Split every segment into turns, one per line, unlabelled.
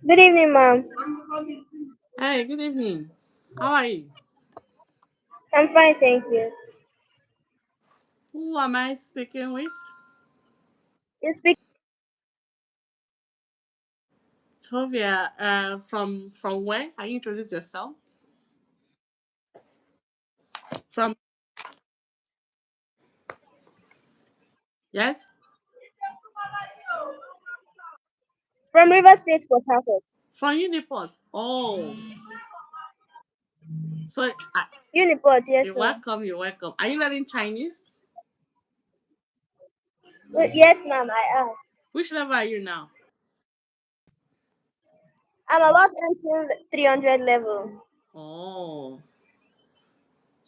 Good evening, ma'am.
Hey, good evening. How are you?
I'm fine, thank you.
Who am I speaking with?
You speak
Tovia, from where? Can you introduce yourself? From yes,
from River State, Port Harcourt.
from Uniport. Oh, so
Uniport, yes,
you're
ma'am.
welcome. You're welcome. Are you learning Chinese?
Yes, ma'am, I am.
Which level are you now?
I'm about entering the 300 level.
Oh,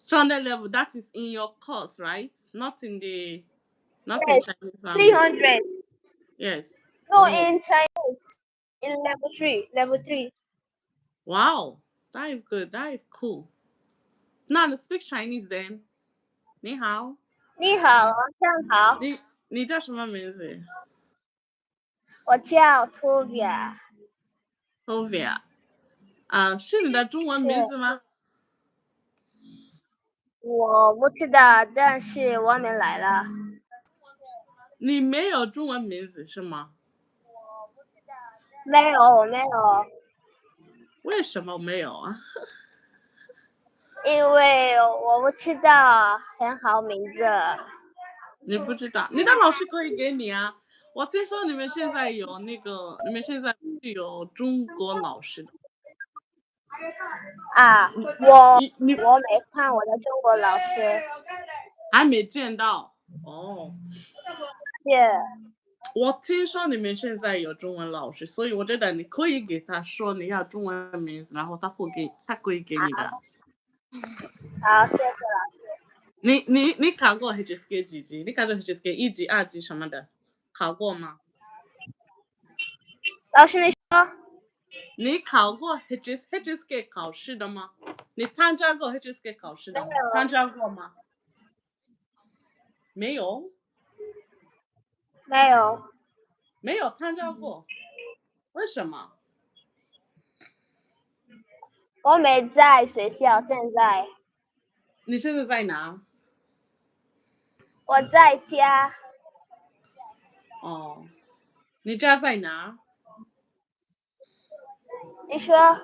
200 level. That is in your course, right? Not in
Yes,
Chinese language.
300.
Yes.
No,
Oh,
in Chinese. In level 3. Level 3.
wow. That is good. That is cool. Now, speak Chinese then. 你好，
你好，晚上好，
你叫什么名字
我叫 Tovia。？Sylvia
啊，是你的中文
是
名字吗？
我不知道，但是外面来了。
你没有中文名字是吗？
没有，我没有，
为什么没有啊？
因为我不知道很好名字。
你不知道，你的老师可以给你啊。我听说你们现在是有中国老师的。
啊，
你
我没看我的中国老师，
还没见到哦？
是
我听说你们现在有中文老师，所以我觉得你可以给他说你要中文名字，然后他可以给你的。
好，谢谢老师。
你考过 HSK 几级？你考过 HSK 1级、2级什么的，考过吗？
老师，你说
你考过 HSK 考试的吗？你参加过 HSK 考试的吗？参加过吗？没有，
没有？
没有参加过。为什么？
我没在学校，现在
你现在在哪？
我在家。
哦，你家在哪？
你说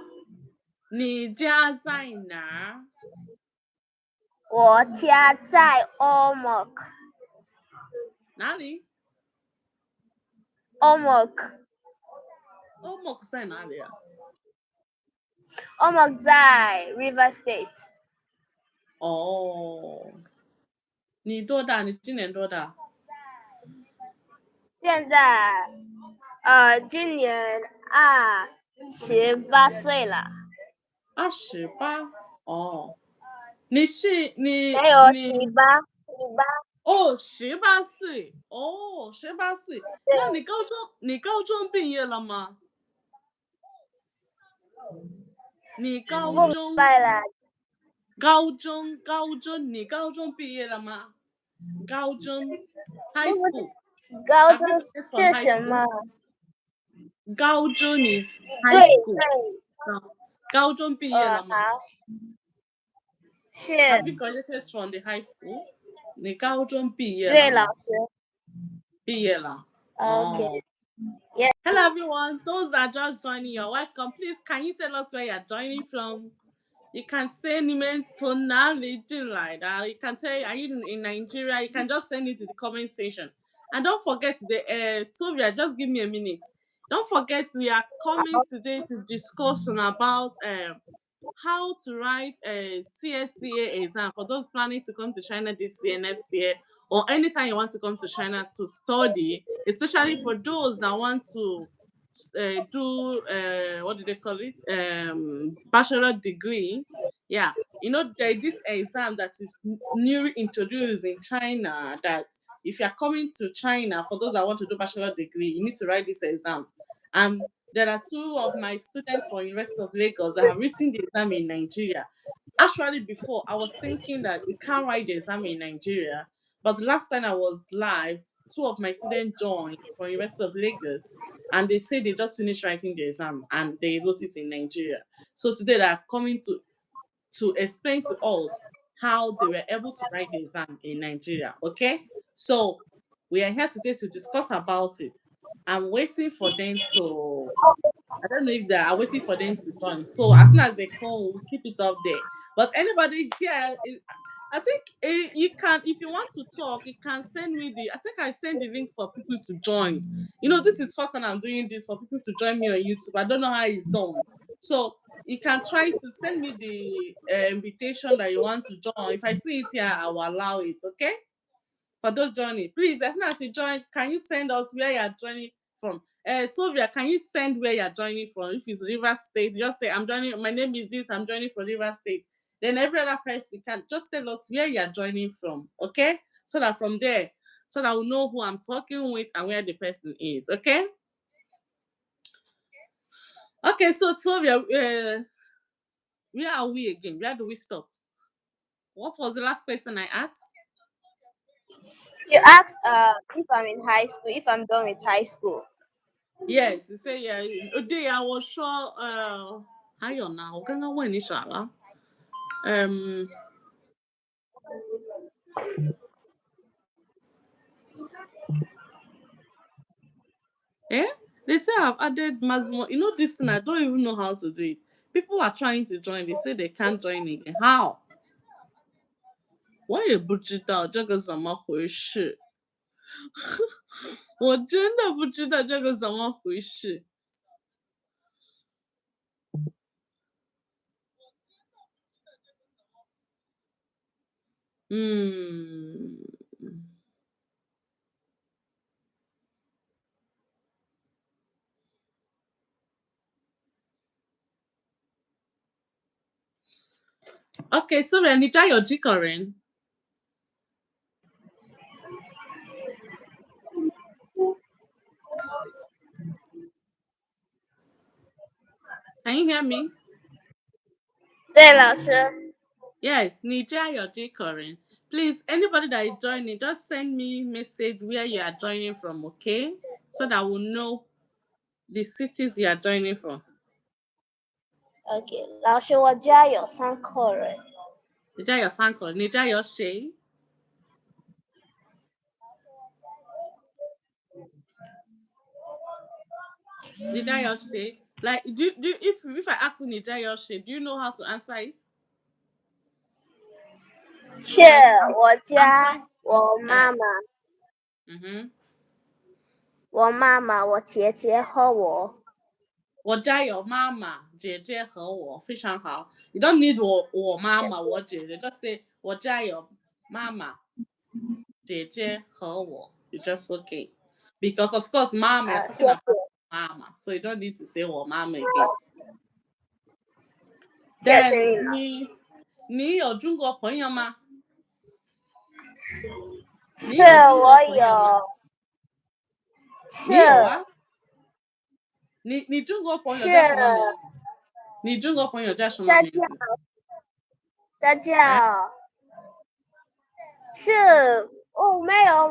你家在哪？
我家在欧莫克，
哪里？
欧莫克，
欧莫克在哪里啊？
欧莫克在 River State。
哦，你多大？你今年多大？
现在今年28岁了，28。
哦，你是你
没有
你
18，18。
哦，18岁哦，18岁。那
对，
你高中毕业了吗？你高
不明
中
白了。
你高中毕业了吗？高中 high
不
school
高
have
中
you graduated from
是
high
什
school？
么？
高中 is
对
high school。
对，
高中毕业了吗
好，是
？Have you graduated from the high school？你高中毕业了
对老
吗？
师。
毕业了。哦。
OK，yeah，Hello
everyone. Those that are just joining, you're welcome. Please, can you tell us where you're joining from? You can say Nimen tonality like that. You can say, are you in Nigeria? You can just send it to the comment section. And don't forget today, Sylvia, just give me a minute. Don't forget we are coming today to discuss on about how to write a CSCA exam for those planning to come to China this year, next year, or anytime you want to come to China to study, especially for those that want to do what do they call it? Bachelor degree. Yeah, there is this exam that is newly introduced in China that if you're coming to China for those that want to do bachelor degree, you need to write this exam. There are two of my students from University of Lagos that have written the exam in Nigeria. Actually, before I was thinking that you can't write the exam in Nigeria, But the last time I was live, two of my students joined from University of Lagos, and they say they just finished writing the exam and they wrote it in Nigeria. So today they are coming to explain to us how they were able to write the exam in Nigeria. Okay, so we are here today to discuss about it. I'm waiting for them to. I don't know if they are waiting for them to join. So as soon as they come, we'll keep it up there. But anybody here, I think you can, if you want to talk, you can send me the. I think I send the link for people to join. This is first time I'm doing this for people to join me on YouTube. I don't know how it's done. So you can try to send me the invitation that you want to join. If I see it here, I will allow it. Okay. For those joining, please, as soon as you join, can you send us where you are joining from? Tovia, can you send where you are joining from? If it's River State, just say, I'm joining, my name is this, I'm joining from River State. Then every other person can just tell us where you are joining from, okay? So that from there, so that we'll know who I'm talking with and where the person is, okay? Okay, so Tovia, where are we again? Where do we stop? What was the last question I asked?
You asked if I'm in high school, if I'm done with high school.
Yes, you say yeah. Today I was sure. Ayọ̀ na, o gangan wẹ̀ ní ṣàlá. Um, eh? They say I've added maximum. This thing, I don't even know how to do it. People are trying to join. They say they can't join again. How? 我也不知道这个怎么回事，我真的不知道这个怎么回事。嗯。OK， 素媛，你家有几个人？Can you hear me?
对，老师。
Yes, 你家有几个人 Please, anybody that is joining, just send me message where you are joining from, okay? So that we'll know the cities you are joining from.
OK，老师，我家有3个人。
你家有3个人，你家有谁？你家有谁 Like, if I ask you 你家有谁 do you know how to answer it?
是
Like,
我家，
answer.
我妈妈，我妈妈，我姐姐和我。
我家有妈妈、姐姐和我，非常好。You don't need 我妈妈、我姐姐，just say 我家有妈妈、姐姐和我。You just okay. Because of course, mom, you're
谢
talking
谢，
about mama, so you don't need to say 我妈妈 again.
谢谢
Then
你了。
你有中国朋友吗？
是
你有中国
我
朋友吗？
有，
你有
是
啊？你中国朋友
是
叫什么名字？你中国朋友叫什么
大
名字？
家叫是没有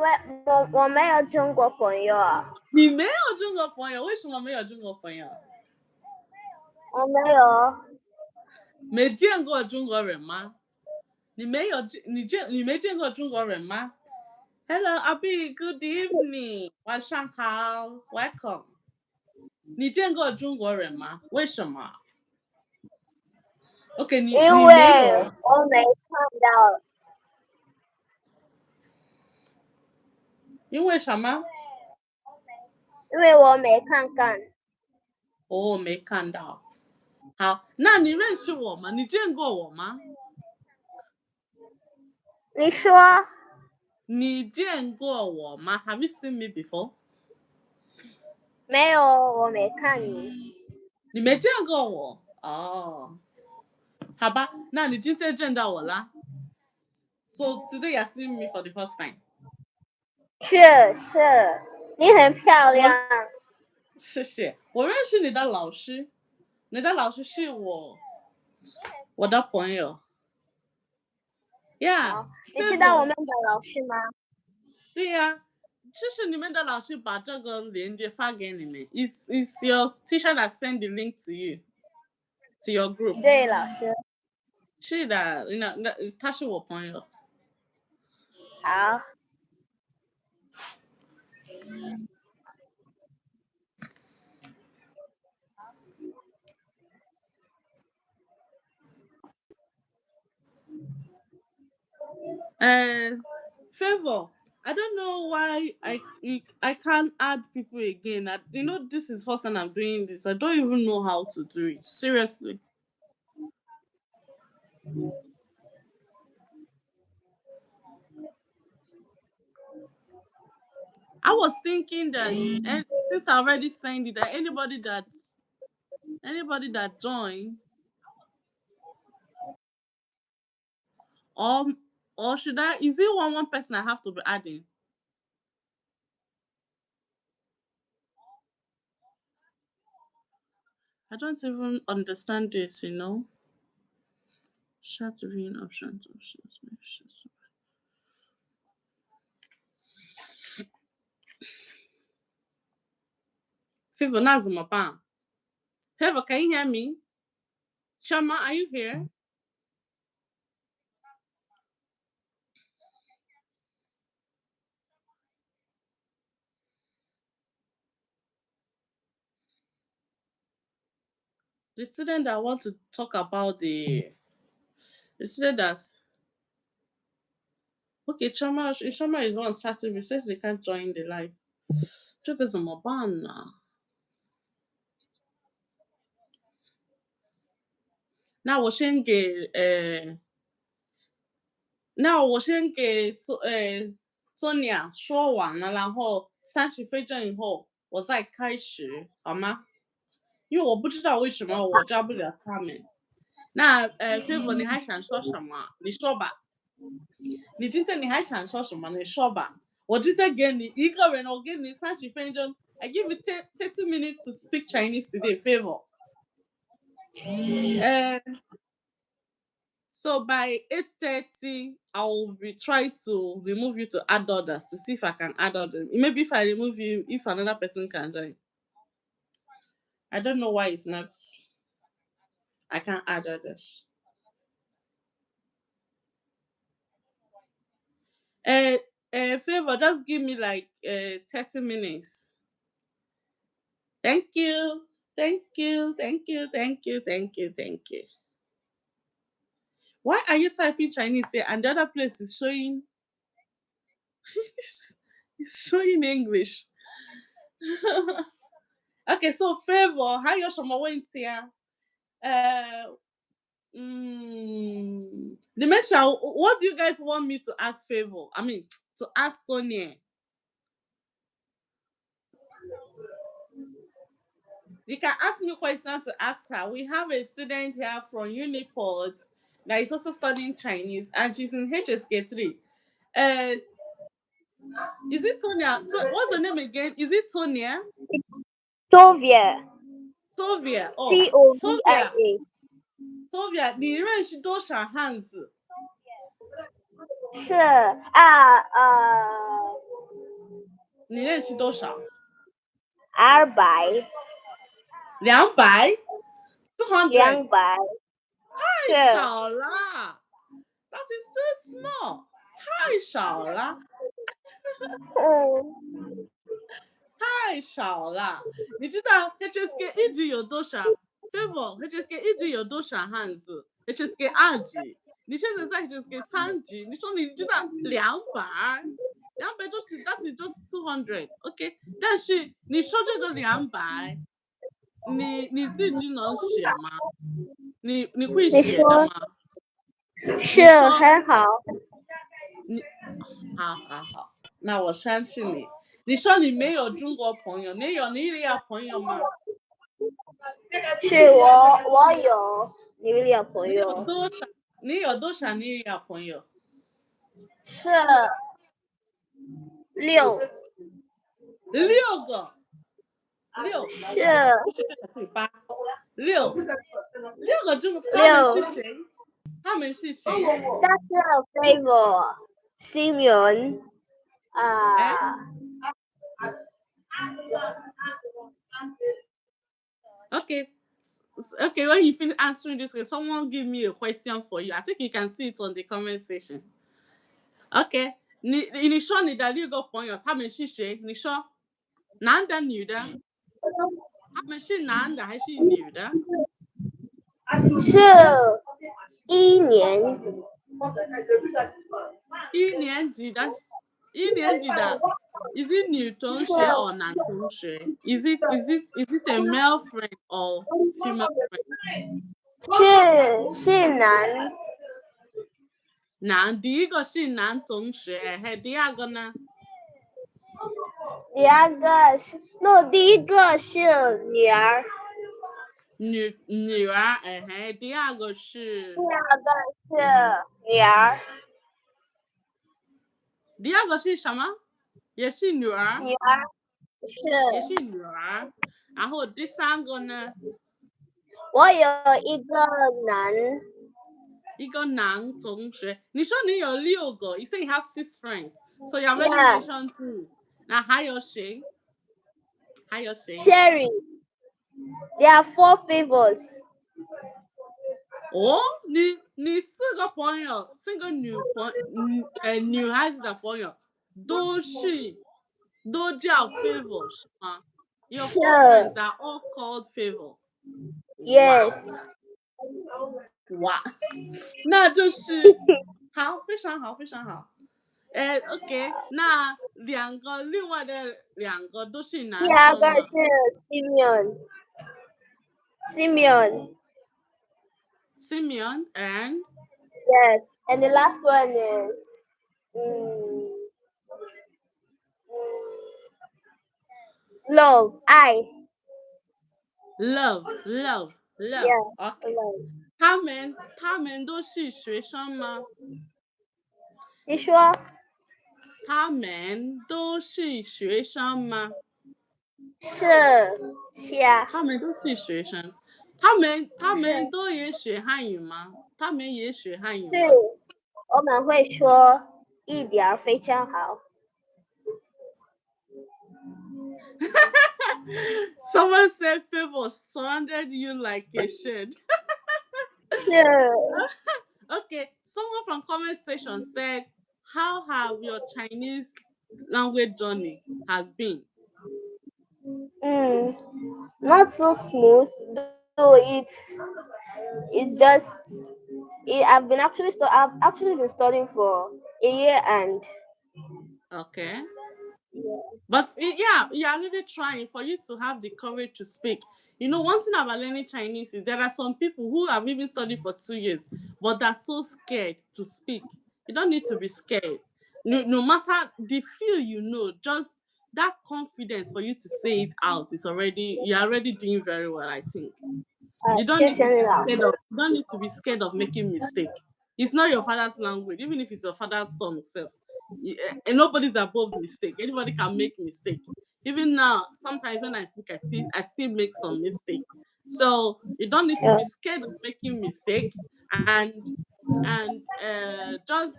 我没有中国朋友。
你没有中国朋友？为什么没有中国朋友？
我没有。
没见过中国人吗？你没见过中国人吗？ Hello, Abi. Good evening. 晚上好 Welcome. 你见过中国人吗？为什么 ？OK， 你
因
没
为
有。
我没看到。
因为什么？
因为我没看到。
哦，没看到。好，那你认识我吗？你见过我吗？
你说。
你见过我吗 ？Have you seen me before？
没有，我没看你。
你没见过我哦。好吧，那你今天见到我啦。So today you're seeing me for the first time.
是，你很漂亮。
谢谢。我认识你的老师，你的老师是我的朋友。Yeah，
你知道我们的老师吗？
对呀，就是你们的老师把这个链接发给你们，is your teacher that send the link to you to your group？
对，老师。
是的，那他是我朋友。
好，Favor.
I don't know why I can't add people again. This is first time I'm doing this. I don't even know how to do it. Seriously. I was thinking that since I already signed it, that anybody that joined, or should I? Is it one person I have to be adding? I don't even understand this. Share to reading options. Favor, na怎么办? Favor, can you hear me? Shama, are you here? The student that want to talk about the student that's okay. Shama is one starting. We says they can't join the live. 这个怎么办呢？那我先给 Sonia 说完了，然后30分钟以后我再开始，好吗？因为我不知道为什么我加不了他们。Favor 你还想说什么？你说吧。你今天你还想说什么？你说吧。我就再给你一个人，我给你30分钟。I give you 30 minutes to speak Chinese today, Favor. Uh, so by 8:30, I will be trying to remove you to add others to see if I can add others. Maybe if I remove you, if another person can join. I don't know why it's not. I can't add others. Uh, Favor, just give me like 30 minutes. Thank you. Thank you. Thank you. Thank you. Thank you. Thank you. Why are you typing Chinese here and the other place is showing it's showing English? Okay, so Favor, how you from here? Uh Dimensha, what do you guys want me to ask Favor? I mean to ask Tony. You can ask me questions to ask her. We have a student here from Uniport that is also studying Chinese and she's in HSK3. Uh, is it Tonya? What's the name again? Is it Tonya?
Sovia.
Sovia. Oh, Sovia.
Sovia.
Sovia, 你认识多少汉字？
是啊，
你认识多少？200，200 200200，太
是，
少了。That is too small. 太少了。
嗯，
太少了。你知道 HSK 一级有多少？Favor HSK 一级有多少汉字？HSK 2级，你现在在 HSK 3级，你说你知道200，200就是 that is just 200。OK，但是你说这个200，你自己能写吗？你会
你说
写的吗？
是
你说
很好，
你好好好，那我相信你。你说你没有中国朋友，你有尼日利亚朋友吗？
是我有一个朋
你有
友，
多少？你有多少尼日利亚朋友？
是六，6
个，六，
是
对吧？六个他们是
六，
谁？他们是谁？
但是 favor 新人，
Eh?
Uh,
Okay. Okay, when you finish answering this question, someone give me a question for you. I think you can see it on the comment section. Okay. Ni sure ni dali go point your time shishe. Ni sure. Nanda knew that. I'm sure Nanda has she knew that. 一年级的，一年级的 is it 女同学 or 男同学？Is it a male friend or female friend?
是男，
第一个是男同学，第二个呢？
第二个是，no，第一个是女儿，
女儿，第二个是
第二个是女儿，
什么？也是女儿，
女儿
也是
是
女儿。然后第三个呢？
我有一个男
一个男同学。你说你有6个，you say you have 6 friends，so you already
，yeah，
mentioned two。那还有谁？还有谁？Sherry，there
are 4 favors，
哦，你四个朋友，女孩子的朋友都叫 favor 是吗？Your 4 friends
是
are all called favor。哇
yes，
哇，那就是好，非常好，非常好。OK，另外的两个都是男生吗
第二个是 Simeon，Simeon，
？Simeon and
yes, and the last one is mm, love, I,
Love。yeah, OK，love。他们都是学生吗？
你说
他们都是学生吗？
是啊，
他们都是学生。他们
是
都也学汉语吗？他们也学汉语
是，
吗
我们会说一点儿非常好，？Someone
said favor surrounded you like a shield.
是，Okay,
someone from comment section said, "How have your Chinese language journey has been?"
mm, not so smooth, though it's just I've been I've actually been studying for a year and
Okay.
yeah,
But yeah, you're really trying for you to have the courage to speak. One thing about learning Chinese is there are some people who have even studied for 2 years, but they're so scared to speak. You don't need to be scared. No matter the feel just that confidence for you to say it out you're already doing very well, I think. You don't need to be
谢谢你老师。
scared of you don't need to be scared of making mistake. It's not your father's language, even if it's your father's tongue itself. And nobody's above mistake. Anybody can make mistake. Even now, sometimes when I speak, I still make some mistake. So you don't need to
Yeah.
be scared of making mistake, and just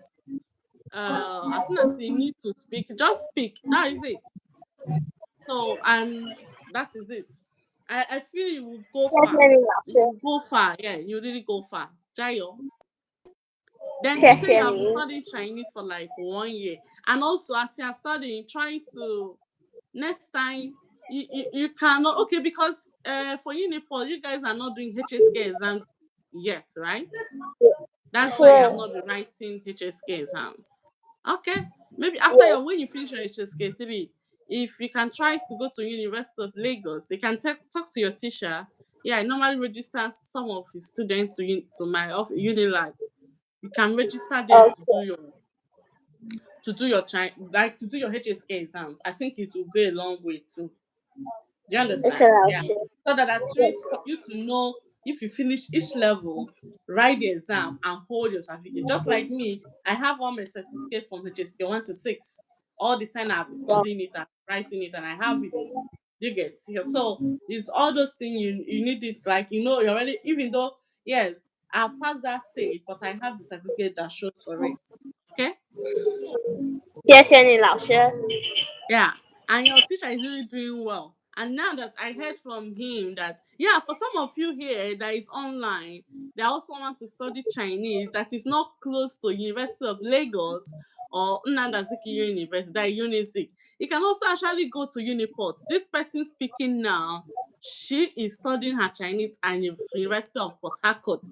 as soon as you need to speak, just speak. That is it. So and that is it. I feel you will go
谢
far.
谢你老
You
师，will
go far. Yeah, you really go far. Jayo. Then you
谢
say you
谢
have been
你。
studying Chinese for like 1 year. And also, as you are studying, trying to next time you cannot okay because for Unipol, you guys are not doing HSK exams yet, right? That's why you have not
是
been writing HSK exams. Okay. Maybe after when you finish your HSK 3, if you can try to go to University of Lagos, you can talk to your teacher. Yeah, I normally register some of his students to my Unilab. You can register them
yes,
to do your like to do your HSK exams. I think it will go a long way too. Do you
谢谢
understand?
老
Yeah.
师。
So that at least for you to know if you finish each level, write the exam and hold your certificate. Just like me, I have all my certificate from HSK 1 to 6. All the time I've been studying it and writing it and I have it. You get here. So it's all those things you need it like you already even though yes, I've passed that stage, but I have the certificate that shows for it. Okay.
谢谢你，老师。
Yeah, and your teacher is really doing well. And now that I heard from him that, yeah, for some of you here that is online, they also want to study Chinese that is not close to University of Lagos or Nnamdi Azikiwe University, that UNISIC. You can also actually go to Uniport. This person speaking now, she is studying her Chinese at University of Port Harcourt.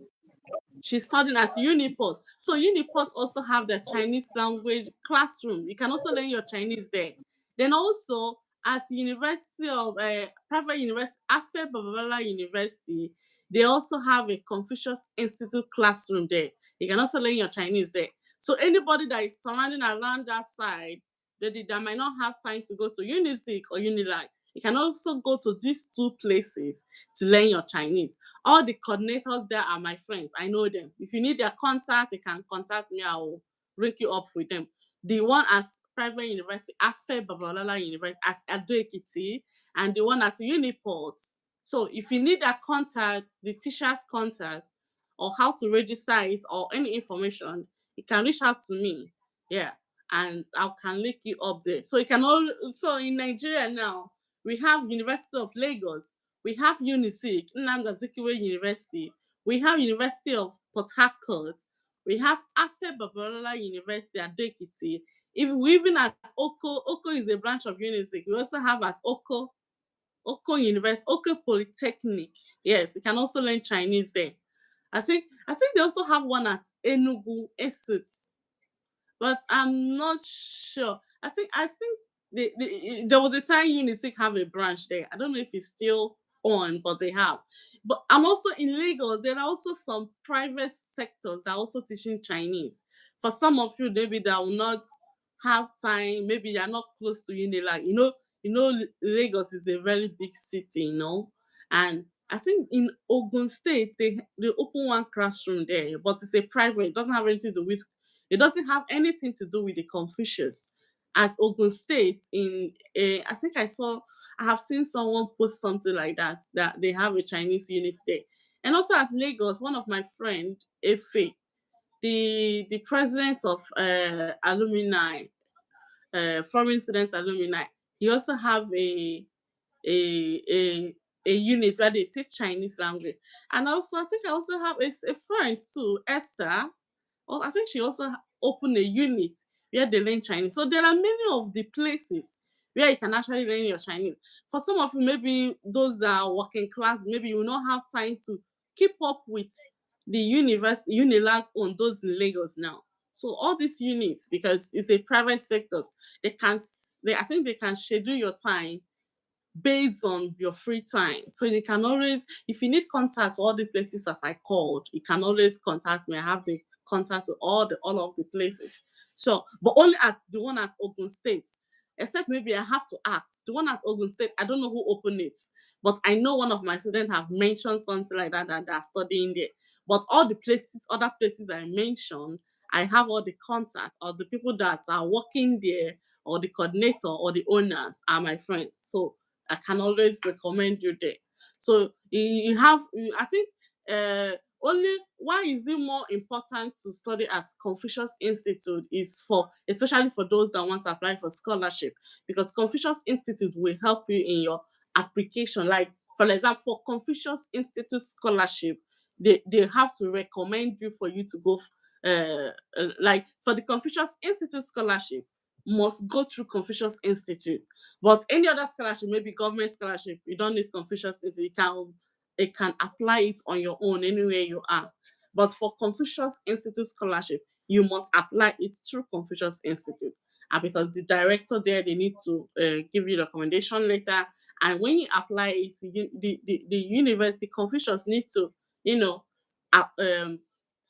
She's studying at Uniport. So Uniport also have the Chinese language classroom. You can also learn your Chinese there. Then also at University of private university, Afe Babala University, they also have a Confucius Institute classroom there. You can also learn your Chinese there. So anybody that is surrounding around that side, that might not have time to go to Unisic or Unilag, you can also go to these two places to learn your Chinese. All the coordinators there are my friends. I know them. If you need their contact, you can contact me. I will link you up with them. The one at private university, Afe Babalola University at Ado-Ekiti, and the one at Uniport. So if you need their contact, the teacher's contact, or how to register it, or any information, you can reach out to me. Yeah, and I can link you up there. So you can all. So in Nigeria now, we have University of Lagos, we have UNISIC, Nnamdi Azikiwe University, we have University of Port Harcourt, we have Afe Babalola University at Dekiti. If we even at Oko is a branch of UNISIC. We also have at Oko University, Oko Polytechnic. Yes, you can also learn Chinese there. I think they also have one at Enugu Esut, but I'm not sure. I think there was a time Unisic have a branch there. I don't know if it's still on, but they have. But and also in Lagos, there are also some private sectors that are also teaching Chinese. For some of you, maybe that will not have time. Maybe you're not close to Unilag. Lagos is a very big city, and I think in Ogun State they open one classroom there, but it's a private. It doesn't have anything to do with the Confucius at Ogun State. I think I have seen someone post something like that they have a Chinese unit there, and also at Lagos, one of my friend Efe, the president of alumni, foreign students alumni, he also have a a a unit where they teach Chinese language, and also I think I also have a friend too, Esther. I think she also opened a unit where they learn Chinese. So there are many of the places where you can actually learn your Chinese. For some of you, maybe those that are working class, maybe you will not have time to keep up with the university Unilag on those in Lagos now. So all these units, because it's a private sectors, I think they can schedule your time based on your free time. So you can always, if you need contact to all the places as I called, you can always contact me. I have the contact to all of the places. So, but only at the one at Ogun State. Except maybe I have to ask. The one at Ogun State, I don't know who opened it. But I know one of my students have mentioned something like that they're studying there. But all the places, other places I mentioned, I have all the contact or the people that are working there or the coordinator or the owners are my friends. So I can always recommend you there. So I think only why is it more important to study at Confucius Institute is for especially for those that want to apply for scholarship, because Confucius Institute will help you in your application. Like for example, for Confucius Institute scholarship, they have to recommend you for you to go. Like for the Confucius Institute scholarship, must go through Confucius Institute. But any other scholarship, maybe government scholarship, you don't need Confucius Institute. You can apply it on your own anywhere you are. But for Confucius Institute scholarship, you must apply it through Confucius Institute. And because the director there, they need to give you recommendation letter. And when you apply it, the university Confucius need to, you know, uh, um,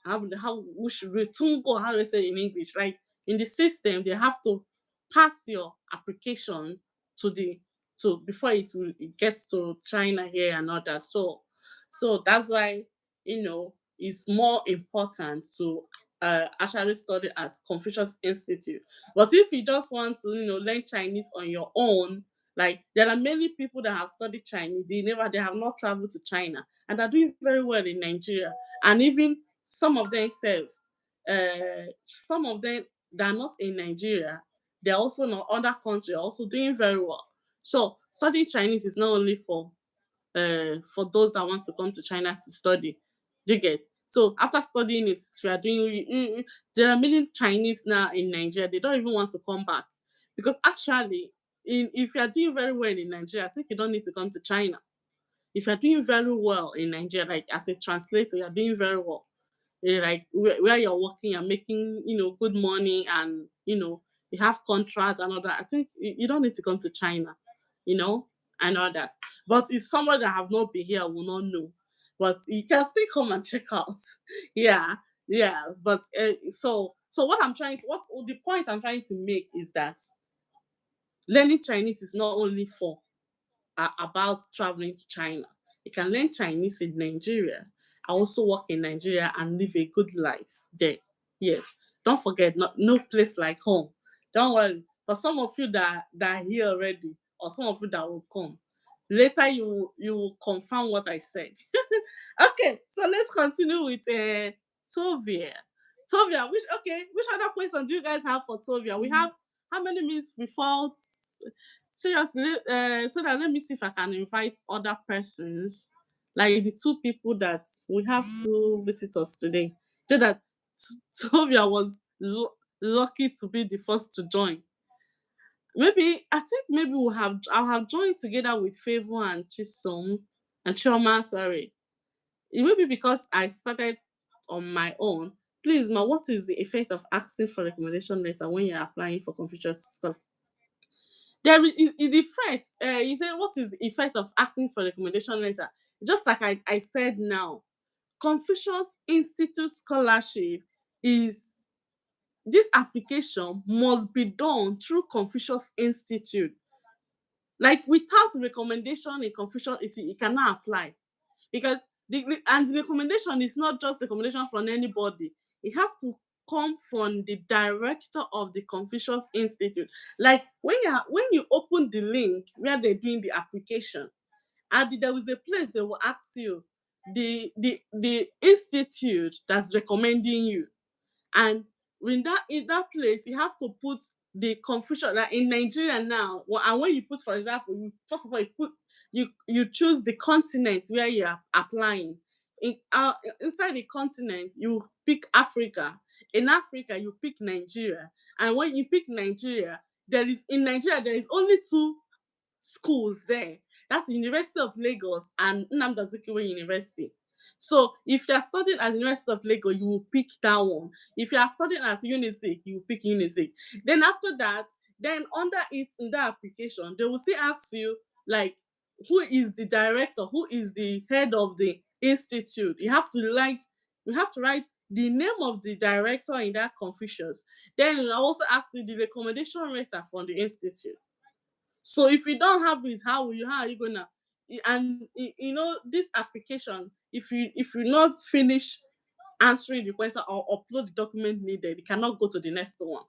how we should retungo, how they say in English, right? In the system, they have to pass your application to the to before it gets to China here and all that. So that's why it's more important to actually study at Confucius Institute. But if you just want to learn Chinese on your own, like there are many people that have studied Chinese, they have not traveled to China and are doing very well in Nigeria, and even some of them that are not in Nigeria, they're also in other countries, also doing very well. So studying Chinese is not only for those that want to come to China to study. Do you get? So after studying it, if you are doing, there are many Chinese now in Nigeria. They don't even want to come back because actually, if you are doing very well in Nigeria, I think you don't need to come to China. If you're doing very well in Nigeria, like as a translator, you're doing very well. Like where you're working, you're making good money, and you have contracts and all that. I think you don't need to come to China, you know, and all that. But if somebody that have not been here will not know. But you can still come and check out. Yeah, yeah. But so what the point I'm trying to make is that learning Chinese is not only for about traveling to China. You can learn Chinese in Nigeria. I also work in Nigeria and live a good life there. Yes. Don't forget, no place like home. Don't worry. For some of you that are here already, or some of you that will come, later you will confirm what I said. Okay, so let's continue with Sylvia. Sylvia, which other question do you guys have for Sylvia? We have how many minutes before seriously, so that let me see if I can invite other persons, like the two people that we have to visit us today. So that Sylvia was lucky to be the first to join. Maybe I think maybe I'll have joined together with Favor and Chisom and Choma. Sorry, it may be because I started on my own. Please, ma, what is the effect of asking for recommendation letter when you're applying for Confucius Scholarship? There is the effect. You say what is the effect of asking for recommendation letter? Just like I said now, Confucius Institute Scholarship is this application must be done through Confucius Institute. Like without recommendation in Confucius Institute, it cannot apply because the recommendation is not just recommendation from anybody. It has to come from the director of the Confucius Institute. Like when you open the link where they're doing the application, and there is a place they will ask you the institute that's recommending you, and in that place you have to put the confusion, like in Nigeria now. And when you put, for example, first of all you choose the continent where you are applying. Inside the continent you pick Africa. In Africa you pick Nigeria. And when you pick Nigeria, there is only two schools there. That's the University of Lagos and Nnamdi Azikiwe University. So if you are studying at the University of Lagos, you will pick that one. If you are studying at Unizik, you will pick Unizik. Then after that, then under it in the application, they will still ask you like who is the director, who is the head of the institute. You have to write the name of the director in that Confucius. Then it will also ask you the recommendation letter from the institute. So if you don't have it, how are you gonna? And this application, if you not finish answering the question or upload the document needed, you cannot go to the next one.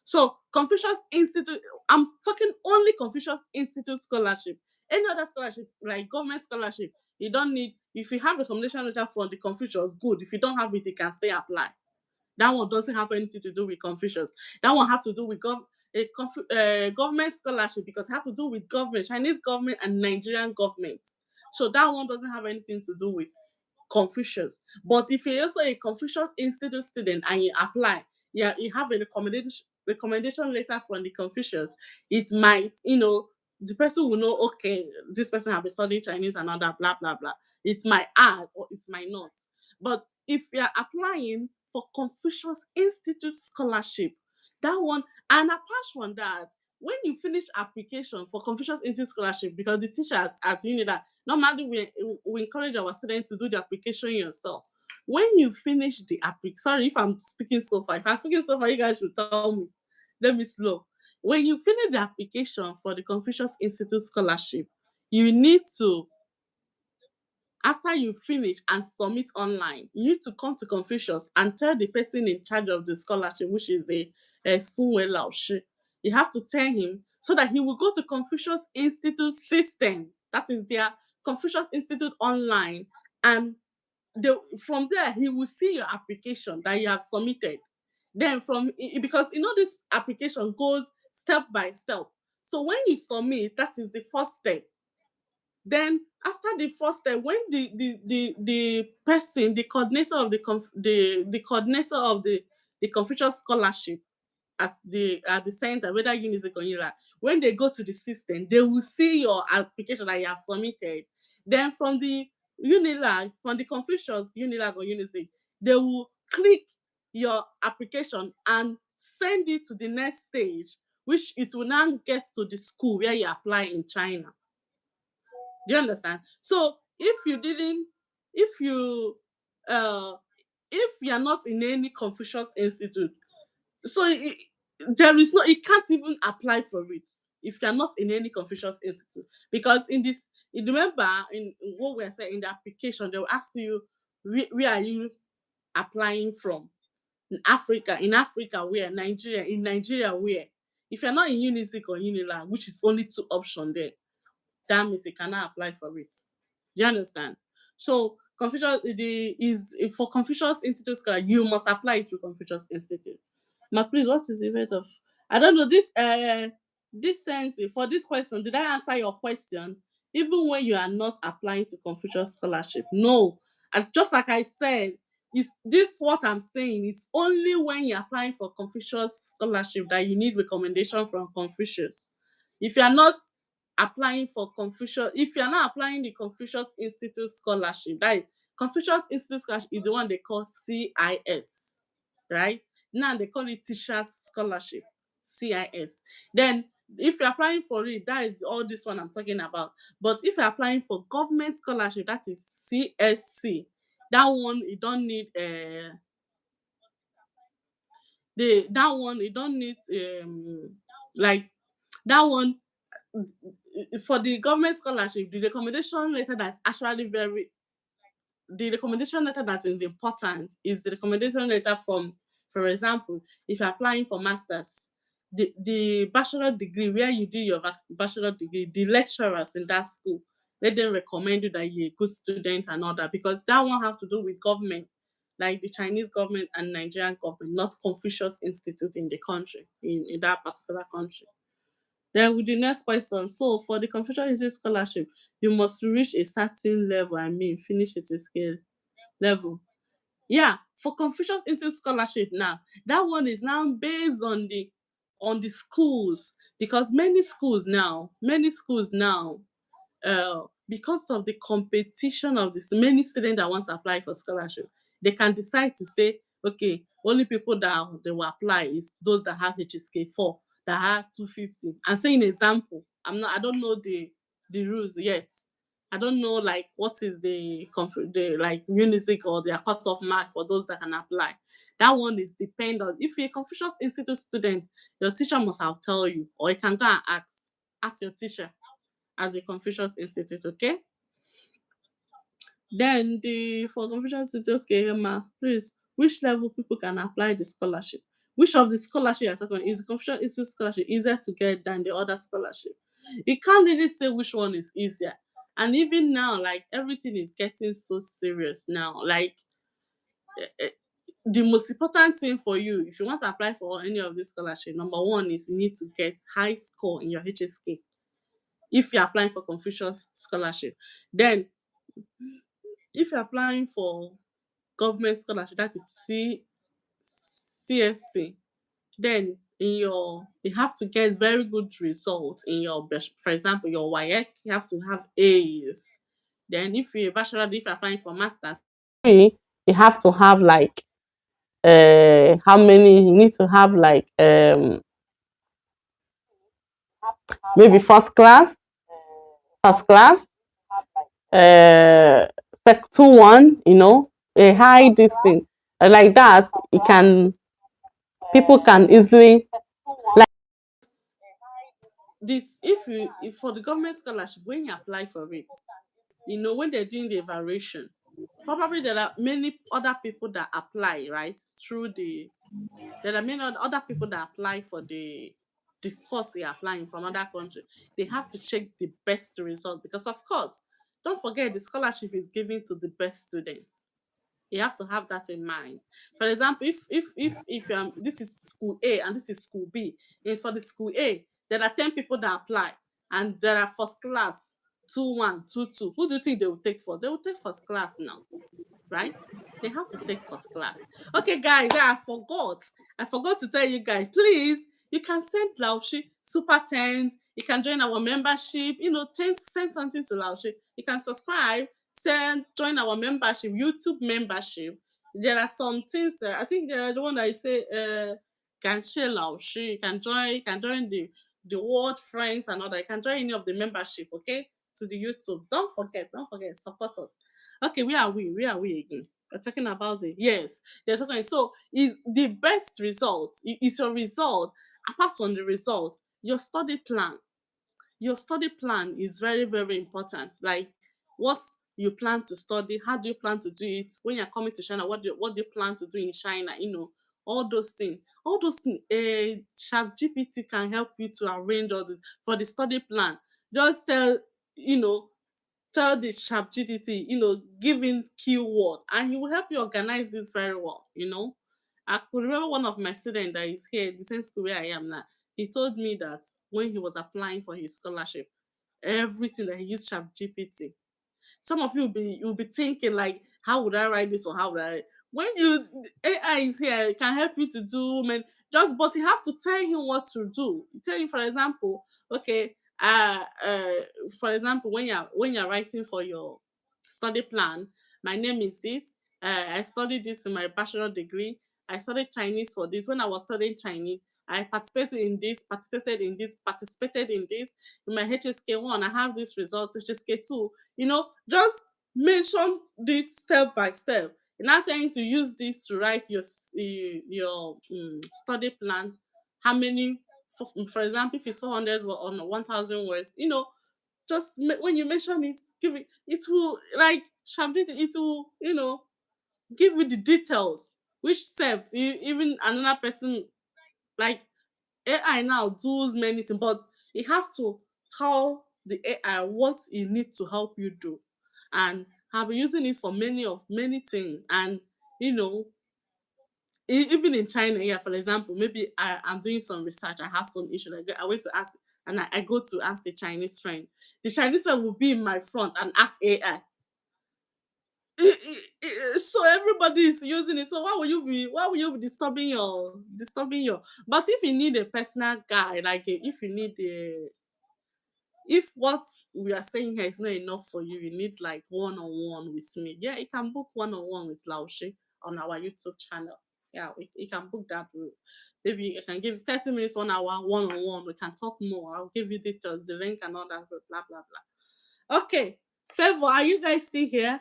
So Confucius Institute, I'm talking only Confucius Institute scholarship. Any other scholarship, like government scholarship, you don't need. If you have recommendation letter from the Confucius, good. If you don't have it, you can stay apply. That one doesn't have anything to do with Confucius. That one has to do with government scholarship, because it has to do with government, Chinese government and Nigerian government. So that one doesn't have anything to do with Confucius. But if you're also a Confucius Institute student and you apply, yeah, you have a recommendation letter from the Confucius, it might, the person will know, okay, this person have been studying Chinese and all that, blah, blah, blah. It might add or it might not. But if you're applying for Confucius Institute scholarship, that one, and apart from that, when you finish application for Confucius Institute scholarship, because the teachers at uni that normally we encourage our students to do the application yourself. When you finish the application, sorry if I'm speaking so far. If I'm speaking so far, you guys should tell me. Let me slow. When you finish the application for the Confucius Institute scholarship, you need to, after you finish and submit online, you need to come to Confucius and tell the person in charge of the scholarship, which is a Sunwei Lao Shi. You have to tell him so that he will go to Confucius Institute system. That is their Confucius Institute online. And from there, he will see your application that you have submitted. Then because this application goes step by step. So when you submit, that is the first step. Then after the first step, when the person, the coordinator of the coordinator of the Confucius scholarship at the center, whether Unizik or Unilag, when they go to the system, they will see your application that you have submitted. Then from the Unilag, from the Confucius Unilag or Unizik, they will click your application and send it to the next stage, which it will now get to the school where you apply in China. Do you understand? So if you uh if you are not in any Confucius institute, so there is no, you can't even apply for it if you are not in any Confucius institute. Because remember in what we are saying, in the application they will ask you, where are you applying from? In Africa where? Nigeria. In Nigeria where? If you're not in Unizik or Unilag, which is only two options there, that means you cannot apply for it. Do you understand? So Confucius for Confucius Institute Scholar, you must apply it to Confucius Institute. Now, please, what is the rate of? I don't know this sense for this question. Did I answer your question? Even when you are not applying to Confucius scholarship, no. And just like I said, is this what I'm saying? Is only when you're applying for Confucius scholarship that you need recommendation from Confucius. If you are not applying for Confucius, if you're not applying the Confucius Institute scholarship, that is, Confucius Institute scholarship is the one they call CIS, right? Now they call it teachers scholarship, CIS. Then if you're applying for it, that is all this one I'm talking about. But if you're applying for government scholarship, that is CSC. That one you don't need that one you don't need like that one for the government scholarship, the recommendation letter that's actually very the recommendation letter that is important is the recommendation letter from, for example, if you're applying for masters, the bachelor degree where you do your bachelor degree, the lecturers in that school, let them recommend you that you're a good student and all that, because that one have to do with government, like the Chinese government and Nigerian government, not Confucius Institute in the country, in that particular country. Then with the next question, so for the Confucius scholarship, you must reach a certain level, I mean, finish with a scale level. Yeah, for Confucius Institute scholarship now, that one is now based on the schools, because many schools now, because of the competition of this many students that want to apply for scholarship, they can decide to say, okay, only people that they will apply is those that have HSK4, that have 250. I'm saying example. I don't know the rules yet. I don't know like what is the like music or their cutoff mark for those that can apply. That one is dependent. If you're a Confucius Institute student, your teacher must have tell you, or you can go and ask your teacher at the Confucius Institute, okay? Then the for Confucius Institute, okay, ma, please, which level people can apply the scholarship? Which of the scholarship you're talking is the Confucius Institute scholarship easier to get than the other scholarship? You can't really say which one is easier. And even now, like everything is getting so serious now. Like eh, eh, the most important thing for you, if you want to apply for any of this scholarship, number one is you need to get high score in your HSK if you're applying for Confucius scholarship. Then if you're applying for government scholarship, that is CSC, then you have to get very good results in your for example your WAEC, you have to have A's. Then if you're a bachelor, if you're applying for masters, you have to have like how many, you need to have like maybe first class, uh, spec 2-1, a high distance like that. It can people can easily like this. If for the government scholarship, when you apply for it, when they're doing the evaluation, probably there are many other people that apply, right? There are many other people that apply for the course you're applying from other country. They have to check the best result, because of course, don't forget the scholarship is given to the best students. You have to have that in mind. For example, if this is school A and this is school B, and for the school A, there are 10 people that apply, and there are first class 2-1, 2-2. Who do you think they will take for? They will take first class now, right? They have to take first class. Okay, guys, I forgot. I forgot to tell you guys, please, you can send Laushi super tens. You can join our membership. Send something to Laushi. You can subscribe, join our membership, YouTube membership. There are some things that I think there are the one that I say, can share Laushi. You can join the world friends and all that. You can join any of the membership, okay? To the YouTube. Don't forget, support us. Okay, where are we? Where are we again? We're talking about the yes. They're talking. So is the best result is your result. Apart from the result, your study plan. Your study plan is very, very important. Like what you plan to study, how do you plan to do it? When you're coming to China, what do you plan to do in China? All those things. All those things. Chat GPT can help you to arrange all this for the study plan. Just you know, tell the ChatGPT, give him keyword, and he will help you organize this very well. I could remember one of my students that is here, the same school where I am now. He told me that when he was applying for his scholarship, everything that he used ChatGPT. Some of you'll be thinking like, how would I write this or how would I when you AI is here, it can help you to do man but you have to tell him what to do. You tell him, for example, okay, for example, when you're writing for your study plan, my name is this. I studied this in my bachelor degree. I studied Chinese for this. When I was studying Chinese, I participated in this. In my HSK 1, I have this result, HSK 2. Just mention it step by step. You're not trying to use this to write your study plan. How many, for example, if it's 400 or 1,000 words, when you mention it, give it. It will like it will give you the details, which self even another person like AI now does many things, but you have to tell the AI what it needs to help you do. And I've been using it for many things. And you know, even in China, yeah, for example, maybe I'm doing some research, I have some issue. Like I went to ask and I go to ask a Chinese friend. The Chinese friend will be in my front and ask AI. So everybody is using it. So why will you be disturbing your but if you need a personal guide, like if you need a if what we are saying here is not enough for you, you need like one-on-one with me. Yeah, you can book one-on-one with Laoshi on our YouTube channel. Yeah, you can book that. Maybe I can give 30 minutes, 1 hour, one-on-one. We can talk more. I'll give you details, the link and all that, blah blah blah. Okay. Favor, are you guys still here?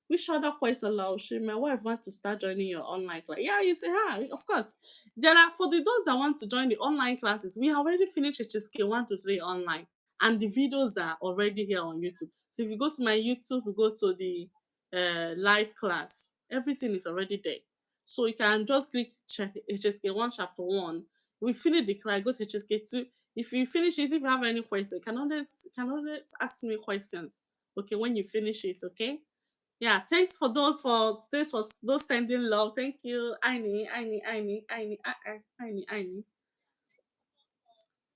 Which other voice allows she? My wife wants to start joining your online class. Yeah, you say, hi, of course. There are for those that want to join the online classes, we have already finished HSK 1 to 3 online, and the videos are already here on YouTube. So if you go to my YouTube, you go to the live class, everything is already there. So you can just click check HSK 1 chapter 1. We finish the class, go to HSK 2. If you finish it, if you have any questions, you can always ask me questions. Okay, when you finish it, okay? Yeah, thanks for those sending love. Thank you, Aini.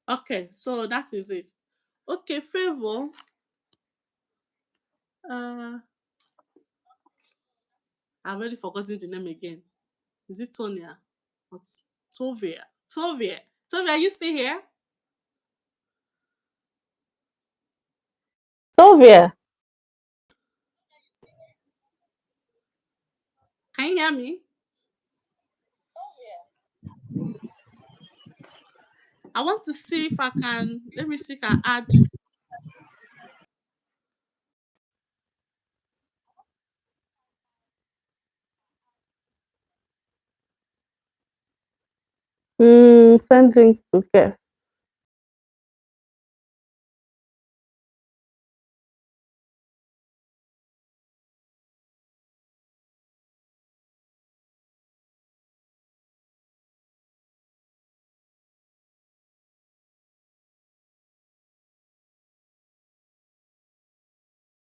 Okay, so that is it. Okay, Favor. Uh, I've already forgotten the name again. Is it Tonya? What? Tovia. Tovia, are you still here?
Sylvia,
Can you hear me? I want to see if I can. Let me see if I can add.
send link to guest.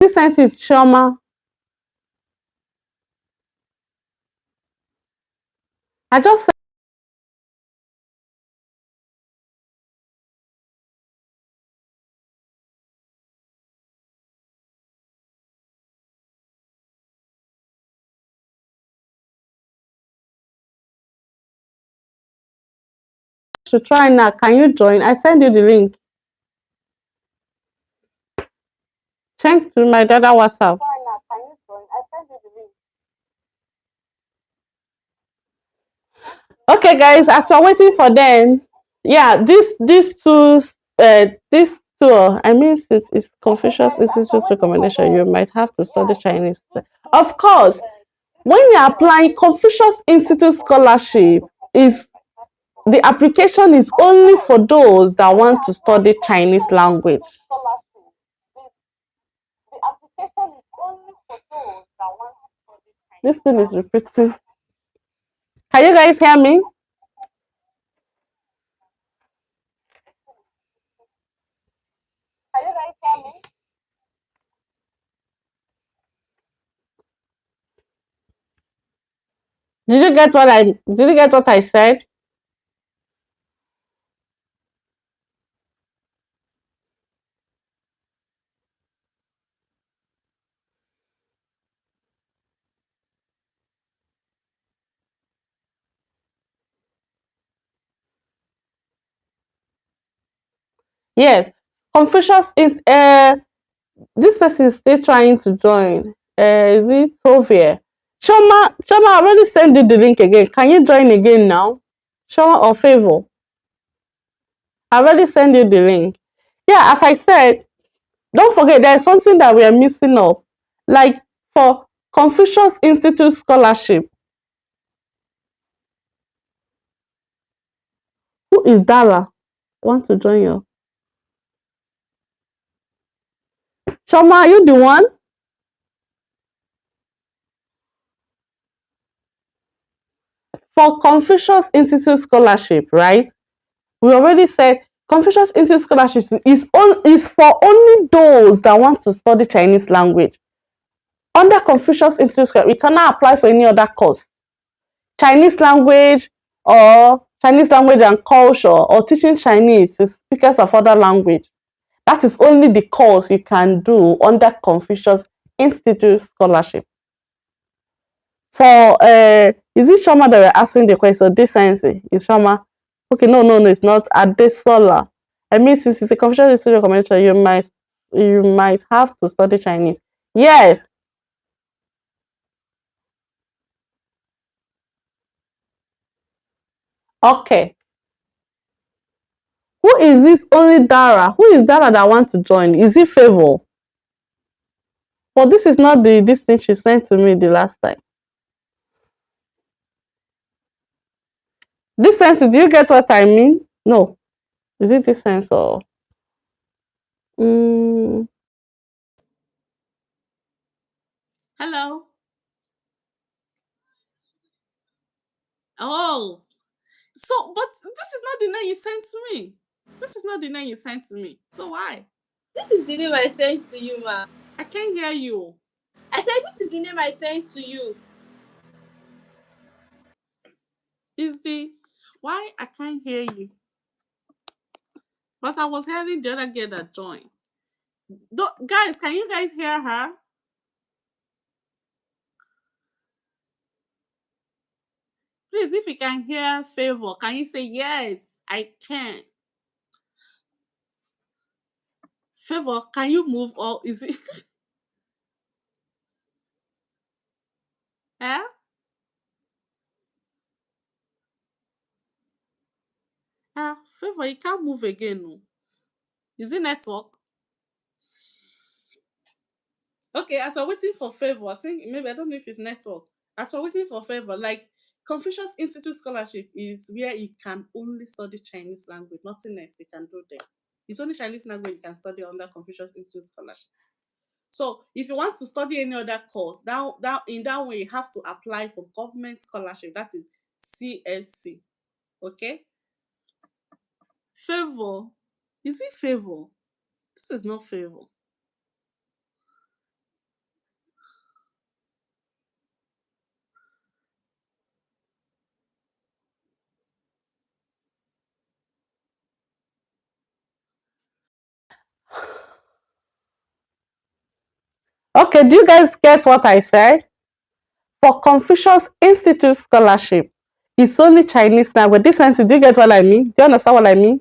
Who sent it, Shoma? I just to try now. Can you join? I send you the link. Check to my data WhatsApp. Okay, guys, as we're waiting for them, yeah, these two, I mean, since it's Confucius Institute's recommendation, you might have to study Chinese. Of course, when you're applying Confucius Institute scholarship, is the application is only for those that want to study Chinese language. This thing is repeating. Can you guys hear me? Did you get what I said? Yes. Confucius is this person is still trying to join. Is it Tovia? Shoma, I already sent you the link again. Can you join again now? Shoma or Favor? I already sent you the link. Yeah, as I said, don't forget there's something that we are missing up. Like for Confucius Institute scholarship, who is Dara? Want to join you? Shoma, are you the one? For Confucius Institute scholarship, right? We already said Confucius Institute scholarship is for only those that want to study Chinese language. Under Confucius Institute scholarship, we cannot apply for any other course. Chinese language or Chinese language and culture or teaching Chinese to speakers of other language. That is only the course you can do under Confucius Institute scholarship. For is it Shoma that we're asking the question? Decency is Shoma. Okay, no, it's not Adesola. I mean, since it's a Confucius Institute recommendation, you might have to study Chinese. Yes. Okay. Who is this only Dara? Who is Dara that wants to join? Is it Favor? But this is not this thing she sent to me the last time. This sense, do you get what I mean? No. Is it this sense or mm,
Hello. Oh, so but this is not the name you sent to me. This is not the name you sent to me. So why?
This is the name I sent to you, ma.
I can't hear you.
I said this is the name I sent to you.
Is the why I can't hear you? But I was hearing the other girl that joined. Guys, can you guys hear her? Please, if you can hear Favor, can you say yes? I can. Favor, can you move or is it? eh? Favor, you can't move again. No. Is it network? Okay, as I'm waiting for Favor, I think maybe I don't know if it's network. As I'm waiting for Favor, like Confucius Institute Scholarship is where you can only study Chinese language, nothing else you can do there. It's only Chinese language you can study under Confucius Institute Scholarship. So if you want to study any other course, in that way you have to apply for government scholarship. That is CSC. Okay? Favor. Is it favor? This is not favor.
Okay, do you guys get what I said? For Confucius Institute Scholarship, it's only Chinese language. This sense, do you get what I mean? Do you understand what I mean?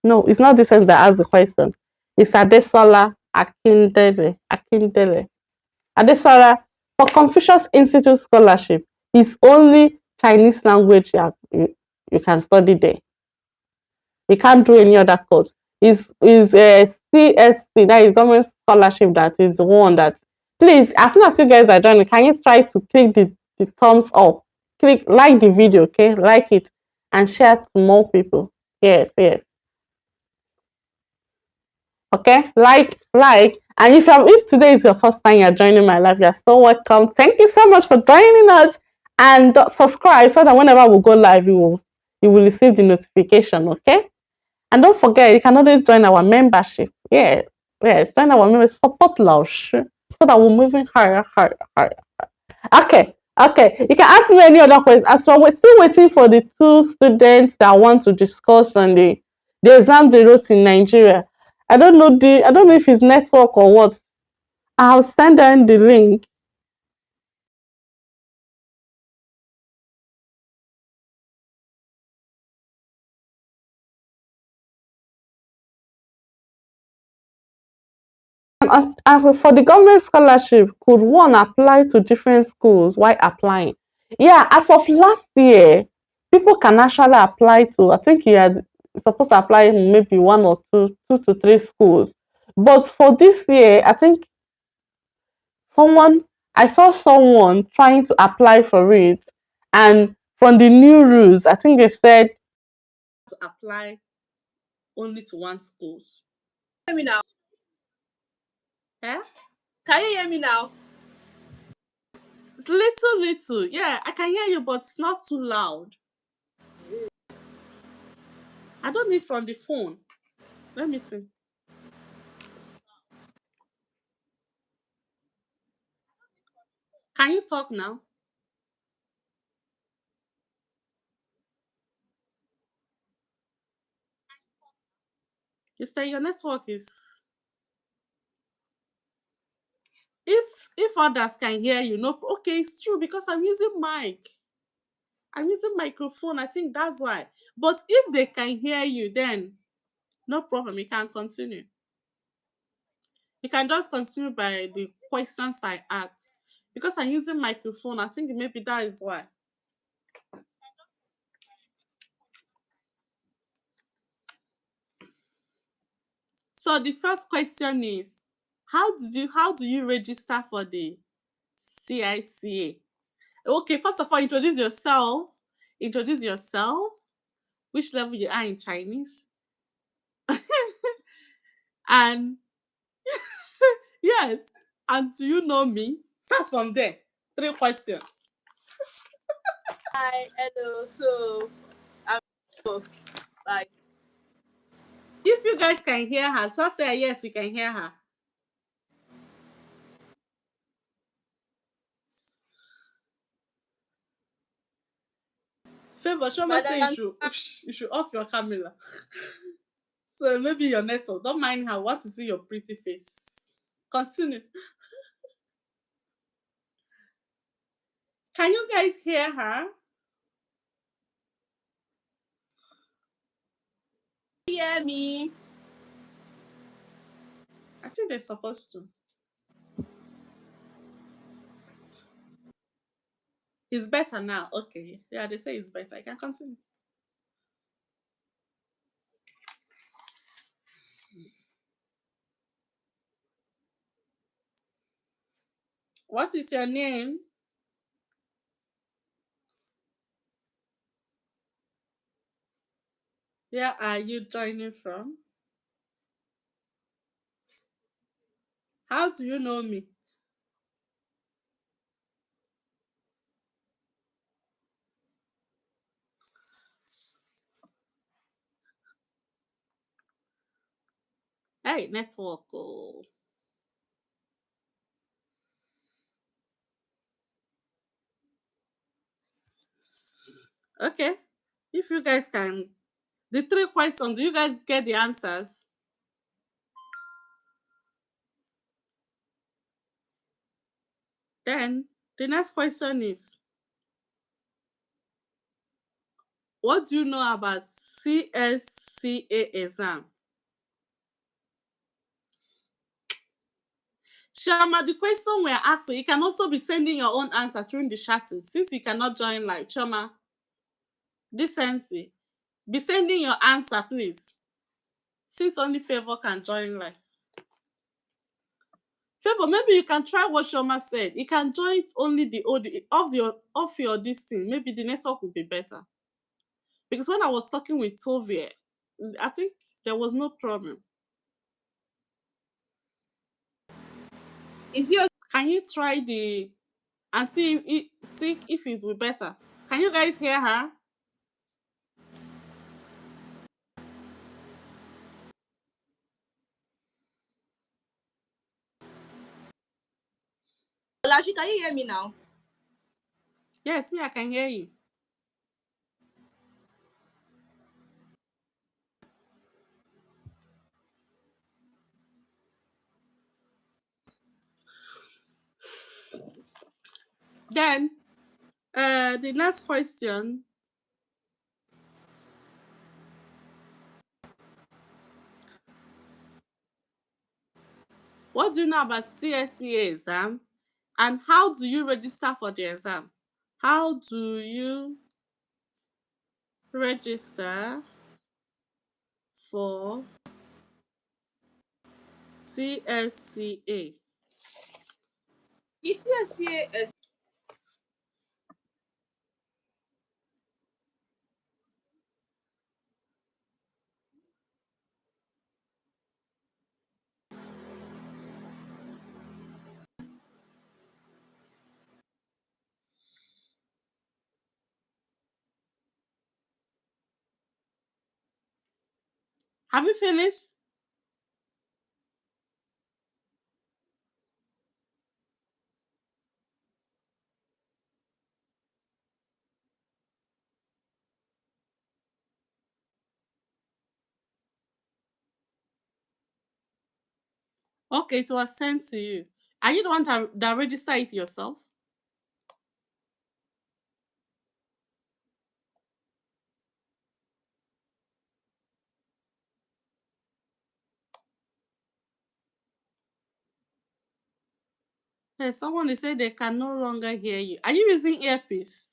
No, it's not this sense that asked the question. It's Adesola Akindele. Akindele. Adesola, for Confucius Institute Scholarship, it's only Chinese language you can study there. You can't do any other course. Is a CSC, that is government scholarship, that is the one that, please, as soon as you guys are joining, can you try to click the thumbs up? Click like the video, okay? Like it and share to more people. Yes, yes. Okay, like, and if today is your first time you're joining my live, you're so welcome. Thank you so much for joining us, and subscribe so that whenever we go live, you will receive the notification. Okay. And don't forget, you can always join our membership. Yeah, yes, join our membership, support Laush, so that we're moving higher, higher, higher. Okay, okay. You can ask me any other questions. As well, we're still waiting for the two students that want to discuss on the exam they wrote in Nigeria. I don't know if it's network or what. I'll send them the link. And for the government scholarship, could one apply to different schools while applying? Yeah, as of last year, people can actually apply to, I think he had supposed to apply maybe one or two to three schools. But for this year, I think someone, I saw someone trying to apply for it. And from the new rules, I think they said
To apply only to one schools.
Hear me now.
Yeah?
Can you hear me now?
It's little, little. Yeah, I can hear you, but it's not too loud. I don't need from the phone. Let me see. Can you talk now? You say your network is. If others can hear you, no. Okay, it's true because I'm using mic. I'm using microphone. I think that's why. But if they can hear you, then no problem. You can continue. You can just continue by the questions I asked. Because I'm using microphone, I think maybe that is why. So the first question is, how do you register for the CICA? Okay, first of all, introduce yourself. Introduce yourself. Which level you are in Chinese? And yes, and do you know me? Start from there. Three questions.
Hi, hello. So I'm like
If you guys can hear her, just say yes, we can hear her. Favor, Shoma say you
Madam.
should you should off your camera. So maybe your network. Don't mind her. Want to see your pretty face. Continue. Can you guys hear her?
Hear me?
I think they're supposed to. It's better now. Okay. Yeah, they say it's better. I can continue. What is your name? Where are you joining from? How do you know me? Hey, network. Oh. Okay. If you guys can, the three questions, do you guys get the answers? Then the next question is, what do you know about CSCA exam? Shama, the question we're asking, you can also be sending your own answer during the chatting. Since you cannot join live, Shama, decency, be sending your answer, please. Since only Favor can join live. Favor, maybe you can try what Shoma said. You can join only the audio of your this thing. Maybe the network will be better. Because when I was talking with Tovia, I think there was no problem.
Is it
Can you try the and see if it will be better? Can you guys hear her?
Olashi, can you hear me now?
Yes, me, I can hear you. Then the next question. What do you know about CSCA exam? And how do you register for the exam? How do you register for CSCA?
The CSCA is.
Have you finished? Okay, it was sent to you. Are you the one that register it yourself? Hey, someone is saying they can no longer hear you. Are you using earpiece?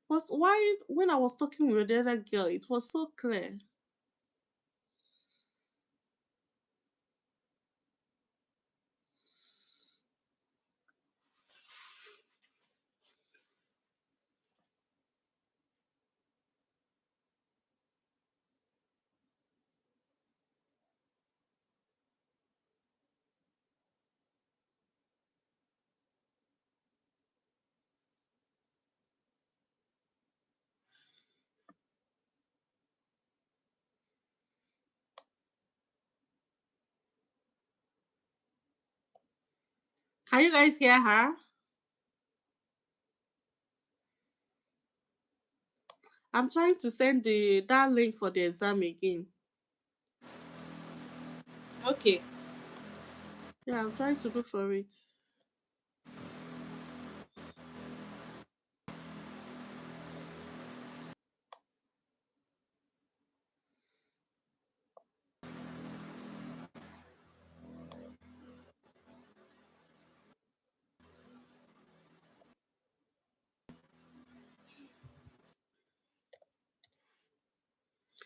Was why when I was talking with the other girl, it was so clear. Can you guys hear her? I'm trying to send the that link for the exam again.
Okay.
Yeah, I'm trying to look for it.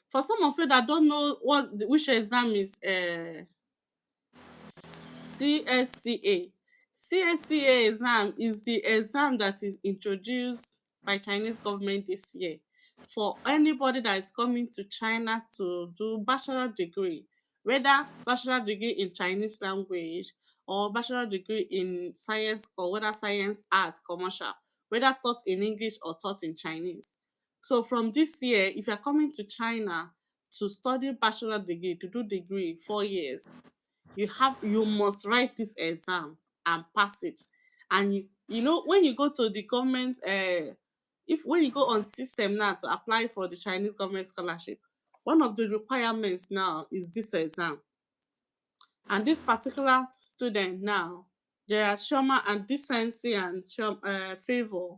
For some of you that don't know which exam is CSCA. CSCA exam is the exam that is introduced by Chinese government this year for anybody that is coming to China to do bachelor degree, whether bachelor degree in Chinese language or bachelor degree in science or whether science, art, commercial, whether taught in English or taught in Chinese. So from this year, if you're coming to China to study bachelor degree, to do degree 4 years, you must write this exam and pass it. And you know when you go to the government if when you go on system now to apply for the Chinese government scholarship, one of the requirements now is this exam. And this particular student now, they are Shoma and Decency and Favor.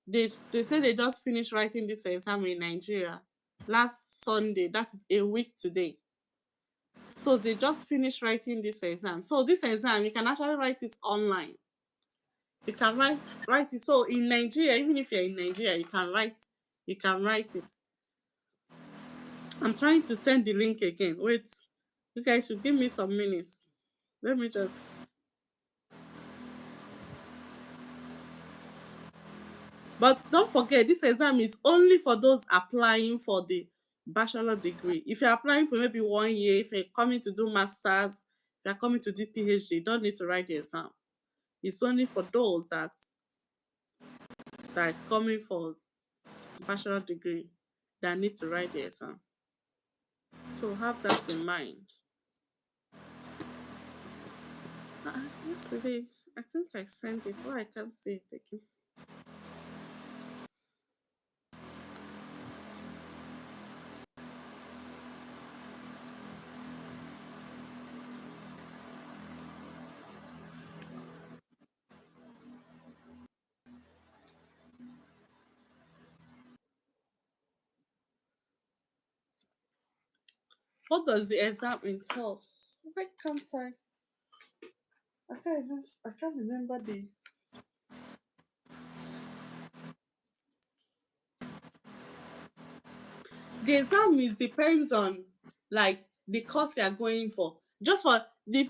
They say they just finished writing this exam in Nigeria last Sunday. That is a week today. So they just finished writing this exam. So this exam, you can actually write it online. You can write it. So in Nigeria, even if you're in Nigeria, you can write it. I'm trying to send the link again. Wait, you guys should give me some minutes. Let me just. But don't forget, this exam is only for those applying for the bachelor degree. If you're applying for maybe 1 year, if you're coming to do masters, if you're coming to do PhD, you don't need to write the exam. It's only for those that is coming for bachelor degree that need to write the exam. So have that in mind. Yesterday, I think I sent it. Why I can't see it again? What does the exam entail? Why can't I? I can't remember the exam is depends on like the course you are going for. Just for the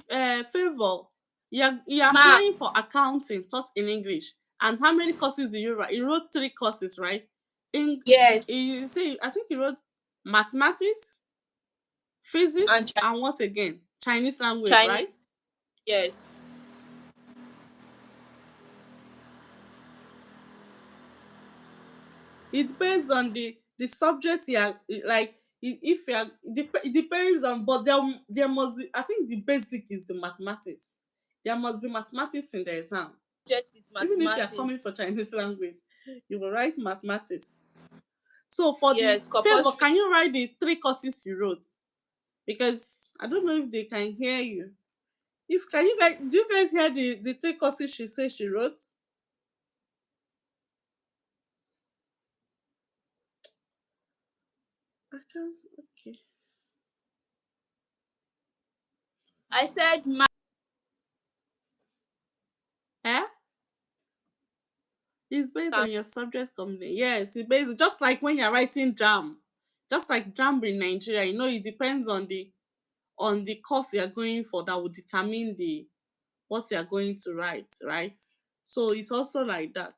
favor, you're
Ma,
applying for accounting taught in English. And how many courses do you write? You wrote 3 courses, right? In
yes,
you see, I think you wrote mathematics,
and
physics, and what again? Chinese language, right?
Chinese. Yes.
It depends on the subject you are like. If you are, it depends on, but there must be, I think the basic is the mathematics. There must be mathematics in the exam.
Subject is
Even if you are
mathematics.
coming for Chinese language, you will write mathematics. So for the
Yes,
favor,
compulsory.
can you write the 3 courses you wrote? Because I don't know if they can hear you. If can you guys do you guys hear the 3 courses she said she wrote? I can't. Okay.
I said ma.
Eh? It's based on your subject company. Yes, it's based just like when you're writing jam. Just like jam in Nigeria, it depends on the course you're going for that will determine the what you're going to write, right? So it's also like that.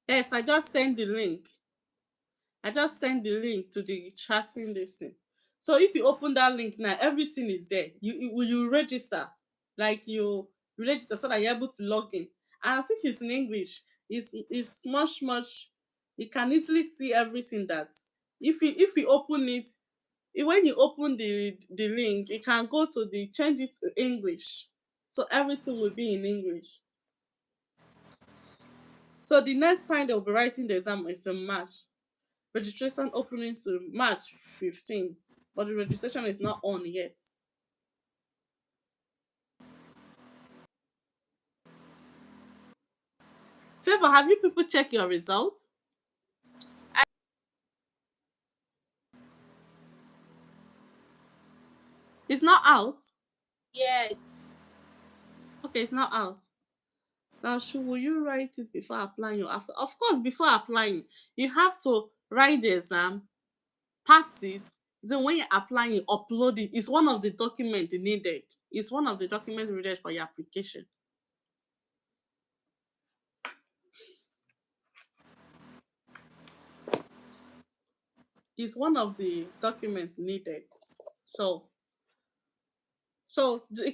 Yes, I just send the link. I just send the link to the chatting listing. So if you open that link now, everything is there. You register, like you register so that you're able to log in. And I think it's in English. It's much. You can easily see everything that if you open it, when you open the link, you can go to the change it to English. So everything will be in English. So the next time they'll be writing the exam is in March. Registration opening to March 15, but the registration is not on yet. Favor, have you people check your results? It's not out.
Yes.
Okay, it's not out. Now, will you write it before applying or after? Of course, before applying, you have to write the exam, pass it. Then when you're applying, you upload it. It's one of the documents needed. It's one of the documents needed for your application. It's one of the documents needed.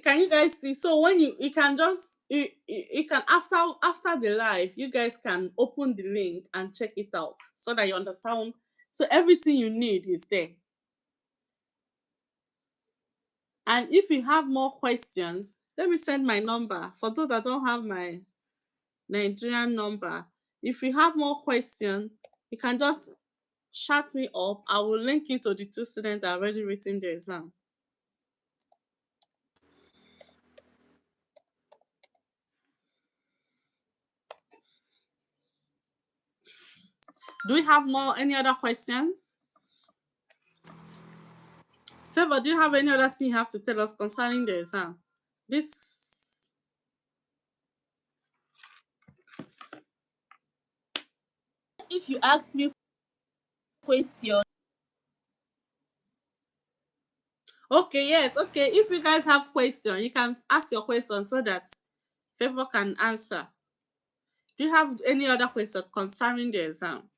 Can you guys see? So when you can just you can after the live, you guys can open the link and check it out so that you understand. So everything you need is there. And if you have more questions, let me send my number. For those that don't have my Nigerian number, If you have more questions, you can just chat me up. I will link you to the two students that are already written the exam. Do we have more any other question? Favor, do you have any other thing you have to tell us concerning the exam? This
If you ask me question,
okay, yes, okay. If you guys have questions, you can ask your question so that Favor can answer. Do you have any other question concerning the exam?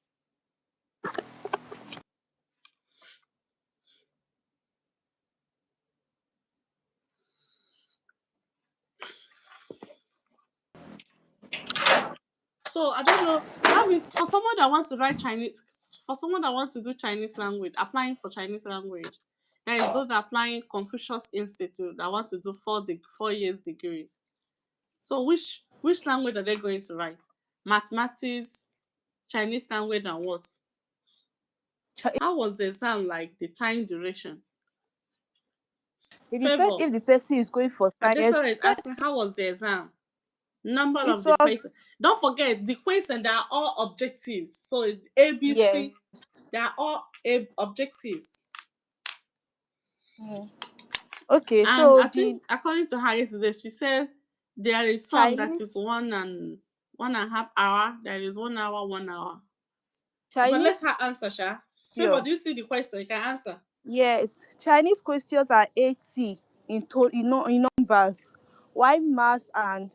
So I don't know. That means for someone that wants to write Chinese, for someone that wants to do Chinese language, applying for Chinese language, there is those applying Confucius Institute that want to do 4 years degrees. So which language are they going to write? Mathematics, Chinese language, and what? How was the exam like? The time duration?
It depends
Favor.
if the person is going for
Adesara
science.
is asking how was the exam? Number
It
of the
was,
questions. Don't forget the questions, they are all objectives. So ABC,
yes.
they are all objectives.
Mm. Okay,
And
so
I
the
think according to her yesterday, she said there is some that is
Chinese
1.5 hour. There is 1 hour, 1 hour. But
Chinese
let her answer, Sha. Favor, do
questions.
you see the question? You can answer.
Yes, Chinese questions are 80 in numbers. While maths and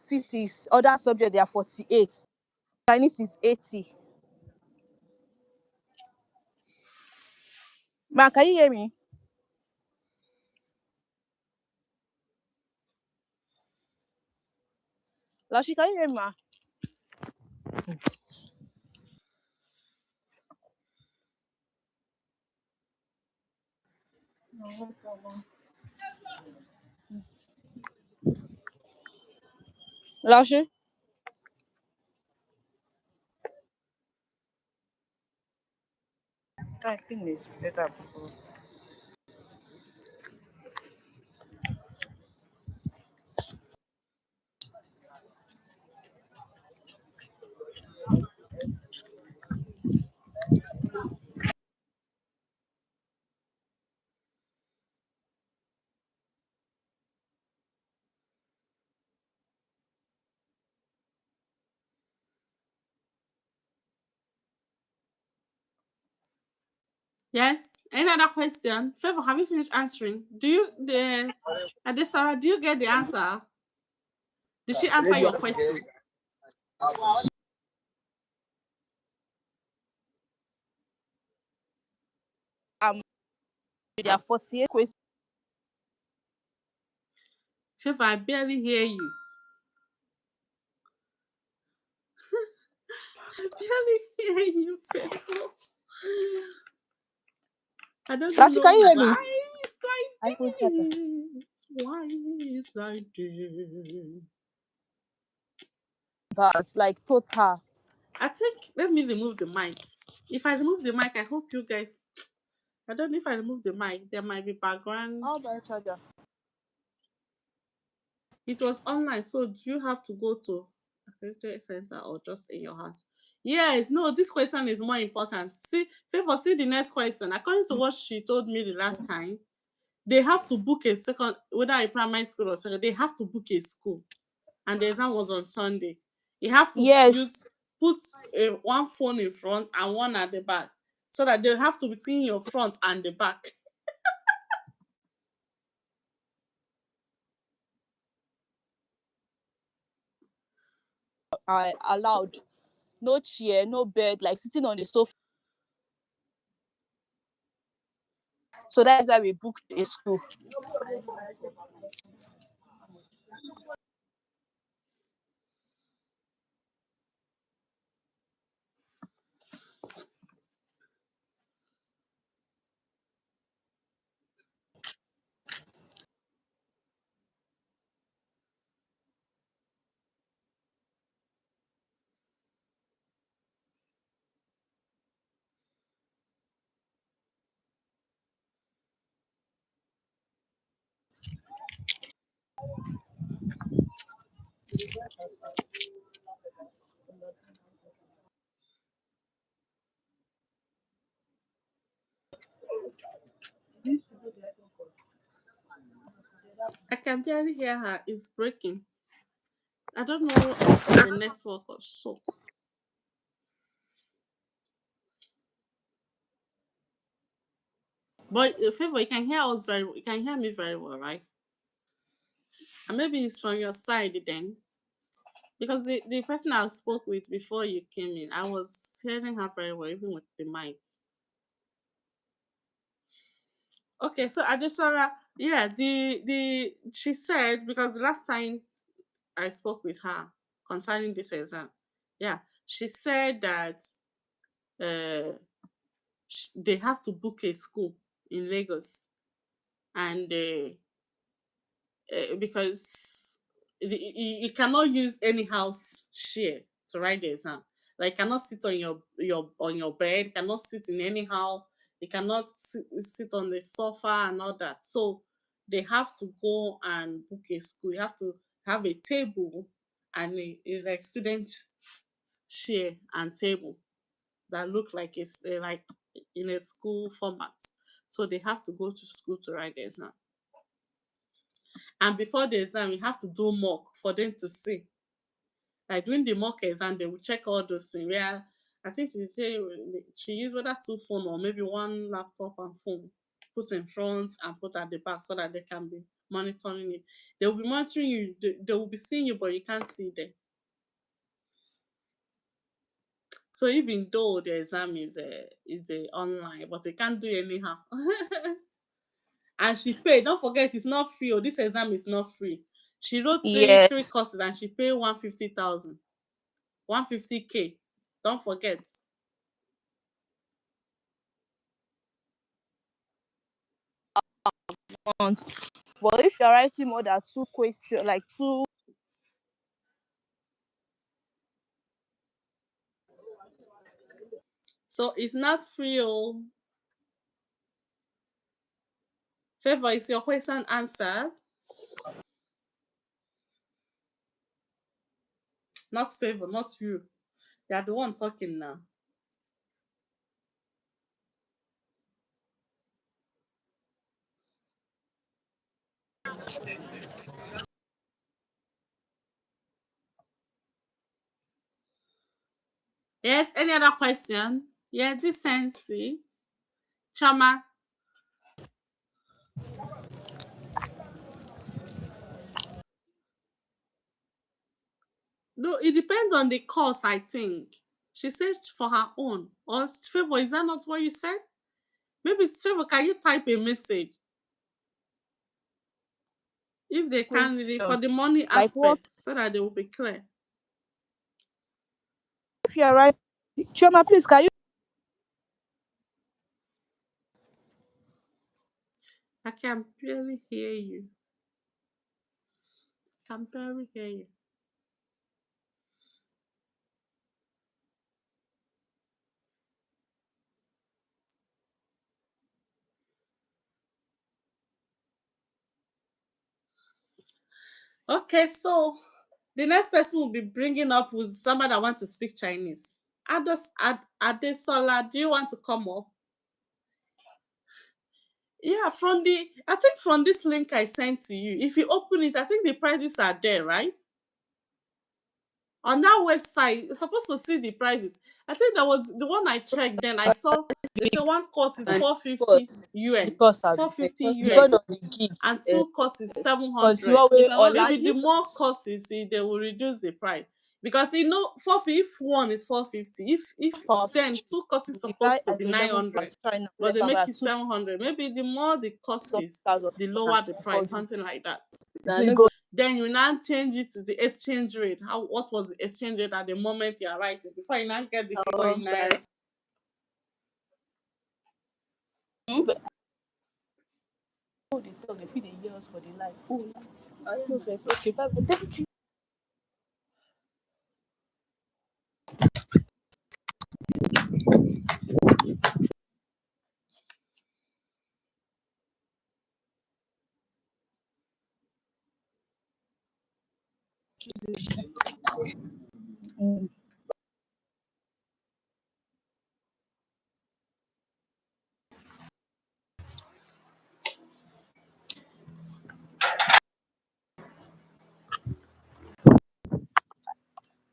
physics, other subjects, they are 48. Chinese is 80. Ma, can you hear me? Lashi, can you hear me, ma? Lashi? I think it's better.
Yes. Any other question? Favor, have you finished answering? Do you the Adesara, do you get the answer? Did she answer your question?
There are 48 questions.
Favor, I barely hear you. I barely hear you, Favor. I don't
Lashi, can
know
you hear me?
why it's
I will
like
chat.
this. Why it's like this.
Bars, like total.
I think let me remove the mic. If I remove the mic, I hope you guys. I don't know if I remove the mic, there might be background.
How about charger?
It was online, so do you have to go to accredited center or just in your house? Yes, no, this question is more important. See, Favor, see the next question. According to what she told me the last time, they have to book a second, whether a primary school or second, they have to book a school. And the exam was on Sunday. You have to
Yes,
use put one phone in front and one at the back, so that they have to be seeing your front and the back.
I allowed. No chair, no bed, like sitting on the sofa. So that's why we booked a school.
I can barely hear her. It's breaking. I don't know if it's a network or so. But favor, you can hear us very. You can hear me very well, right? And maybe it's from your side then, because the person I spoke with before you came in, I was hearing her very well, even with the mic. Okay, so Adesola, yeah, the she said, because the last time I spoke with her concerning this exam, yeah, she said that uh they have to book a school in Lagos, and because you cannot use any house share to write the exam. Like, you cannot sit on your bed, you cannot sit in anyhow, you cannot sit on the sofa and all that. So they have to go and book a school. You have to have a table and like student share and table that look like it's like in a school format. So they have to go to school to write the exam. And before the exam, you have to do mock for them to see. Like during the mock exam, they will check all those things. Where I think she used whether two phone or maybe one laptop and phone, put in front and put at the back so that they can be monitoring it. They will be monitoring you. They will be seeing you, but you can't see them. So even though the exam is a online, but they can't do anyhow. And she paid. Don't forget, it's not free. Oh, this exam is not free. She wrote three
Yes.
courses and she paid 150,000, 150K. Don't forget.
Months. But if you're writing more than two questions, like two,
So it's not free. Oh, favor, is your question answered? Not favor, not you. You are the one talking now. Yes. Any other question? Yeah, decency. Chama. No, it depends on the course, I think. She said for her own. Or favor, is that not what you said? Maybe it's favor. Can you type a message? If they can really,
question.
for the money
Like what?
aspect, so that they will be clear.
If you're writing, Choma, please, can you?
I can barely hear you. Can barely hear you. Okay, so the next person will be bringing up with somebody that wants to speak Chinese. Adesola, do you want to come up? Yeah, I think from this link I sent to you, if you open it, I think the prices are there, right? On that website, you're supposed to see the prices. I think that was the one I checked. Then I saw they say one course is
And
450
course, the
yuan,
course have been
450 yuan,
because of the gig.
and two courses
Because the
700.
one
You
way
can
all
allow
Maybe the
you.
more courses, they will reduce the price because 450. If one is 450, if
for
then two courses
the guy
supposed to
I
be
know level
900,
was trying to
but
let
they
am
make
buy
it
two
700. Maybe the more the
something
courses,
thousand
the
and
lower the
for
price,
gig.
something like that.
So you go
Then you now change it to the exchange rate. What was the exchange rate at the moment you are writing before you now get the figure in naira?
like you but oh they talk they fit dey hear us for the life. Oh no vex okay bye bye thank you.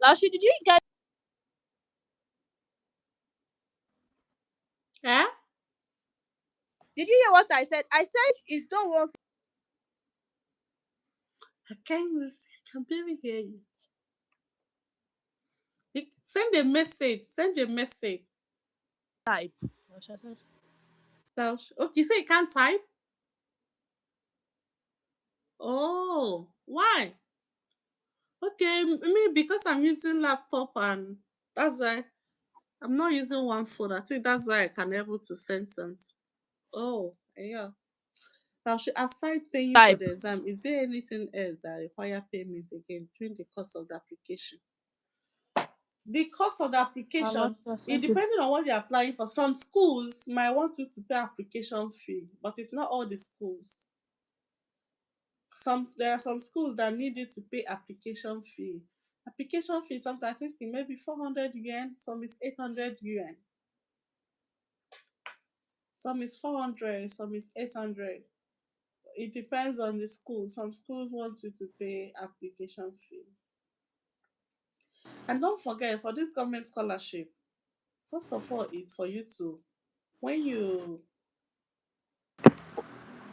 Lashi, did you get
Eh?
did you hear what I said? I said it's not one
I can barely hear you. Send a message. Send a message.
type. Lashi, I said,
Okay, so you can't type? Oh, why? Okay, me because I'm using laptop and that's why I'm not using one phone. I think that's why I can able to send something. Oh, yeah. Now, aside paying for
type.
the exam, is there anything else that require payment again during the course of the application? The cost of the application,
Lashi, I
it
sent it.
depending on what you're applying for. Some schools might want you to pay application fee, but it's not all the schools. There are some schools that need you to pay application fee. Application fee sometimes I think it may be 400 yuan, some is 800 yuan. Some is 400, some is 800. It depends on the school. Some schools want you to pay application fee. And don't forget, for this government scholarship, first of all, it's for you to when you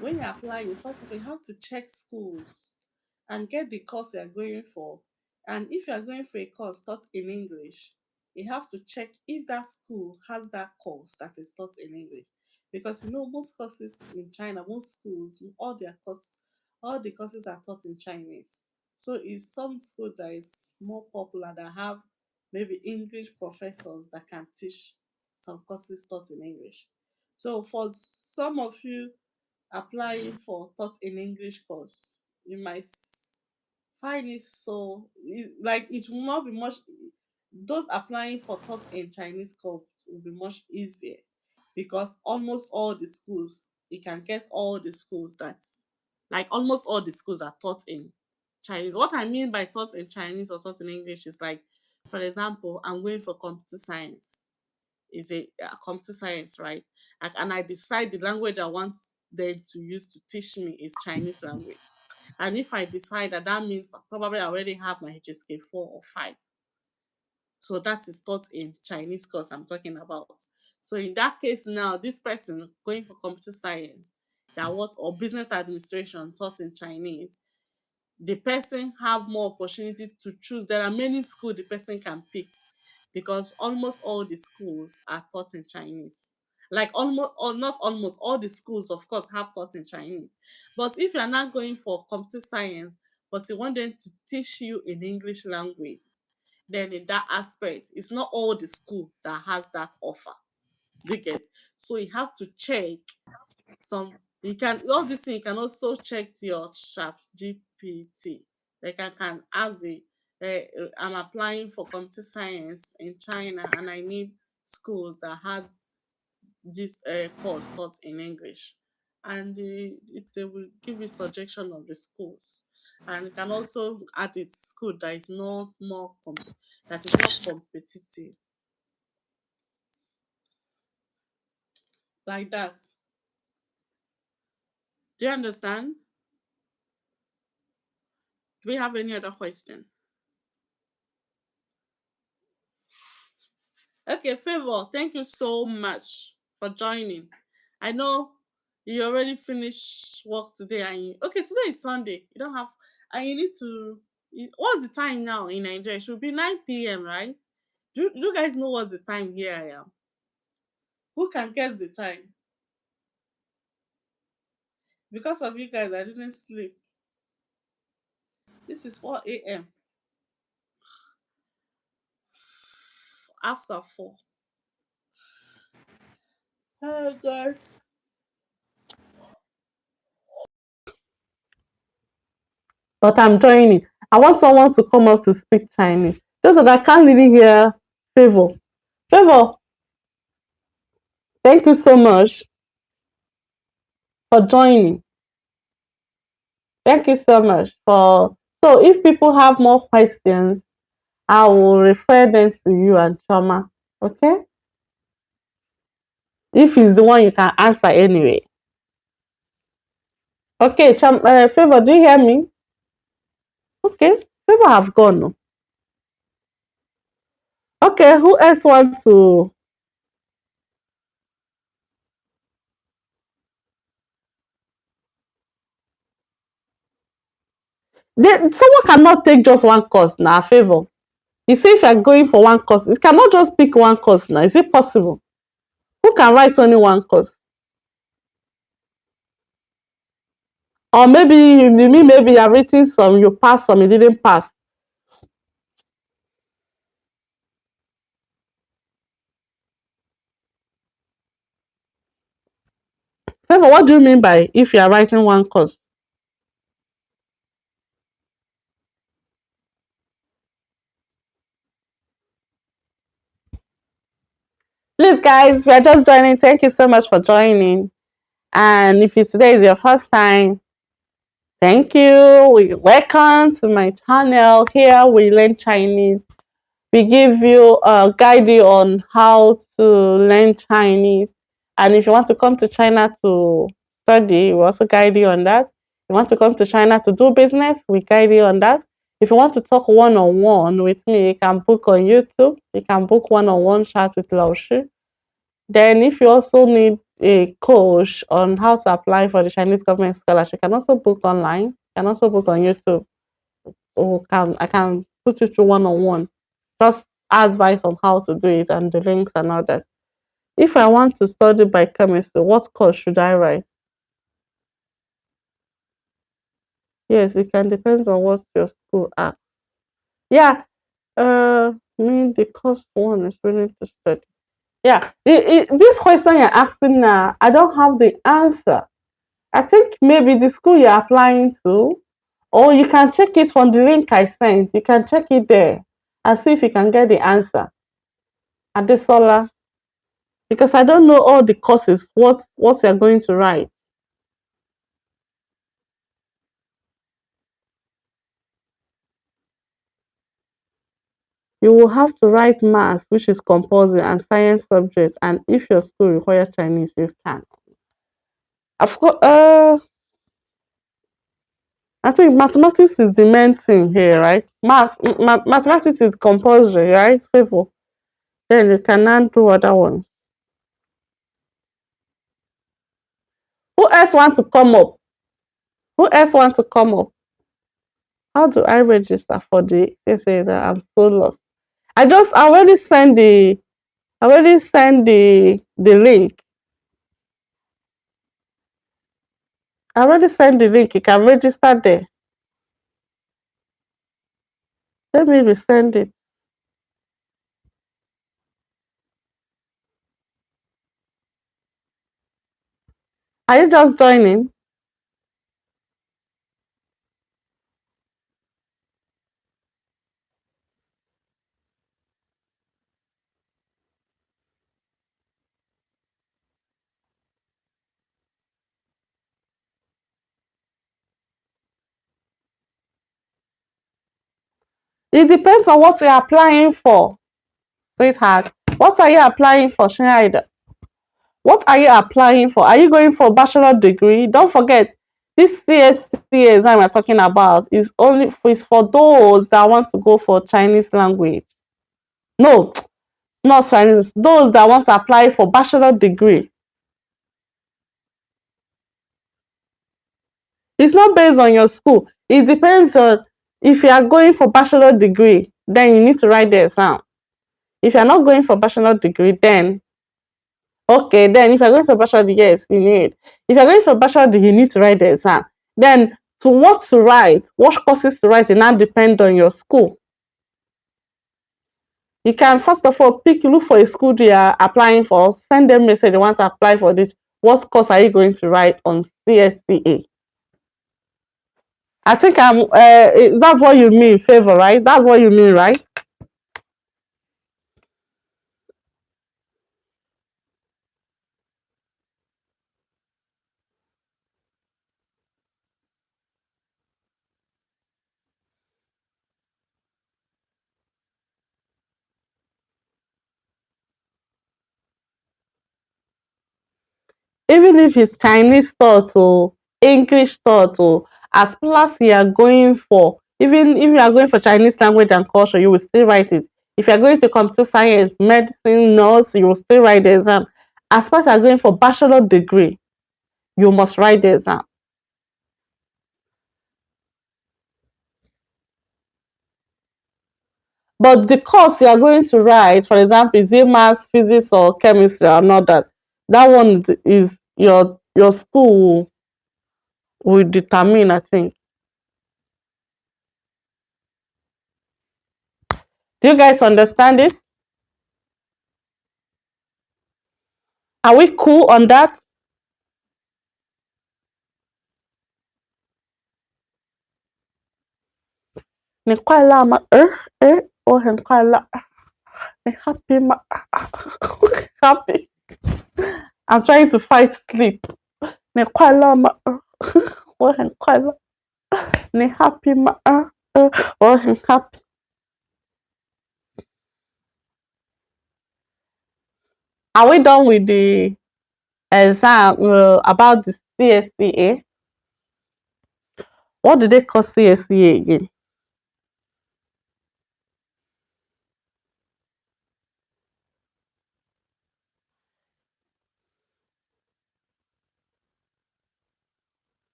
when you apply, you first of all you have to check schools and get the course you are going for. And if you are going for a course taught in English, you have to check if that school has that course that is taught in English. Because most courses in China, most schools, all the courses are taught in Chinese. So it's some school that is more popular that have maybe English professors that can teach some courses taught in English. So for some of you applying for taught in English course, you might find it so like it will not be much. Those applying for taught in Chinese course will be much easier because almost all the schools you can get all the schools that like almost all the schools are taught in Chinese. What I mean by taught in Chinese or taught in English is like, for example, I'm going for computer science is a computer science, right? And I decide the language I want them to use to teach me is Chinese language. And if I decide that that means probably I already have my HSK 4 or 5. So that is taught in Chinese course I'm talking about. So in that case now, this person going for computer science that what or business administration taught in Chinese, the person have more opportunity to choose. There are many schools the person can pick because almost all the schools are taught in Chinese. Like almost or not almost all the schools, of course, have taught in Chinese. But if you're not going for computer science, but you want them to teach you in English language, then in that aspect, it's not all the school that has that offer. Do you get? So you have to check some you can all this thing you can also check your chat GPT. Like I can ask I'm applying for computer science in China and I need schools that had this course taught in English. And they will give you suggestion of the schools. And you can also add it school that is not that is not competitive. Like that. Do you understand? Do we have any other question? Okay, Favor, thank you so much for joining. I know you already finished work today and okay, today is Sunday. You don't have and you need to what's the time now in Nigeria? It should be 9 p.m., right? Do you guys know what's the time here I am? Who can guess the time? Because of you guys, I didn't sleep. This is 4 a.m. After 4. Oh god.
But I'm joining. I want someone to come up to speak Chinese. Just that I can't really hear Favor. Favor, thank you so much for joining. Thank you so much for. So, if people have more questions, I will refer them to you and Choma. Okay? If it's the one you can answer anyway. Okay, Favor, do you hear me? Okay, Favor have gone. No? Okay, who else want to? Someone cannot take just one course now, favor. You say if you're going for one course, you cannot just pick one course now. Is it possible? Who can write only one course? Or maybe you mean maybe you have written some, you passed some, you didn't pass. Favor, what do you mean by if you are writing one course? Please, guys, we are just joining. Thank you so much for joining. And if today is your first time, thank you. Welcome to my channel. Here we learn Chinese. We give you guide you on how to learn Chinese. And if you want to come to China to study, we also guide you on that. If you want to come to China to do business, we guide you on that. If you want to talk one-on-one with me, you can book on YouTube. You can book one-on-one chat with Lao Shi. Then if you also need a coach on how to apply for the Chinese government scholarship, you can also book online. You can also book on YouTube. Or I can put you through one-on-one. Just advice on how to do it and the links and all that. If I want to study biochemistry, what course should I write? Yes, it can depend on what your school asks. Yeah, me the course one is willing to study. Yeah, this question you're asking now, I don't have the answer. I think maybe the school you're applying to, or you can check it from the link I sent. You can check it there and see if you can get the answer. Adesola, because I don't know all the courses, what you're going to write. You will have to write maths, which is compulsory, and science subjects. And if your school requires Chinese, you can. Of course, I think mathematics is the main thing here, right? Mathematics is compulsory, right? Favor. Then you cannot do other ones. Who else want to come up? Who else want to come up? How do I register for the CSCA? I'm so lost. I already sent the link. I already sent the link. You can register there. Let me resend it. Are you just joining? It depends on what you're applying for, sweetheart. What are you applying for, Schneider? What are you applying for? Are you going for a bachelor degree? Don't forget, this CSCA exam we're talking about is for those that want to go for Chinese language. No, not Chinese. Those that want to apply for bachelor degree. It's not based on your school. It depends on if you are going for bachelor degree, then you need to write the exam. If you're not going for bachelor degree, then okay, then if you're going for bachelor degree, yes, you need. If you're going for bachelor degree, you need to write the exam. Then to what to write, what courses to write, it now depend on your school. You can first of all look for a school you are applying for, send them message you want to apply for this. What course are you going to write on CSCA? I think that's what you mean, favor, right? That's what you mean, right? Even if it's Chinese taught or English taught or as plus you are going for, even if you are going for Chinese language and culture, you will still write it. If you're going to computer science, medicine, nurse, you will still write the exam. As far as you're going for bachelor degree, you must write the exam. But the course you are going to write, for example, is it maths, physics, or chemistry, or not that? That one is your school will determine, I think. Do you guys understand it? Are we cool on that? Ni kwala ma oh hen kwala ni happy ma happy. I'm trying to fight sleep. Ni kwala ma oh hen kwala ni happy ma oh hen happy. Are we done with the exam about the CSCA? What do they call CSCA again?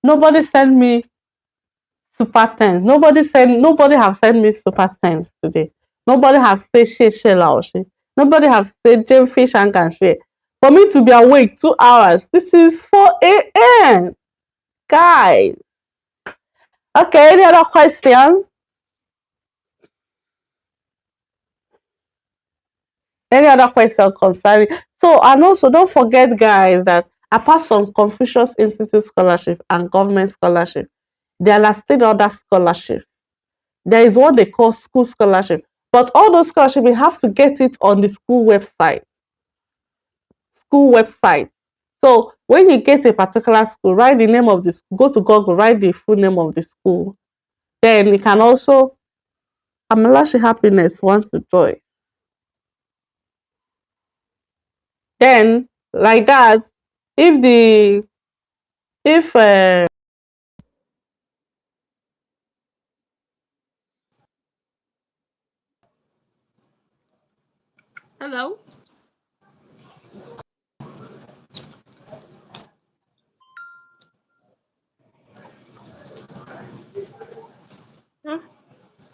Nobody sent me super thanks. Nobody have sent me super thanks today. Nobody have said share lao she. Nobody have said Jane fish and can share. For me to be awake 2 hours, this is 4 a.m. Guys. Okay, any other question? Any other question concerning? So, and also don't forget, guys, that apart from Confucius Institute scholarship and government scholarship, there are still other scholarships. There is what they call school scholarship, but all those scholarships we have to get it on the school website. School website. So when you get a particular school, write the name of the school, go to Google, write the full name of the school. Then you can also Amalashi Happiness want to join. Then like that, if the if
Hello?
Hmm?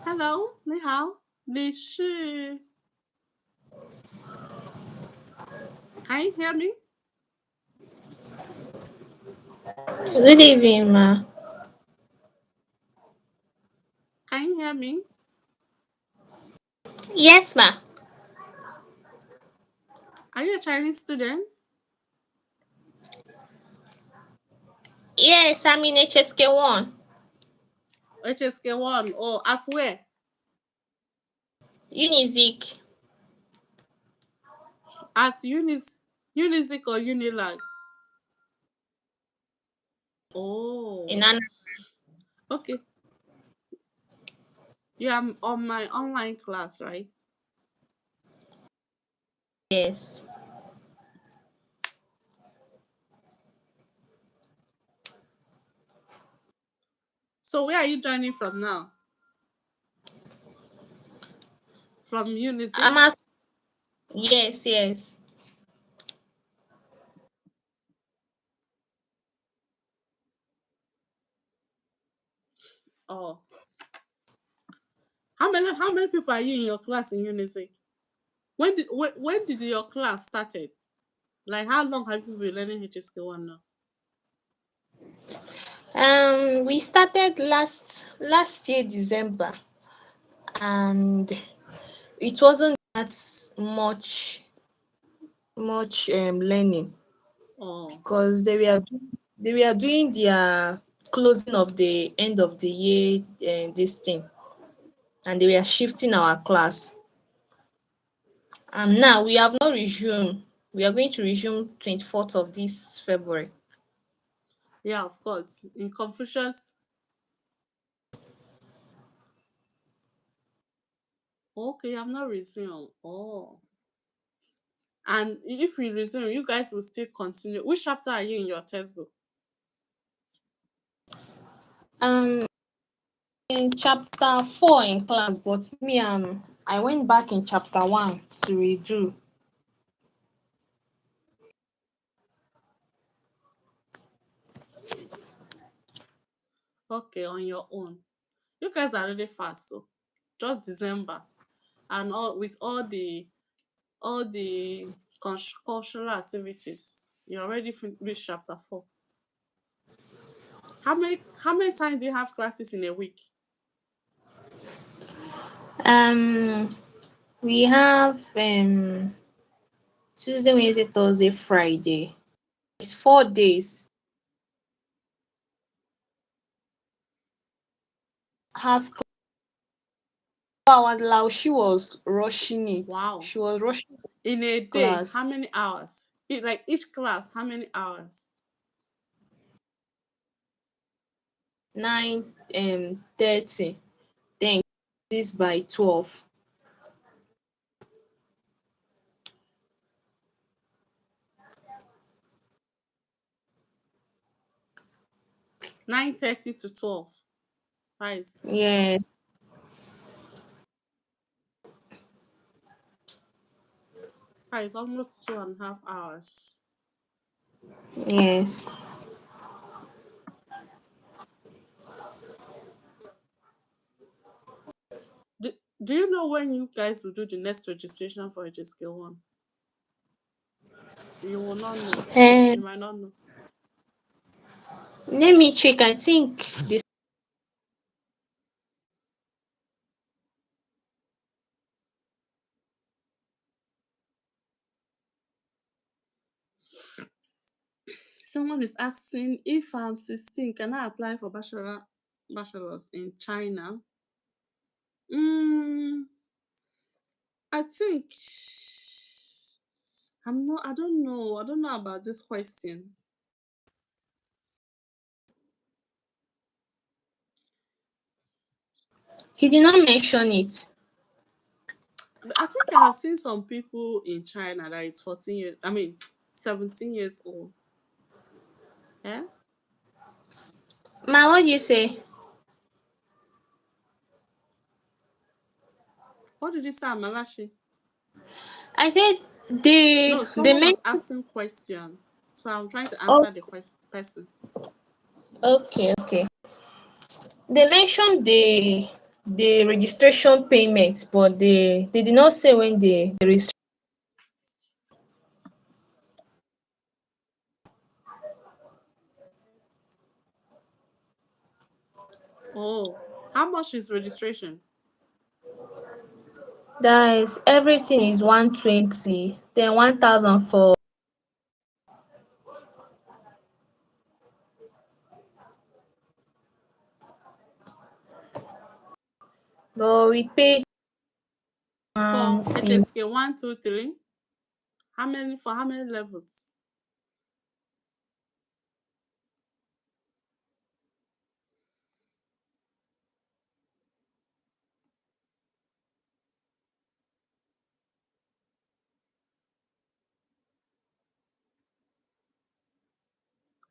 Hello? 你好？你是 Can you hear me?
Good evening, ma.
Can you hear me?
Yes, ma.
Are you a Chinese student?
Yes, I'm in HSK1.
HSK1. Oh, as where?
Unizik.
At Unizik or Unilag?
In
Oh,
Anna.
okay. You are on my online class, right?
Yes.
So where are you joining from now? From Unizik?
I'm as yes, yes.
Oh. How many people are you in your class in Unizik? When did your class started? Like how long have you been learning HSK1 now?
We started last year December, and it wasn't that much learning
Oh,
because they were doing their closing of the end of the year this thing, and they were shifting our class. And now we have not resumed. We are going to resume 24th of this February.
yeah, of course. In Confucius. Okay, I'm not resumed. Oh. And if we resume, you guys will still continue. Which chapter are you in your textbook?
Um, in chapter 4 in class, but me, I went back in chapter 1 to redo.
Okay, on your own. You guys are really fast, so just December, and all with all the cultural activities. You already reached chapter 4. How many times do you have classes in a week?
Um, we have Tuesday, Wednesday, Thursday, Friday. It's 4 days. Half hours loud. She was rushing it.
Wow.
She was rushing
In a day,
class.
how many hours? Like each class, how many hours?
9:30. Then this by 12.
9:30 to 12. Nice.
Yeah,
That is almost 2.5 hours.
yes.
Do you know when you guys will do the next registration for HSK 1? You will not know. You
Um,
might not know.
let me check. I think this.
Someone is asking, if I'm 16, can I apply for bachelor's in China? I think I don't know. I don't know about this question.
He did not mention it.
I think I have seen some people in China that is 14 years, I mean 17 years old. Yeah?
Ma, what do you say?
What did you say, Malachi?
I said
No,
they
someone was
mentioned.
asking question. So I'm trying to
Oh,
answer the person.
okay, okay. They mentioned the registration payments, but they did not say when the
Oh, how much is registration?
that is everything is 120, then 1,000 for. But we paid
For
fee.
HSK 1, 2, 3? How many levels?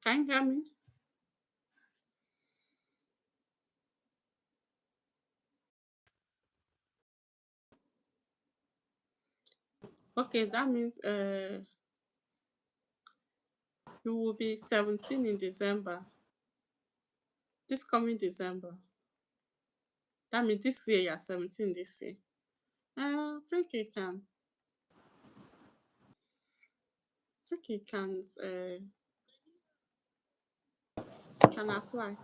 Can you hear me? Okay, that means you will be 17 in December. This coming December. That means this year you're 17 this year. I think you can apply.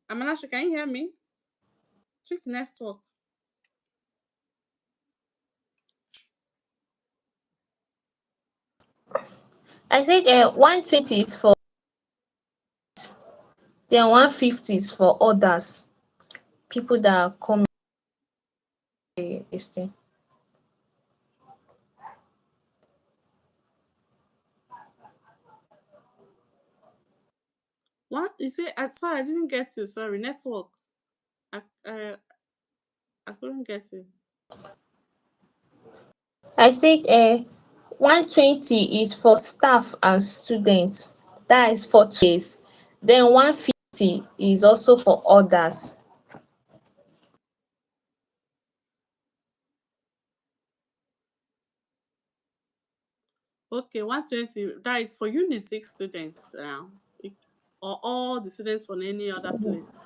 Amanashi, can you hear me? Check network.
I said 120 is for, then 150 is for others, people that are coming this thing.
What you say? Sorry, I didn't get you. Sorry, network. I I couldn't get you.
I said 120 is for staff and students. That is for 2 years. Then 150 is also for others.
Okay, 120, that is for Unit 6 students now. Or all the students from any other place.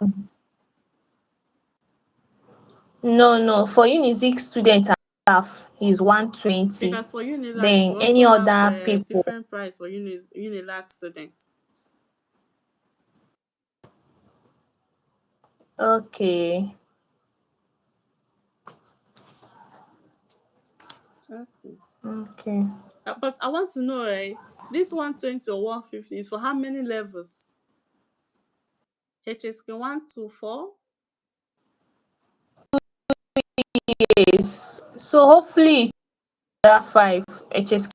No, for Unizik students and staff is 120.
Because for Unilag,
Then
you
any
also have
other
a
people.
different price for Unilag students.
Okay.
Okay.
Okay.
But I want to know, this 120 or 150 is for how many levels? HSK 1 to 4?
Yes. So hopefully that 5 HSK.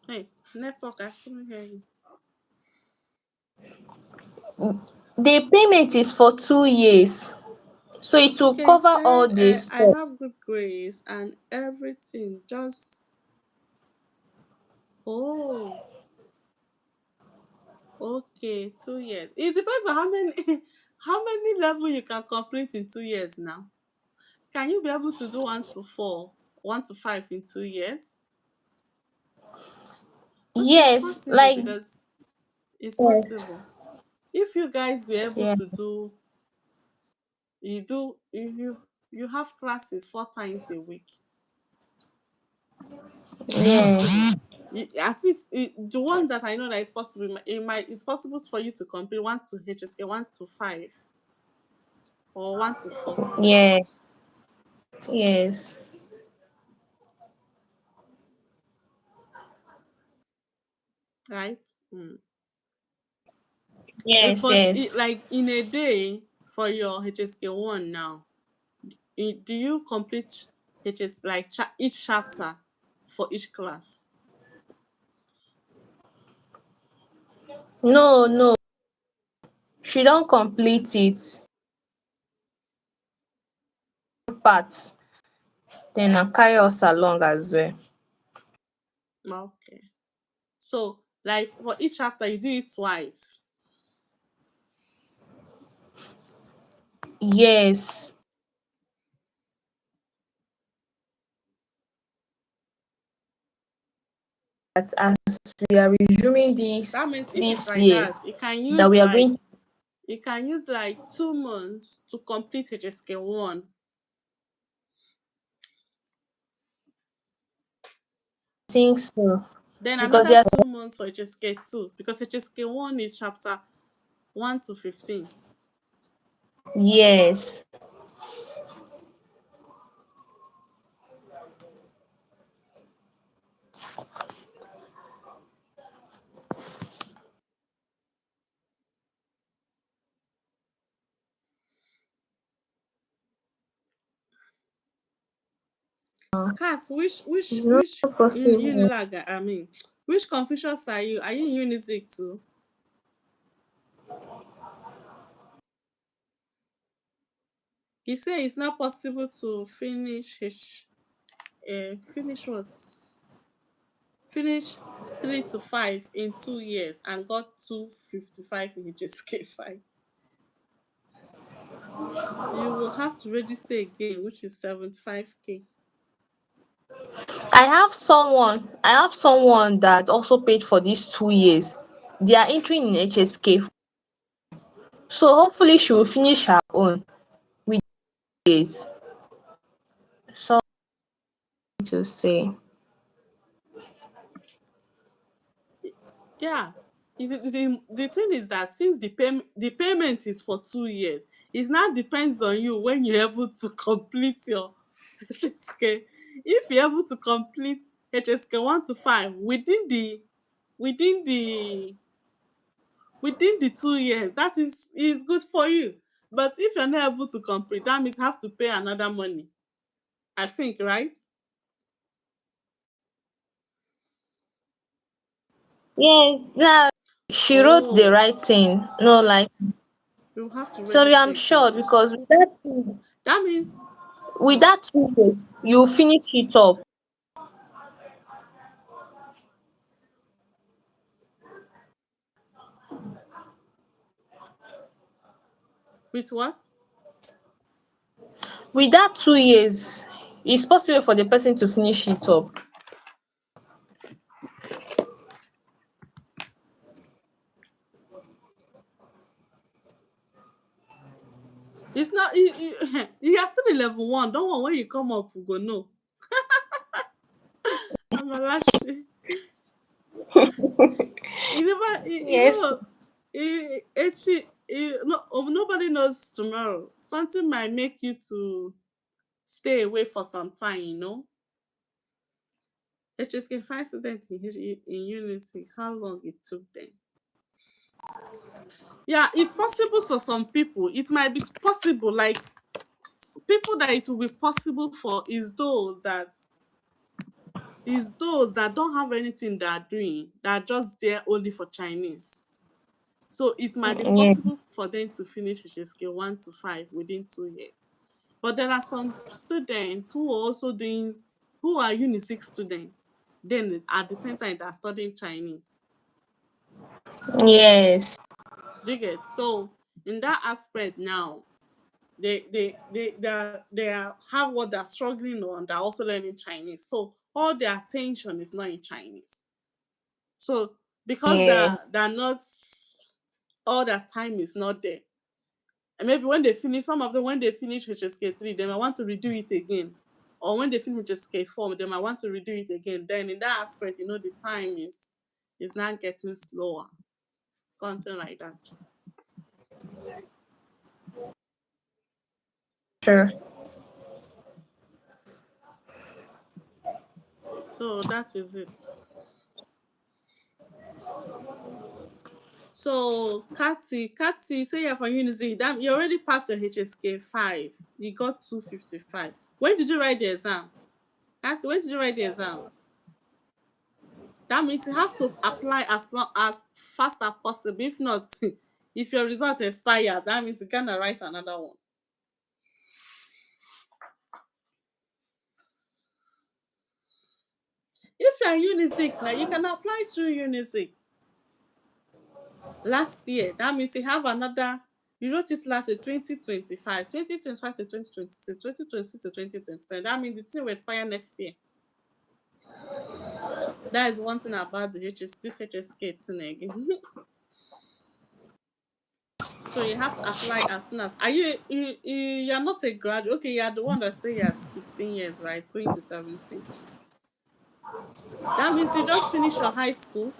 Hey, network, I couldn't hear you.
The payment is for 2 years. So it will
Okay, you
cover all
said
the
I
stuff.
have good grades and everything. Just, oh, okay, 2 years. It depends on how many how many level you can complete in 2 years now. Can you be able to do 1 to 4, 1 to 5 in 2 years? Okay, it's
Yes,
possible
like
because it's
yes,
possible. If you guys were able
yeah,
to do, you have classes 4 times a week. It's
yeah,
possible. At least the one that I know that is possible, it's possible for you to complete 1 to HSK, 1 to 5, or 1 to 4,
yeah, yes,
right? Mm.
yes,
But
yes.
like in a day for your HSK 1 now, do you complete like each chapter for each class?
No, no, she don't complete it. Parts. Then I carry us along as well.
Okay. So like for each chapter you do it twice.
Yes, that as we are resuming
That
this
means if it's
this
like
year,
that,
that we are going to
you can use like 2 months to complete HSK 1.
think so
Then
because
another
there are
2 months for HSK 2 because HSK 1 is chapter 1 to 15.
yes,
Kat,
it's not possible.
Unilag, I mean, which Confucius are you? Are you in Unizik too? He said it's not possible to finish what? Finish 3 to 5 in 2 years and got 255 in HSK 5. You will have to register again, which is 75K.
I have someone that also paid for these 2 years. They are entering in HSK. So hopefully she will finish her own with this. So to say.
Yeah. The thing is that since the payment is for 2 years, it now depends on you when you're able to complete your HSK. If you're able to complete HSK 1 to 5 within the within the 2 years, that is good for you. But if you're not able to complete, that means you have to pay another money. I think, right?
Yes, that She wrote the
Oh,
right thing. No, like,
you have to
sorry,
register
I'm
it in
sure
your
because
system.
with that,
That means
with that 2 years, you finish it up.
with what?
With that 2 years, it's possible for the person to finish it up.
It's not you are still in level one. Don't worry, when you come up, we go know. I'm a last. You never, you
Yes.
know, no, nobody knows tomorrow. Something might make you to stay away for some time. HSK 5 students in Unity, how long it took them? Yeah, it's possible for some people. It might be possible, like people that it will be possible for is those that don't have anything they are doing, that are just there only for Chinese. So it might be
Yeah.
possible for them to finish HSK 1 to 5 within 2 years. But there are some students who are also who are Unisic students, then at the same time they are studying Chinese.
Yes.
Do you get? So in that aspect now, they have what they're struggling on, they're also learning Chinese. So all their attention is not in Chinese. So because
Yeah.
they're not, all their time is not there. And maybe when they finish, some of them, when they finish HSK 3, they might want to redo it again. Or when they finish HSK 4, they might want to redo it again. Then in that aspect, the time is not getting slower. Something like that.
Sure.
So that is it. So Kati, say you're from Unity. Damn, you already passed the HSK 5. You got 255. When did you write the exam? Kati, when did you write the exam? That means you have to apply as fast as possible. If not, if your result expires, that means you gonna write another one. If you're Unisic now, you can apply through Unisic. Last year, that means you have another. You wrote it last year, 2025, 2025 to 2026, 2026 to 2027. That means the thing will expire next year. That is one thing about this HSK thing again. So you have to apply as soon as. Are you're not a graduate? Okay, you're the one that say you're 16 years, right? Going to 17. That means you just finished your high school.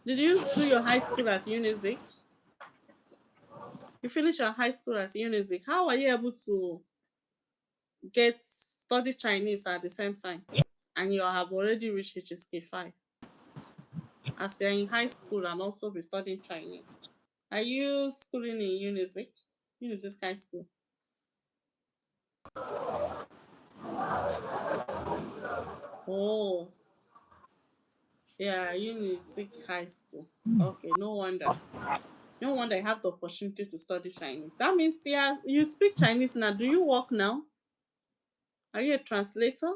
Did you do your high school at Unisic? You finished your high school at Unisic. How are you able to get study Chinese at the same time? And you have already reached HSK 5. As you're in high school and also be studying Chinese. Are you schooling in Unisic? Unisic High School. Oh, yeah, Unisic High School. Okay, no wonder. No wonder I have the opportunity to study Chinese. That means, yeah, you speak Chinese now. Do you work now? Are you a translator?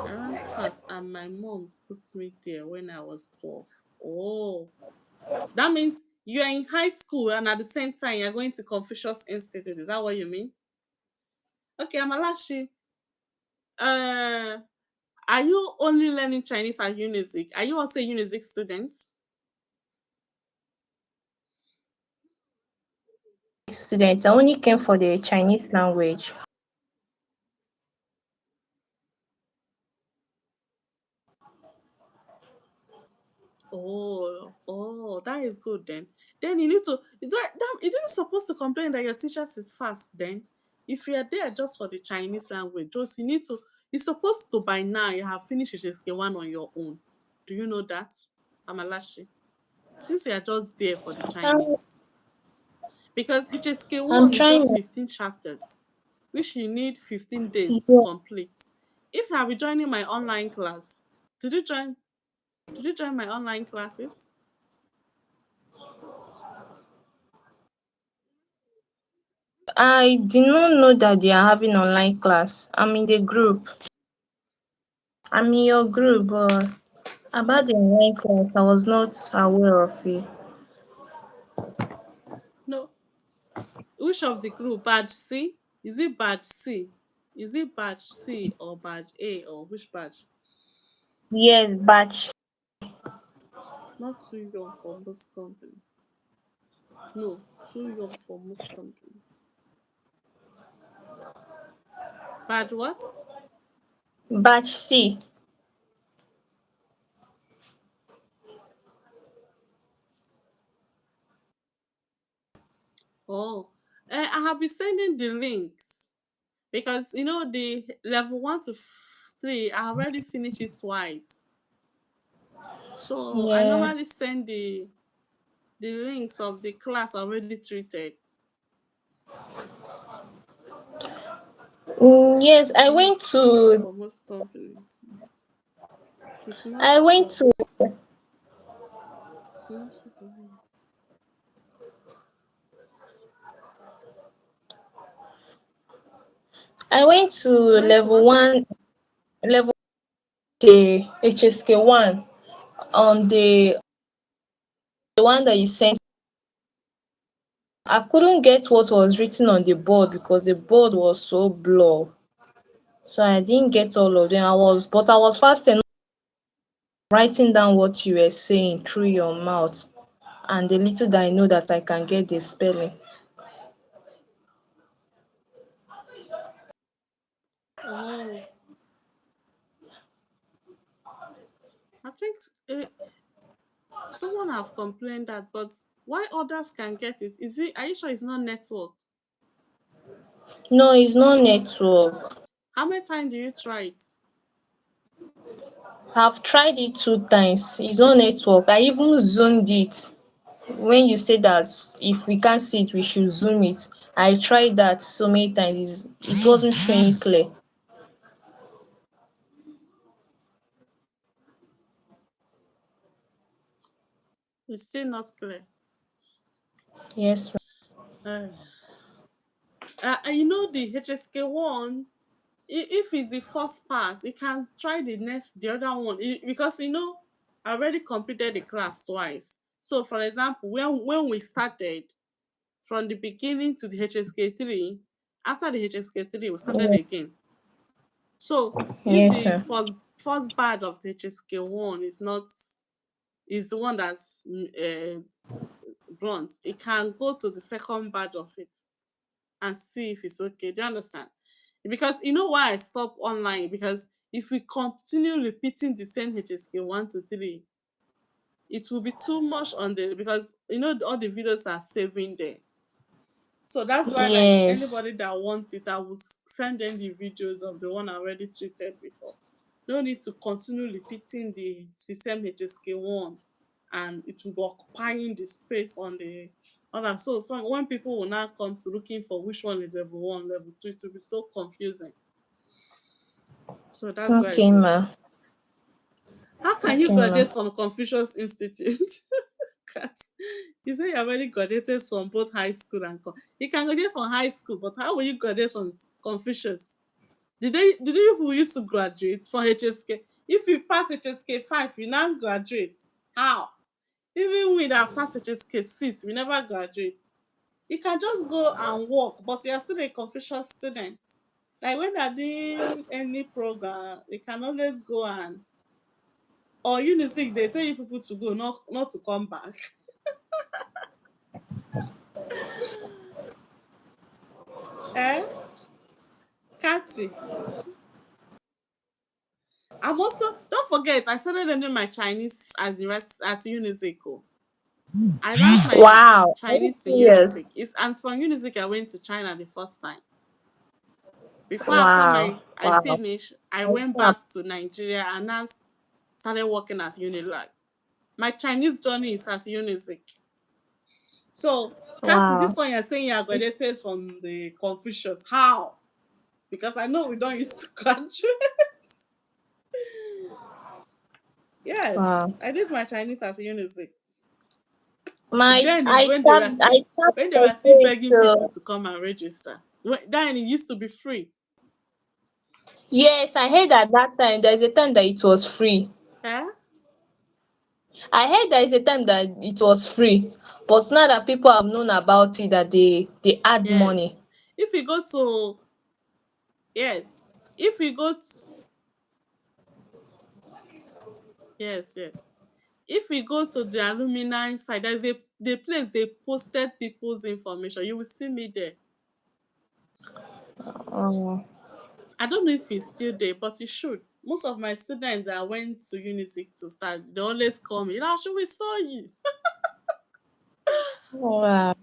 I ran fast and my mom put me there when I was 12. Oh, that means you are in high school and at the same time you're going to Confucius Institute. Is that what you mean? Okay, Amalashi. Uh, are you only learning Chinese at Unisic? Are you also a Unisic student?
Students, I only came for the Chinese language.
Oh, that is good then. Then you need to, you didn't supposed to complain that your teachers is fast then. If you are there just for the Chinese language, just you're supposed to by now you have finished HSK 1 on your own. Do you know that? Amalashi. Since you are just there for the
Um,
Chinese. Because HSK
I'm
1 is
trying.
just 15 chapters, which you need 15 days to
Yeah.
complete. if I'll be joining my online class, did you join? Did you join my online classes?
I did not know that they are having online class. I'm in the group. I'm in your group, but about the online class, I was not aware of it.
No. Which of the group? Badge C? Is it badge C? Is it badge C or badge A or which badge?
Yes, batch.
Not too young for most company. No, too young for most company. Badge what?
Batch C.
Oh, I have been sending the links because the level 1 to 3. I already finished it twice. So I
Yeah.
normally send the links of the class already treated.
Yes, I
No,
went
too young
to
for most companies. It's not
I went
super.
to
It's not super.
I went to
You went to
level
what?
one, level the HSK1 on the one that you sent. I couldn't get what was written on the board because the board was so blur. So I didn't get all of them. But I was fast enough writing down what you were saying through your mouth. And the little that I know that I can get the spelling.
Oh, I think uh, someone have complained that, but why others can get it? Is it? Are you sure it's not network?
No, it's not network.
How many times do you try it?
I've tried it 2 times. It's not network. I even zoomed it. When you say that if we can't see it, we should zoom it. I tried that so many times. It wasn't showing clear.
It's still not clear.
Yes,
Uh, the HSK one. If it's the first part, you can try the other one because I already completed the class twice. So, for example, when we started from the beginning to the HSK 3, after the HSK 3, we started
ma'am.
again. So, if
Yes,
the
ma'am.
first part of the HSK 1 is the one that's blunt, it can go to the second part of it and see if it's okay. Do you understand? Because you know why I stopped online? Because if we continue repeating the same HSK 1 to 3, it will be too much on the because all the videos are saving there. So that's why, like,
Yes.
anybody that wants it, I will send them the videos of the one I already treated before. No need to continue repeating the same HSK 1, and it will be occupying the space on the other. So when people will now come to looking for which one is level 1, level 2, it will be so confusing. So that's why
Okay,
it's
ma'am.
okay. How can you
Okay, ma'am.
graduate from Confucius Institute? Kat, you say you already graduated from both high school and you can graduate from high school, but how will you graduate from Confucius? Did you who used to graduate from HSK? If you pass HSK 5, you now graduate. How? Even we that have passed HSK 6, we never graduate. You can just go and work, but you're still a Confucius student. Like when they're doing any program, they can always go and or Unisic, they tell you people to go, not to come back. Eh? Kathy. I'm also don't forget I started learning my Chinese at Unisic. Oh. I learned my
Wow. Are you
Chinese in
serious?
Unisic. And from Unisic I went to China the first time. Before after
Wow.
my I
Wow.
finished, I
I'm
went
so
back to Nigeria and now started working at Unilag. My Chinese journey is at Unisic. So, Kathy,
wow.
this one you're saying you graduated from the Confucius. How? Because I know we don't used to graduate. Yes,
Wow.
I did my Chinese as a Unisi.
My
Then is
I start
when they
for
were still
free
begging people
to
to come and register. Then it used to be free.
yes, I heard at that time there's a time that it was free.
Yeah.
I heard there is a time that it was free, but now that people have known about it that they add money.
Yes. If you go to yes, if you go to yes, yes. If we go to the alumni side, there's a the place they posted people's information. You will see me there.
Oh,
I don't know if it's still there, but it should. Most of my students that went to Unity to start, they always call me, should we saw you?
wow.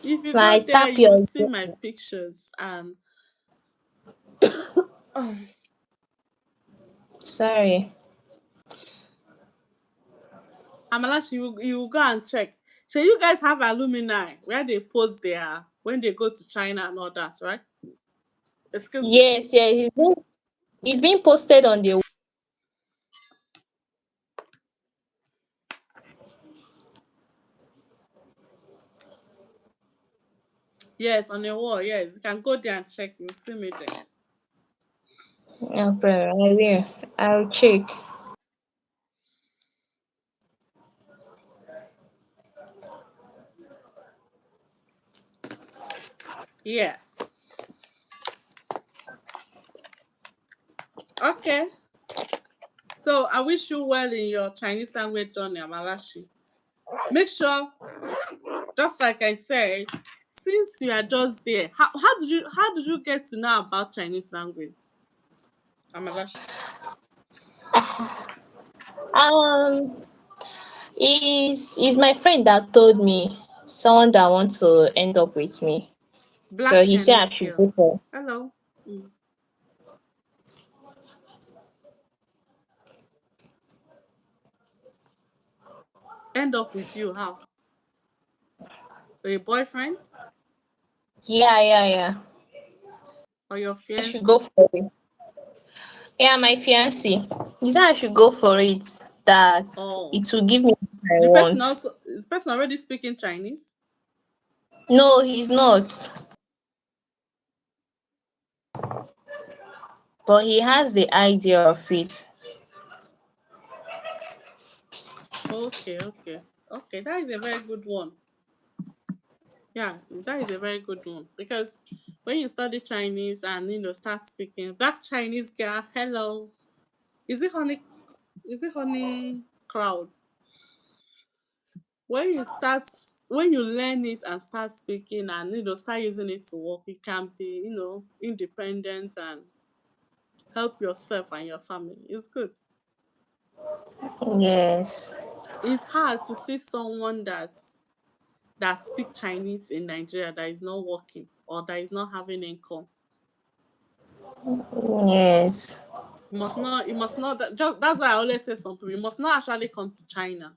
If you go
I
there,
tap
you will
your
see my pictures and
sorry.
Amalachi, you will go and check. So you guys have alumni where they post their when they go to China and all that, right? Excuse me.
Yes, yeah, it's been posted on the
Yes, on the wall. Yes, you can go there and check. You'll see me there.
no problem. I will. I'll check.
Yeah. Okay. So I wish you well in your Chinese language journey, Amalachi. Make sure, just like I said, since you are just there, how did you get to know about Chinese language, Amalachi?
Um, is my friend that told me someone that wants to end up with me.
Black
So he said I
Chinese
should
girl.
go for.
Hello. Mm. End up with you how? Or your boyfriend
Yeah, yeah, yeah.
or your
I should go
fiancé?
for it. Yeah, my fiancé. He said I should go for it. That
Oh,
it will give me what I
the person
want.
also is the person already speaking Chinese?
No, he's not. But he has the idea of it.
Okay, okay. Okay, that is a very good one. Yeah, that is a very good one because when you study Chinese and start speaking black Chinese girl, hello. Is it honey? Is it honey crowd? When you start, when you learn it and start speaking and start using it to work, you can be independent and help yourself and your family. It's good.
Yes.
It's hard to see someone that speak Chinese in Nigeria that is not working or that is not having income.
Yes.
You must not just that's why I always say some people you must not actually come to China.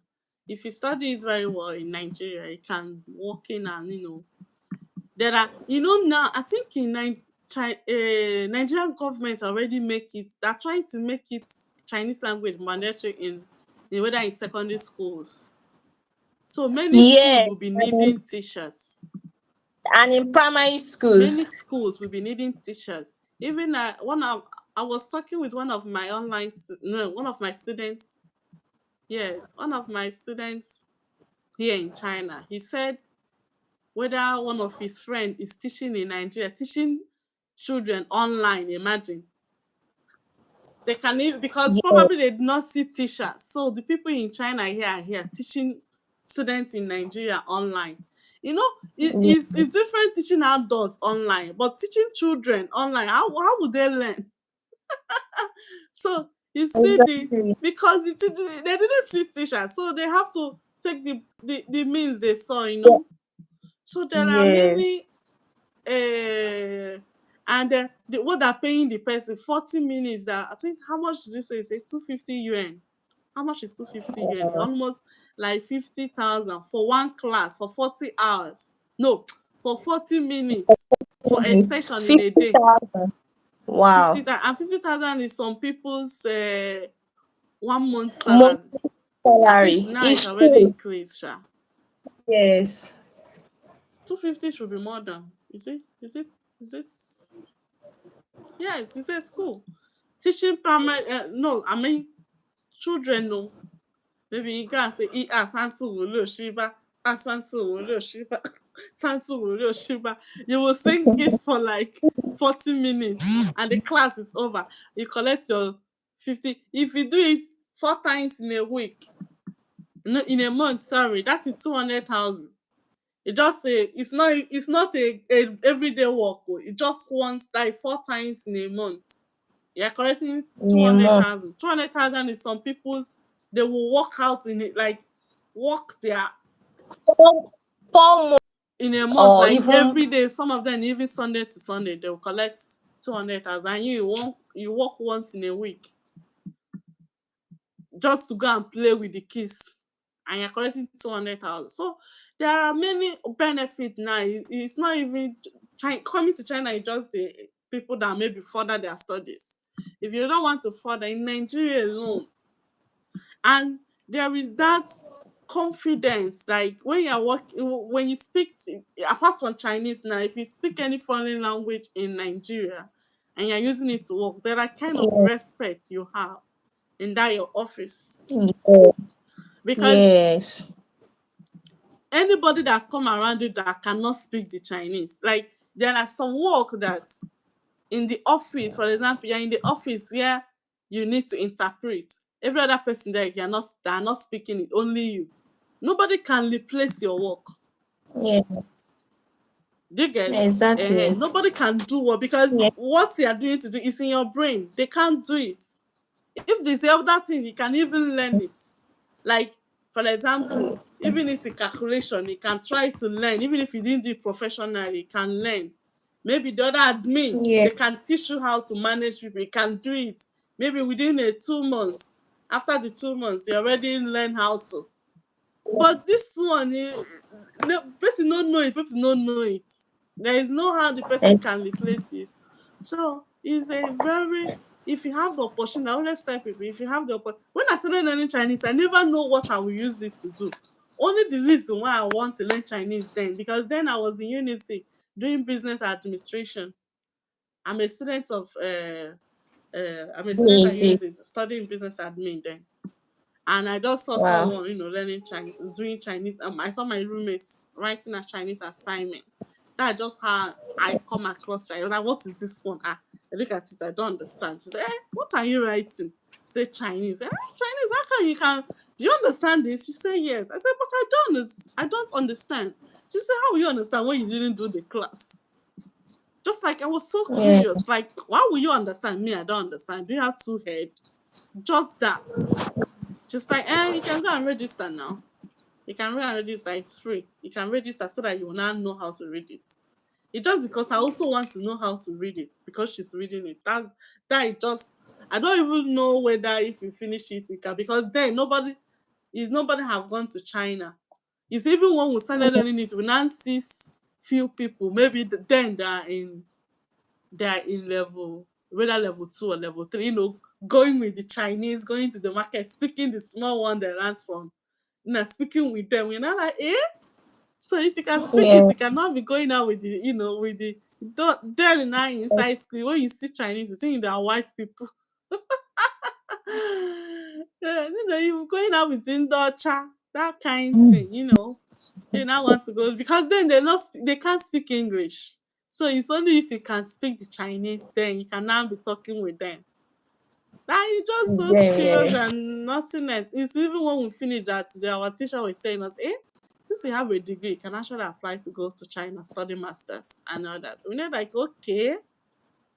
If you study it very well in Nigeria, you can work in and there are now I think in Nigerian government already make it they're trying to make it Chinese language mandatory in whether in secondary schools. So many schools
Yes.
will be needing teachers.
And in primary
Many
schools.
schools will be needing teachers. Even one of I was talking with one of my no, one of my students. Yes, one of my students here in China. He said whether one of his friends is teaching in Nigeria, teaching children online. Imagine they can even because
Yes.
probably they did not see teachers. So the people in China here are here teaching students in Nigeria online. It's different teaching adults online, but teaching children online, how would they learn? So you see
Exactly.
because they didn't see teachers, so they have to take the means they saw.
Yeah.
So there are
Yes.
many and what they're paying the person 40 minutes that I think how much did you say 250 yuan. How much is 250 yuan? Almost like 50,000 for one class for 40 hours. No, for 40 minutes for a session in a day.
50,000. Wow.
50,000, and 50,000 is some people's 1 month
Monthly
salary. I think
salary.
now it's
It's
already
true.
increased, sha.
Yes.
250 should be more than. Is it? Yes, it's a school. Teaching primary, no, I mean, children, no. Maybe you can say, 1 2 3 4 5 6 7 3 4 5 6 7 3 4 5 6 7 You will sing it for like 40 minutes and the class is over. You collect your 50. If you do it 4 times in a week, no, in a month, sorry, that is 200,000. It just say it's not a everyday work. Oh. It just once like 4 times in a month. You're collecting
In
two
a
hundred
month.
thousand. 200,000 is some people's, they will work out in it, like work their
4 months
in a month,
or
like
even
every day. Some of them even Sunday to Sunday, they will collect 200,000. And you work once in a week just to go and play with the kids, and you're collecting 200,000. So there are many benefits now. It's not even coming to China is just the people that maybe further their studies. If you don't want to further in Nigeria alone, and there is that confidence, like when you're working, when you speak, apart from Chinese now, if you speak any foreign language in Nigeria and you're using it to work, there are kind of
yes.
respect you have in that your office,
Yes.
because
Yes.
anybody that come around you that cannot speak the Chinese, like there are some work that in the office, for example, you're in the office where you need to interpret. Every other person there, you're not that are not speaking it, only you. Nobody can replace your work.
Yeah.
Do you get?
Exactly.
Nobody can do what,
Yeah.
because what you are doing to do is in your brain. They can't do it. If there's other thing, you can even learn it. Like, for example, even if it's a calculation, you can try to learn. Even if you didn't do it professionally, you can learn. Maybe the other admin,
Yeah.
they can teach you how to manage people. You can do it. Maybe within 2 months. After the 2 months, you already learn how to. But this one, no person don't know it, person don't know it. There is no how the person
Eh,
can replace you. So it's a very, if you have the opportunity, I always tell people, if you have the opportunity, when I started learning Chinese, I never know what I will use it to do. Only the reason why I want to learn Chinese then, because then I was in university doing business administration. I'm a student of I'm a student at
Easy.
university studying business admin then. And I just saw
Wow.
someone, learning Chinese, doing Chinese. I saw my roommates writing a Chinese assignment. That's just how I come across Chinese. Like, what is this one? I look at it, I don't understand. She said, what are you writing? Say Chinese. Chinese, how come you can? Do you understand this? She said, yes. I said, but I don't understand. She said, how will you understand when you didn't do the class? Just like I was so
Yeah.
curious, like, why will you understand me? I don't understand. Do you have two heads? Just that. Just like, you can go and register now. You can go and register, it's free. You can register so that you will now know how to read it. It's just because I also want to know how to read it, because she's reading it. That is just, I don't even know whether if you finish it, you can, because then nobody have gone to China. It's even when we started learning it, we now see few people, maybe then they are in level, whether level 2 or level 3, going with the Chinese, going to the market, speaking the small one that lands from, speaking with them. We're not like, eh? So if you can speak it,
Yeah.
you cannot be going out with the there in our inside school. When you see Chinese, you think they are white people. Yeah, you're going out with Indocha, that kind thing, They now want to go, because then they can't speak English. So it's only if you can speak the Chinese, then you can now be talking with them. That is just those
Then,
periods
yeah.
and nothing else. It's even when we finish that, our teacher was saying us, since you have a degree, you can actually apply to go to China, study masters and all that. We're like, okay,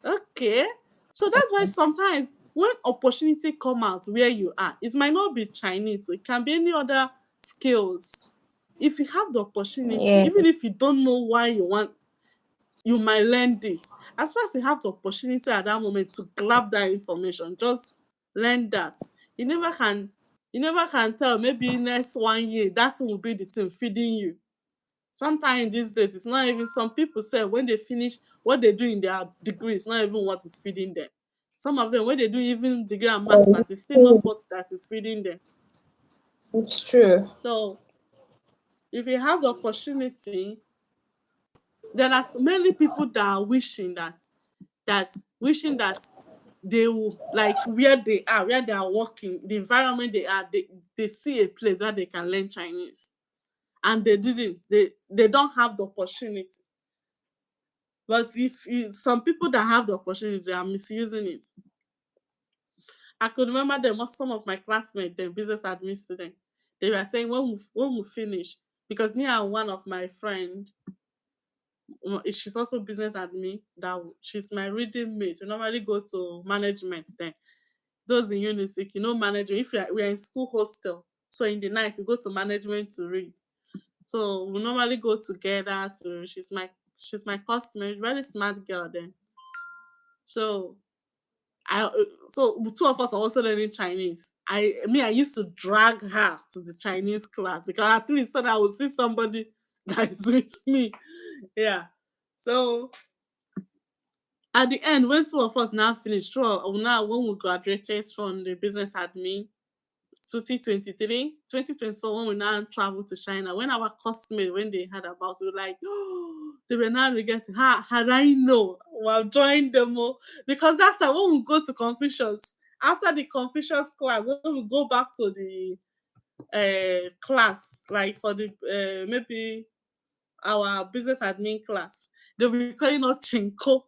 okay. So that's why sometimes when opportunity come out where you are, it might not be Chinese, so it can be any other skills. If you have the opportunity,
Yeah.
even if you don't know why you might learn this. As far as you have the opportunity at that moment to grab that information, just learn that. You never can you never can tell, maybe next 1 year that thing will be the thing feeding you. Sometimes these days, it's not even, some people say when they finish what they do in their degree, it's not even what is feeding them. Some of them, when they do even degree and
Oh,
masters, it's still not what that is feeding them.
it's true.
So if you have the opportunity, there are many people that are wishing that they will, like where they are working, the environment they are, they see a place where they can learn Chinese, and they didn't. They don't have the opportunity. But if some people that have the opportunity, they are misusing it. I could remember them, some of my classmates, them business admin students, they were saying when we finish, because me and one of my friend, she's also business admin, that she's my reading mate. We normally go to management then. Those in Unisic, management. If we are in school hostel, so in the night we go to management to read. So we normally go together to. She's my customer, very smart girl then. So the two of us are also learning Chinese. I used to drag her to the Chinese class, because at least so that I would see somebody that is with me. Yeah. So at the end, when two of us now finished, now when we graduated from the business admin, 2023, 2024, when we now traveled to China, when our customers, when they heard about it, were like, oh, they were now regretting, had I know, well, joined them all. Because that time, when we go to Confucius, after the Confucius class, when we go back to the class, like for the maybe our business admin class, they'll be calling us Chinko.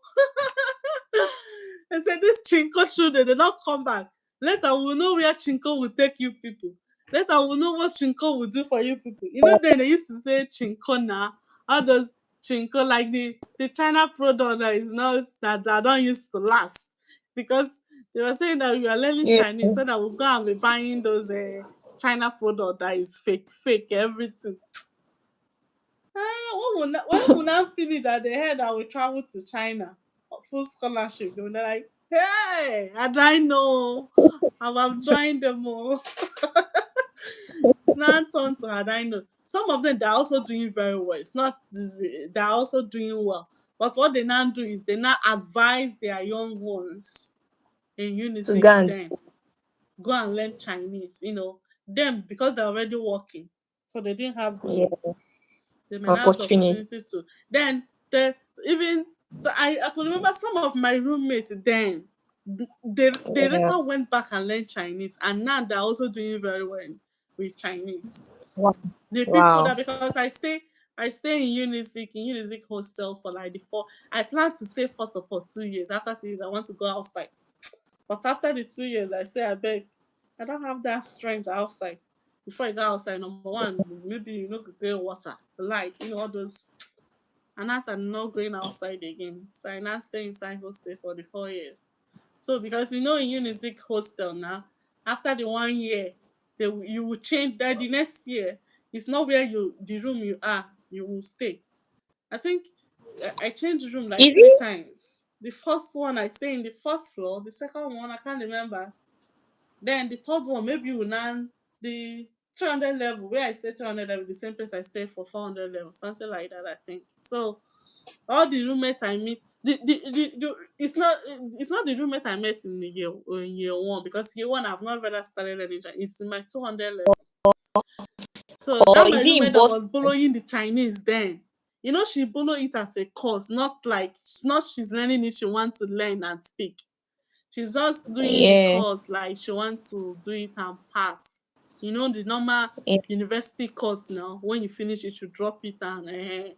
I said, this Chinko children, they don't come back. Later, we'll know where Chinko will take you people. Later, we'll know what Chinko will do for you people. Then they used to say Chinko now. How does Chinko, like the China product that is not, that don't used to last? Because they were saying that we are learning
Yeah.
Chinese, so that we'll go and be buying those China product that is fake, everything. When we now finish that, they heard that we travel to China, full scholarship. They were like, hey, and I know, I have joined them all. It's now turned to had I know. Some of them, they're also doing very well. It's not, they're also doing well. But what they now do is they now advise their young ones in
To
Unisic,
Gan.
then go and learn Chinese. Them, because they're already working, so they didn't have
Yeah.
they may not have the
Opportunity.
opportunity to. Then even so, I could remember some of my roommates then. They
Yeah.
later went back and learned Chinese, and now they're also doing very well with Chinese.
Wow.
The people
Wow.
that, because I stay in Unisic hostel for like the four. I plan to stay first of all 2 years. After 2 years, I want to go outside. But after the 2 years, I say, I beg, I don't have that strength outside. Before I go outside, number one, maybe could get water, light, all those. And as I'm not going outside again. So I now stay inside hostel for the 4 years. So because in Unisic hostel now, after the 1 year, you will change that the next year. It's not where the room you are, you will stay. I think I changed room like
Is
3 times. The first one I stay in the first floor, the second one I can't remember. Then the third one, maybe we now the 300 level, where I stay 300 level, the same place I stay for 400 level, something like that, I think. So all the roommates I meet, it's not the roommate I met in year one, because year one I've not rather started learning Chinese. It's in my 200 level. So
or
that my
is it in
roommate that
Boston?
was borrowing the Chinese then, she borrow it as a course, not like, not she's learning it, she wants to learn and speak. She's just doing the
Yeah.
course like she wants to do it and pass. The normal
Yeah.
university course now. When you finish it, you drop it and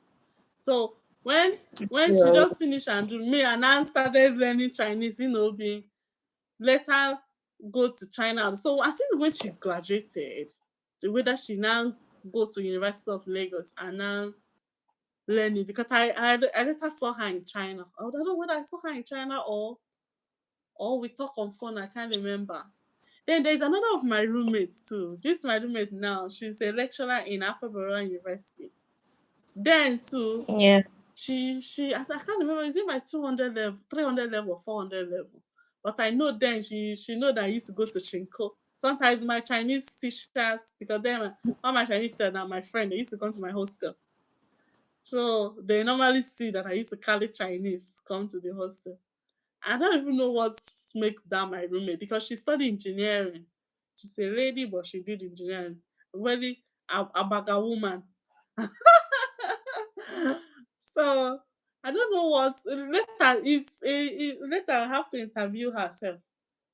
so when she
Yeah.
just finished and do me and I started learning Chinese, being later go to China. So I think when she graduated, the way that she now go to University of Lagos and now learning, because I later saw her in China. I don't know whether I saw her in China or we talk on phone, I can't remember. Then there's another of my roommates too. This my roommate now. She's a lecturer in Afro University. Then too,
Yeah.
I can't remember, is it my 200 level, 300 level, 400 level? But I know then she know that I used to go to Chinko. Sometimes my Chinese teachers, because then all my Chinese teachers are my friend, they used to come to my hostel. So they normally see that I used to carry Chinese come to the hostel. I don't even know what's make that my roommate because she studied engineering. She's a lady, but she did engineering. Very abaga woman. So I don't know what later later I have to interview herself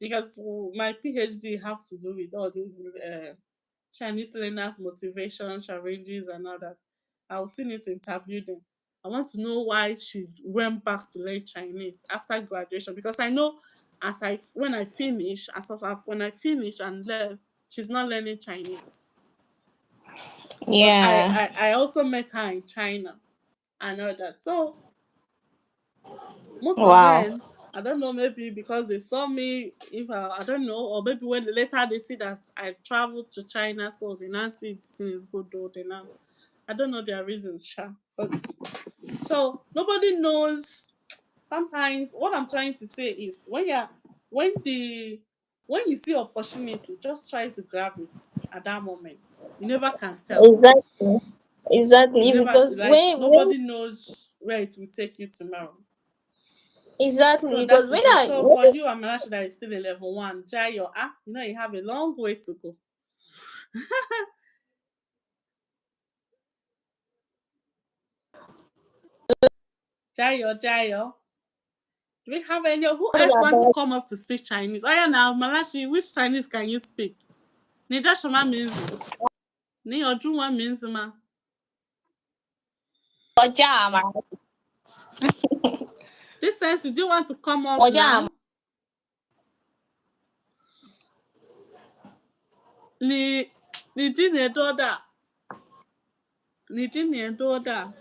because my PhD have to do with all these Chinese learners motivation challenges and all that. I will still need to interview them. I want to know why she went back to learn Chinese after graduation because I know as I when I finish as of when I finish and learn, she's not learning Chinese. But
Yeah.
I also met her in China and all that. So most of
Wow.
them, I don't know, maybe because they saw me, if I don't know, or maybe when later they see that I traveled to China, so they now see this thing is good, though they now. I don't know their reasons, sha. But so nobody knows. Sometimes what I'm trying to say is when the when you see opportunity, just try to grab it at that moment. You never can tell.
Exactly.
You
Exactly.
never
Because
like
when
nobody knows where it will take you tomorrow.
exactly
So
because
that
when
is it.
I
So for you, Amarashi, that is still in level one. Jayo, you have a long way to go. Jayo, Jayo. Do we have any? Who
when
else want to
about
come up to speak Chinese? Oh yeah, now Malachi, which Chinese can you speak? Ni Dashama means Ni Ojuma means ma.
Ojama,
This sense, do you want to come up
Ojama,
now? Ni Jini Doda. Ni Jini Doda.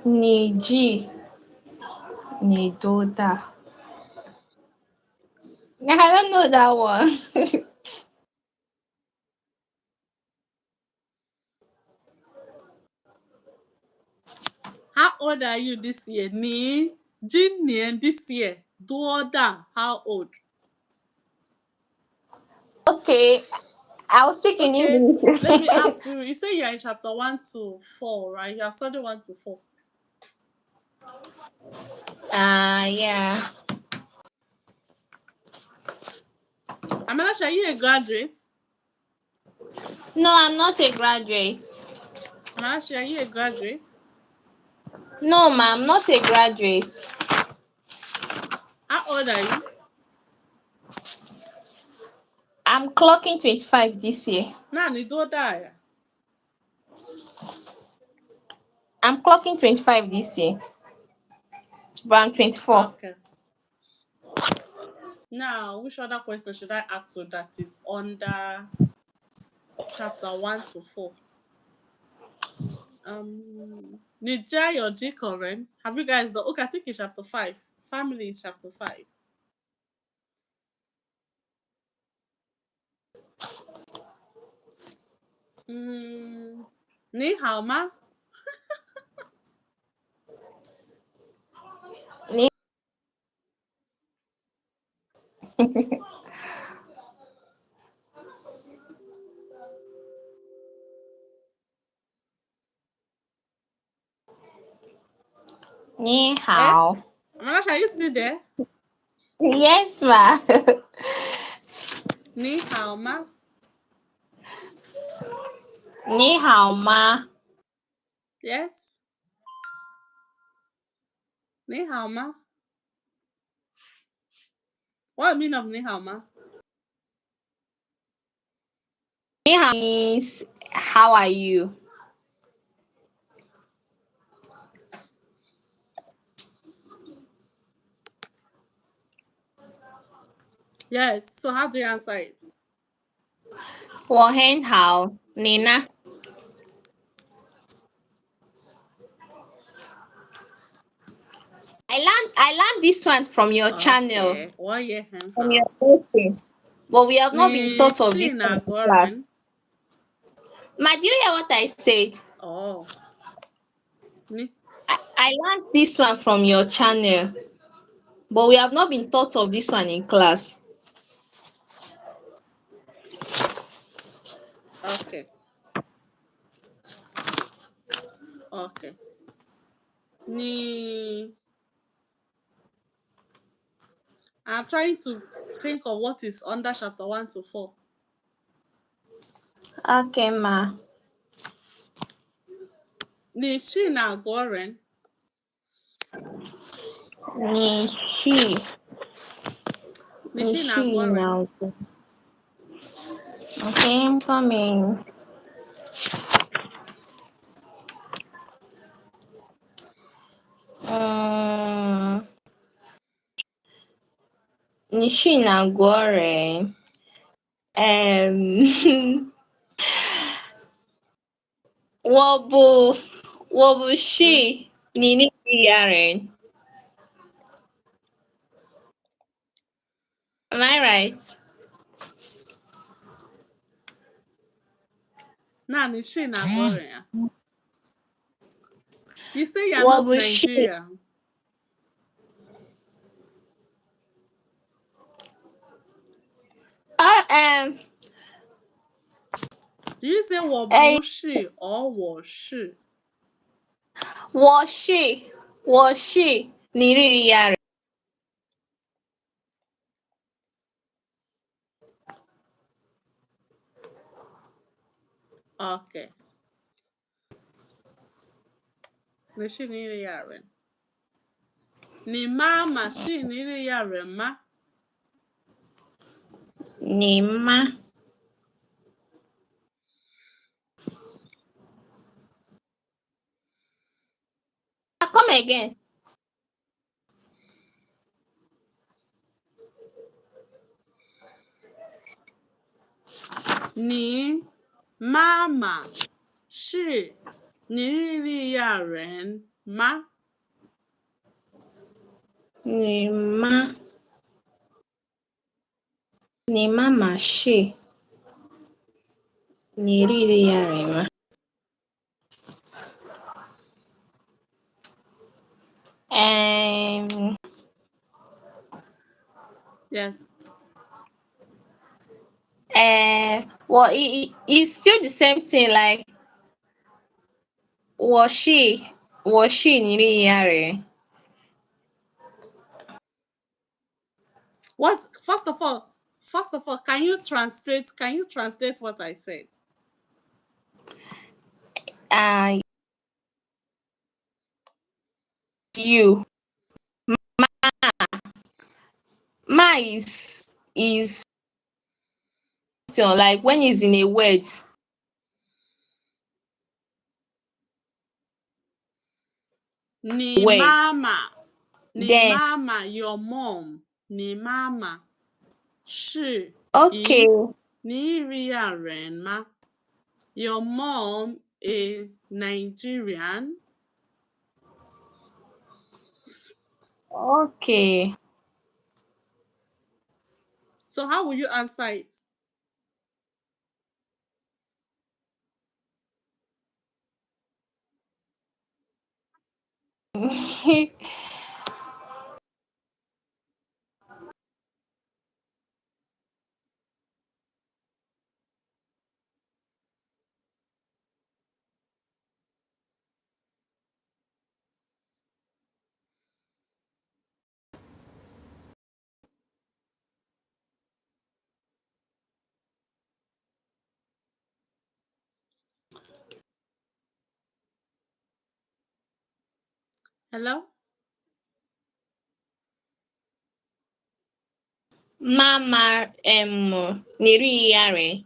Niji, Nidoda. I don't know that one.
How old are you this year? Ni Jini this year. Doda. How old?
Okay, I'll speak in
Okay,
English.
let me ask you. You say you're in chapter 1 to 4, right? You are studying 1 to 4.
Yeah.
Amalash, are you a graduate?
No, I'm not a graduate.
Amalash, are you a graduate?
No, ma'am, not a graduate.
How old are you?
I'm clocking 25 this year.
Nah, ni do die.
I'm clocking 25 this year, but I'm 24.
Okay. Now, which other question should I ask you that is under chapter 1 to 4? Nijai or Jikoren? Have you guys done? Okay, I think it's chapter 5. Family is chapter 5. Ni hao ma?
Ni Ni
Eh?
hao.
Amalash, are you still there?
Yes, ma.
Ni hao ma?
Ni hao ma.
Yes. Ni hao ma? What mean of ni hao ma?
Ni hao means how are you?
Yes. So how do you answer it?
我很好，你呢？ I learned this one from your channel,
Okay. What ye hen
from your
how?
posting, but we have not been
Ni
taught of this
chi
one
na
in class.
goren.
Ma, do you hear what I said?
Oh. Ni
I learned this one from your channel, but we have not been taught of this one in class.
okay. Okay. Ni. I'm trying to think of what is under chapter 1 to 4.
Okay, ma.
Ni shi na goren.
Ni she.
Ni
Ni
shi na
she
goren.
now. Okay, I'm coming. Ni she na gore. Wobu wobu she nini yaren. Am I right?
Na ni shi na goren. You say you're not
Wobu she.
Nigerian.
Uh,
Do you say
eh,
我不是 or 我是?
我是nini yaren.
Okay. Ni shi ni yaren. Ni mama shi ni yaren ma.
Nima. Come again.
Ni mama shi ni yaren ma.
Nima. Nima mashi. Niriri yarema. Um.
Yes.
Well, it's still the same thing. Like, was she niriri yare?
What first of all, can you translate what I said?
Uh, you. Ma is like when it's in a word.
Ni
Word.
mama. Ni
Then
mama, your mom. Ni mama. She
okay,
is Nigerian ma. Your mom is Nigerian.
okay.
So how will you answer it? Hello?
Mama niriri yare.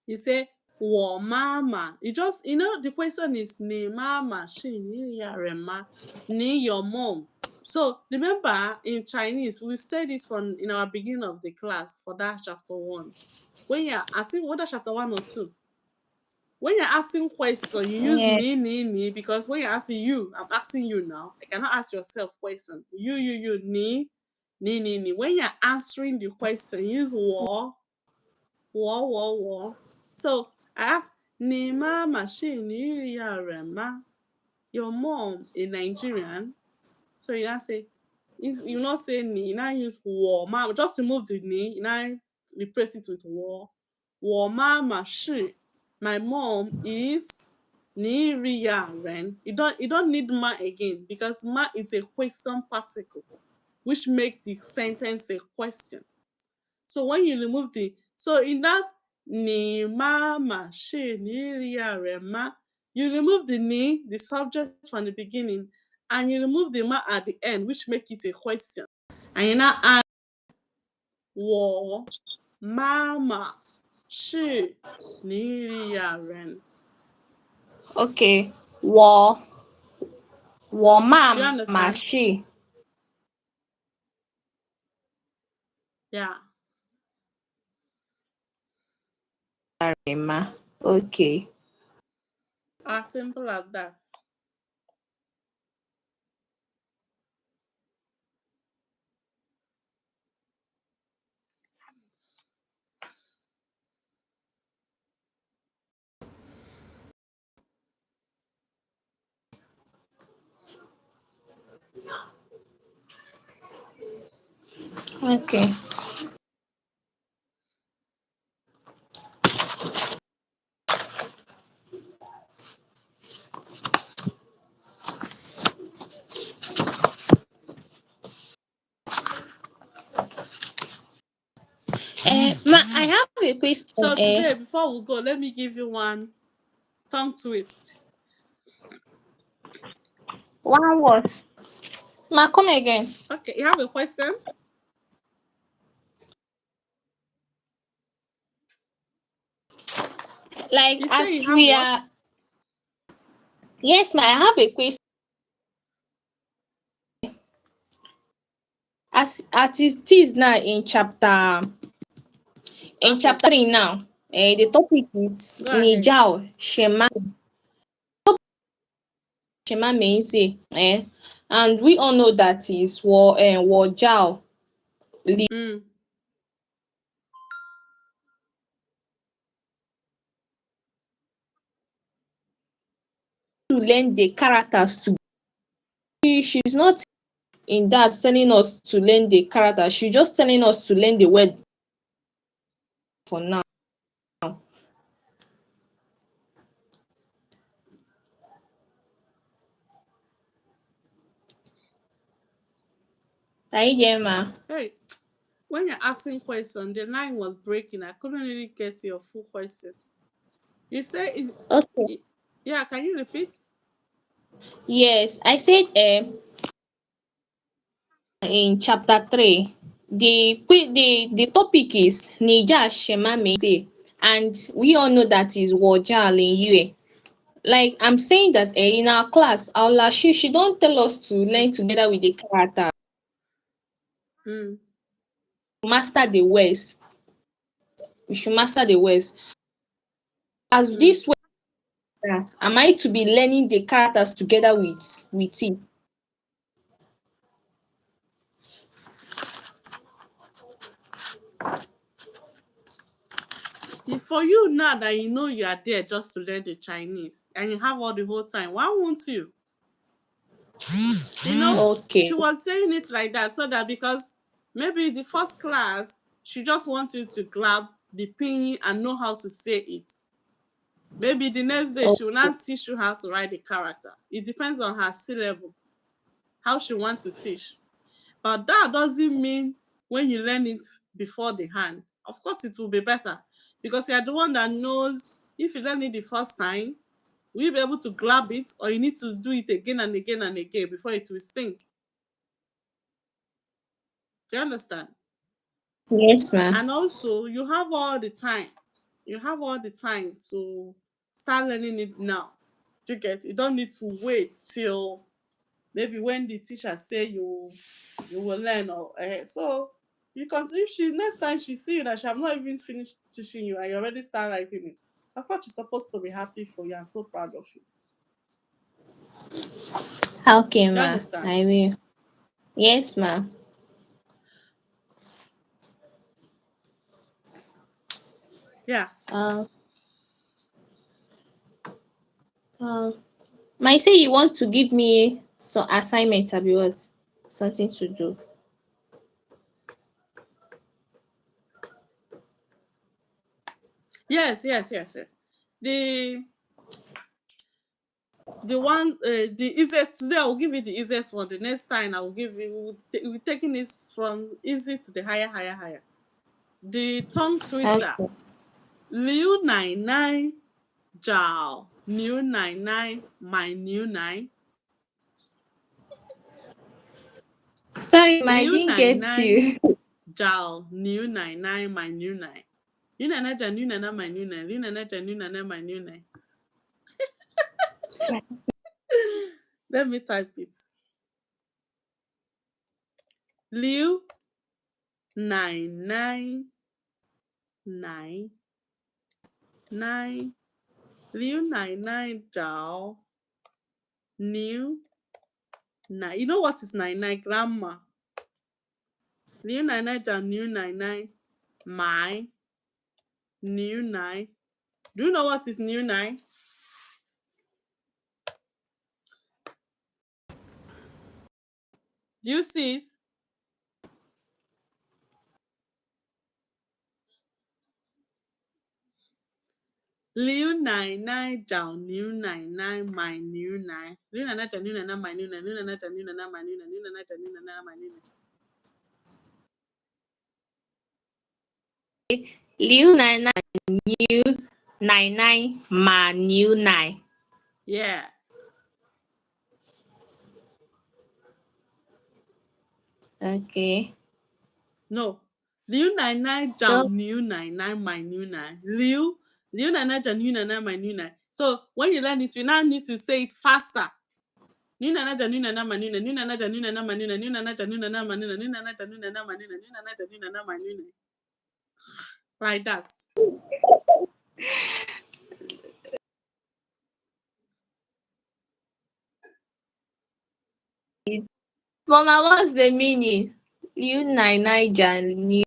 You say, "Wo mama." The question is ni mama, she, ni yarema, ni your mom. So remember in Chinese, we said this one in our beginning of the class for that chapter 1. I think whether chapter 1 or 2. When you're asking question, you use
Yeah.
ni, because when you're asking you, I'm asking you now. I cannot ask yourself question. You, ni. When you're answering the question, use wo. So I ask, ni mama shi ni yarema. Your mom is Nigerian. So you not say, you not say ni, you not use wo mama. Just remove the ni, you not replace it with 我。我妈妈是 my mom is 尼日亚人. You don't need ma again because ma is a question particle which make the sentence a question. So when you remove so in that 你妈妈是尼日亚人吗? You remove the ni, the subject from the beginning, and you remove the ma at the end, which make it a question. And you now add 我妈妈是尼日亚人.
Okay. 我妈
Do you
妈
understand?
是
Yeah.
人吗 Okay.
As simple as that.
Okay. I have a question.
So today, before we go, let me give you one tongue twist.
One what? Ma, come again.
Okay, you have a question?
Like
You say
as
you have
we
what?
are. Yes, ma. I have a question. As it is now in chapter
Okay,
3 now. The topic is
go ahead.
Nijao Shema Mense. And we all know that is Wojao
Mm.
to learn the characters to. She's not in that telling us to learn the character. She's just telling us to learn the word for now. Are you there, ma?
Hey, when you're asking question, the line was breaking. I couldn't really get your full question. You say,
Okay.
yeah, can you repeat?
Yes, I said in chapter 3, the topic is Nija Shema Mense, and we all know that is Wojal in Yue. Like I'm saying that in our class, our Lashi, she don't tell us to learn together with the character,
Mm.
master the words. We should master the words. As
Mm.
this way, am I to be learning the characters together with it?
For you now that you know you are there just to learn the Chinese and you have all the whole time, why won't you? You know,
Okay.
she was saying it like that so that because maybe the first class, she just wants you to grab the pinyin and know how to say it. Maybe the next day she will
Okay.
not teach you how to write the character. It depends on her syllable, how she wants to teach. But that doesn't mean when you learn it before the hand, of course it will be better because you're the one that knows if you learn it the first time, will you be able to grab it or you need to do it again and again and again before it will stink. Do you understand?
Yes, ma'am.
And also, you have all the time. You have all the time to start learning it now. You get? You don't need to wait till maybe when the teacher say you will learn or so you can if she next time she see you that she have not even finished teaching you and you already start writing it. I thought she's supposed to be happy for you and so proud of you.
Okay,
You
ma'am.
understand?
I will. Yes, ma'am.
Yeah.
Um. Might say you want to give me some assignment, abi what? Something to do.
Yes. The one, the easiest today. I will give you the easiest one. The next time I will give you. We're taking it from easy to the higher. The tongue twister.
Okay.
Liu nai nai, jiao niu nai nai, my niu nai.
Sorry, ma, I
Liu
didn't
nai
get
nai,
you.
jiao niu nai nai, my niu nai. Niu nai nai jiao niu nai nai, my niu nai. Liu nai nai jiao niu nai nai, my niu nai. Let me type it. Liu nai nai nai nai. Liu nai nai jiao niu nai. You know what is nai nai? Grandma. Liu nai nai jiao niu nai nai, my niu nai. Do you know what is niu nai? Do you see it? Liu nai nai jiao niu nai nai, my niu nai. Liu nai nai jiao niu nai nai, my niu nai. Liu nai nai jiao niu nai nai, my niu nai. Liu nai nai jiao niu nai nai, my niu nai.
Liu nai nai niu nai nai ma niu nai.
Yeah.
Okay.
No. Liu nai nai jiao
So
niu nai nai, my niu nai. Liu nai nai jiao niu nai nai, my niu nai. So when you learn it, you now need to say it faster. Niu nai nai jiao niu nai nai, my niu nai. Niu nai nai jiao niu nai nai, my niu nai. Niu nai nai jiao niu nai nai, my niu nai. Niu nai nai jiao niu nai nai, my niu nai. Niu nai nai jiao niu nai nai, my niu nai. Like that.
Mama, what's the meaning? Liu nai nai jan niu.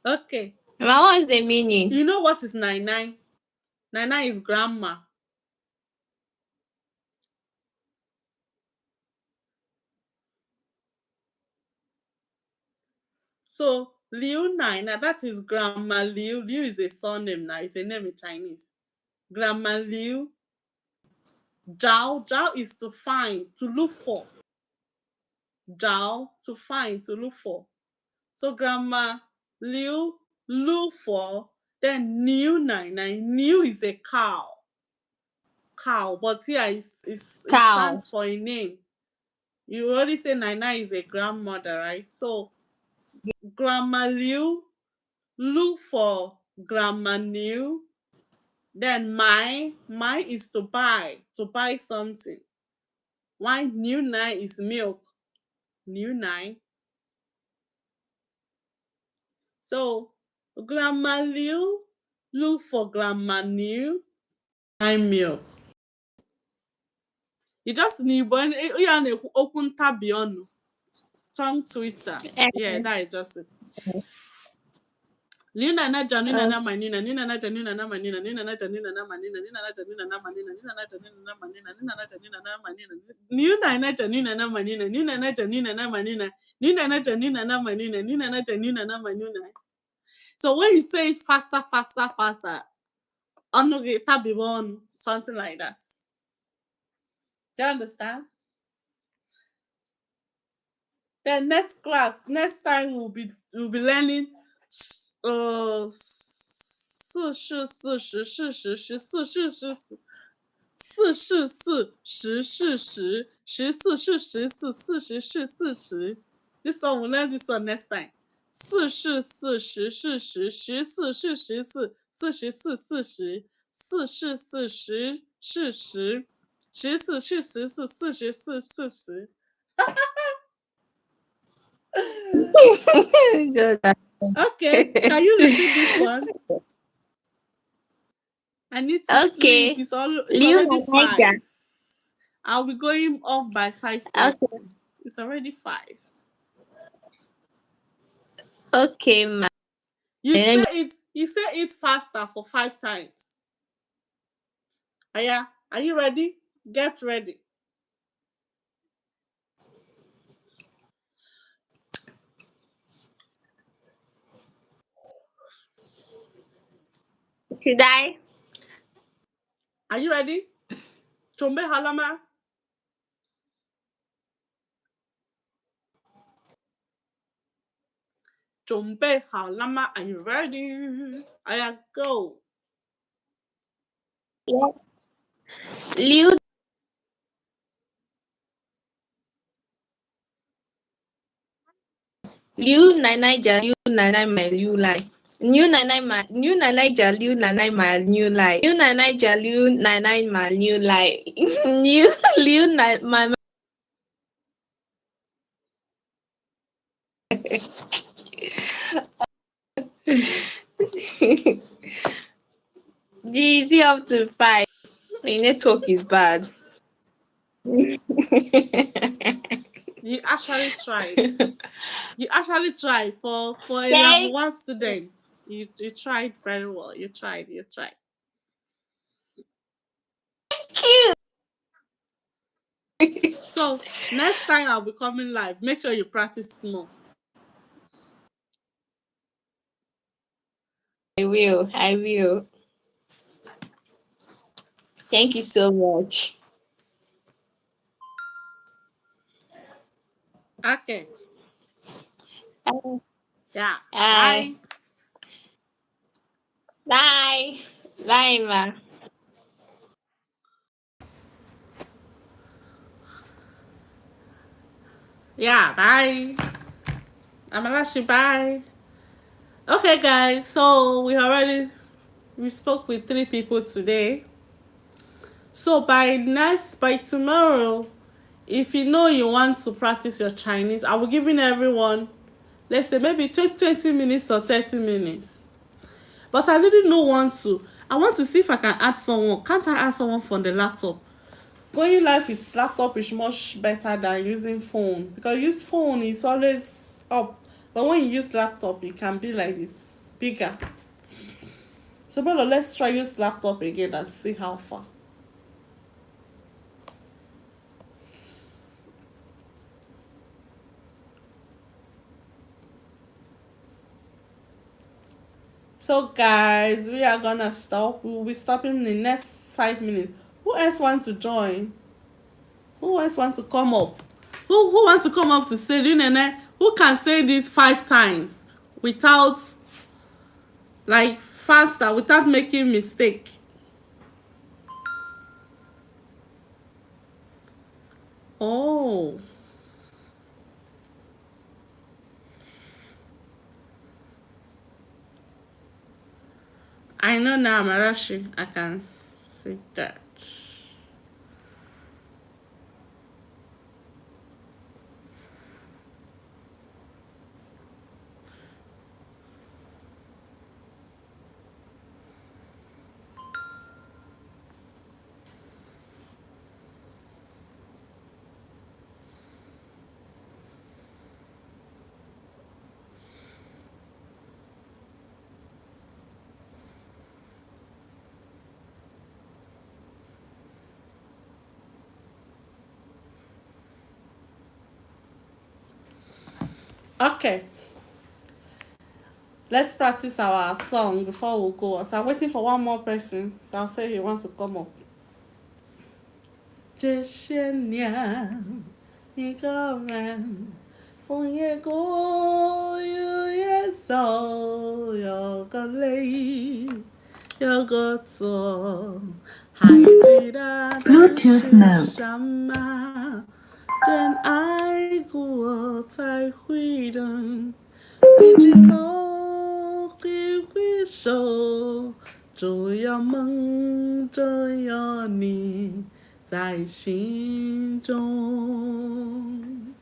Okay.
Mama, what's the meaning?
You know what is nai nai? Nai nai is grandma. So Liu Nai, now that is Grandma Liu. Liu is a surname now, it's a name in Chinese. Grandma Liu. Zhao is to find, to look for. Zhao, to find, to look for. So Grandma Liu, look for. Then Niu Nai Nai. Niu is a cow. Cow, but here it
Cow.
stands for a name. You already say Nai Nai is a grandmother, right? So Grandma Liu, look for Grandma New. Then my is to buy something. Why new nine is milk? New nine. So Grandma Liu, look for Grandma New, buy milk. You just need when you open tabi on tongue twister. Yeah, that is just it. Nina na janina na manina, nina na janina na manina, nina na janina na manina, nina na janina na manina, nina na janina na manina, nina na janina na manina, nina na janina na manina, nina na janina na manina, nina na janina na manina, nina na janina na manina. So when you say it faster, onoge tabibon, something like that. Do you understand? Then next class, next time we'll be learning 四是四十是十是四十是四十是十四是十十四是十四十四十 This one we'll learn this one next time. 四是四十是十四是十四十四是十四是十十四是十四是十四是十四是十。
Good.
Okay, can you repeat this one? I need to sleep.
Okay.
It's
Liu
already
nai nai jan.
5. I'll be going off by 5:30.
Okay.
It's already 5.
Okay, ma. Let me.
You say it faster for 5 times. Aya, are you ready? Get ready.
Should I?
Are you ready? Chombe halama. Chombe halama. Are you ready? I go.
Yeah. Liu Liu nai nai ja Liu nai nai my Liu lai. Liu nai nai ja Liu nai nai my Liu lai. Liu nai nai ja Liu nai nai my Liu lai. Liu nai my GZ up to 5. The network is bad.
You actually tried. You actually tried for a level
Thank
one student. You tried very well. You tried. You tried.
you.
So next time I'll be coming live. Make sure you practice more.
I will. I will. Thank you so much.
Okay. Yeah.
Bye.
Bye.
Bye. Bye, ma.
Yeah. Bye. Amalashi. Bye. Okay, guys. So we spoke with 3 people today. So by tomorrow, if you know you want to practice your Chinese, I will giving everyone, let's say maybe 20 minutes or 30 minutes. But I really don't want to. I want to see if I can add someone. Can't I add someone from the laptop? Going live with laptop is much better than using phone, because use phone is always up. But when you use laptop, it can be like this bigger. So Bello, let's try use laptop again and see how far. So guys, we are gonna stop. We will be stopping in the next 5 minutes. Who else want to join? Who else want to come up? Who want to come up to say Nene? Who can say this 5 times without, like, faster, without making mistake? Oh, I know now, Marashi. I can see that. Okay, let's practice our song before we go. So I'm waiting for one more person that'll say he wants to come up. 这些年，一个人，风也过，雨也走，有个泪，有个错，还记得当时什么？真爱过才会懂，一直后挥挥手，只要梦，只要你。在心中，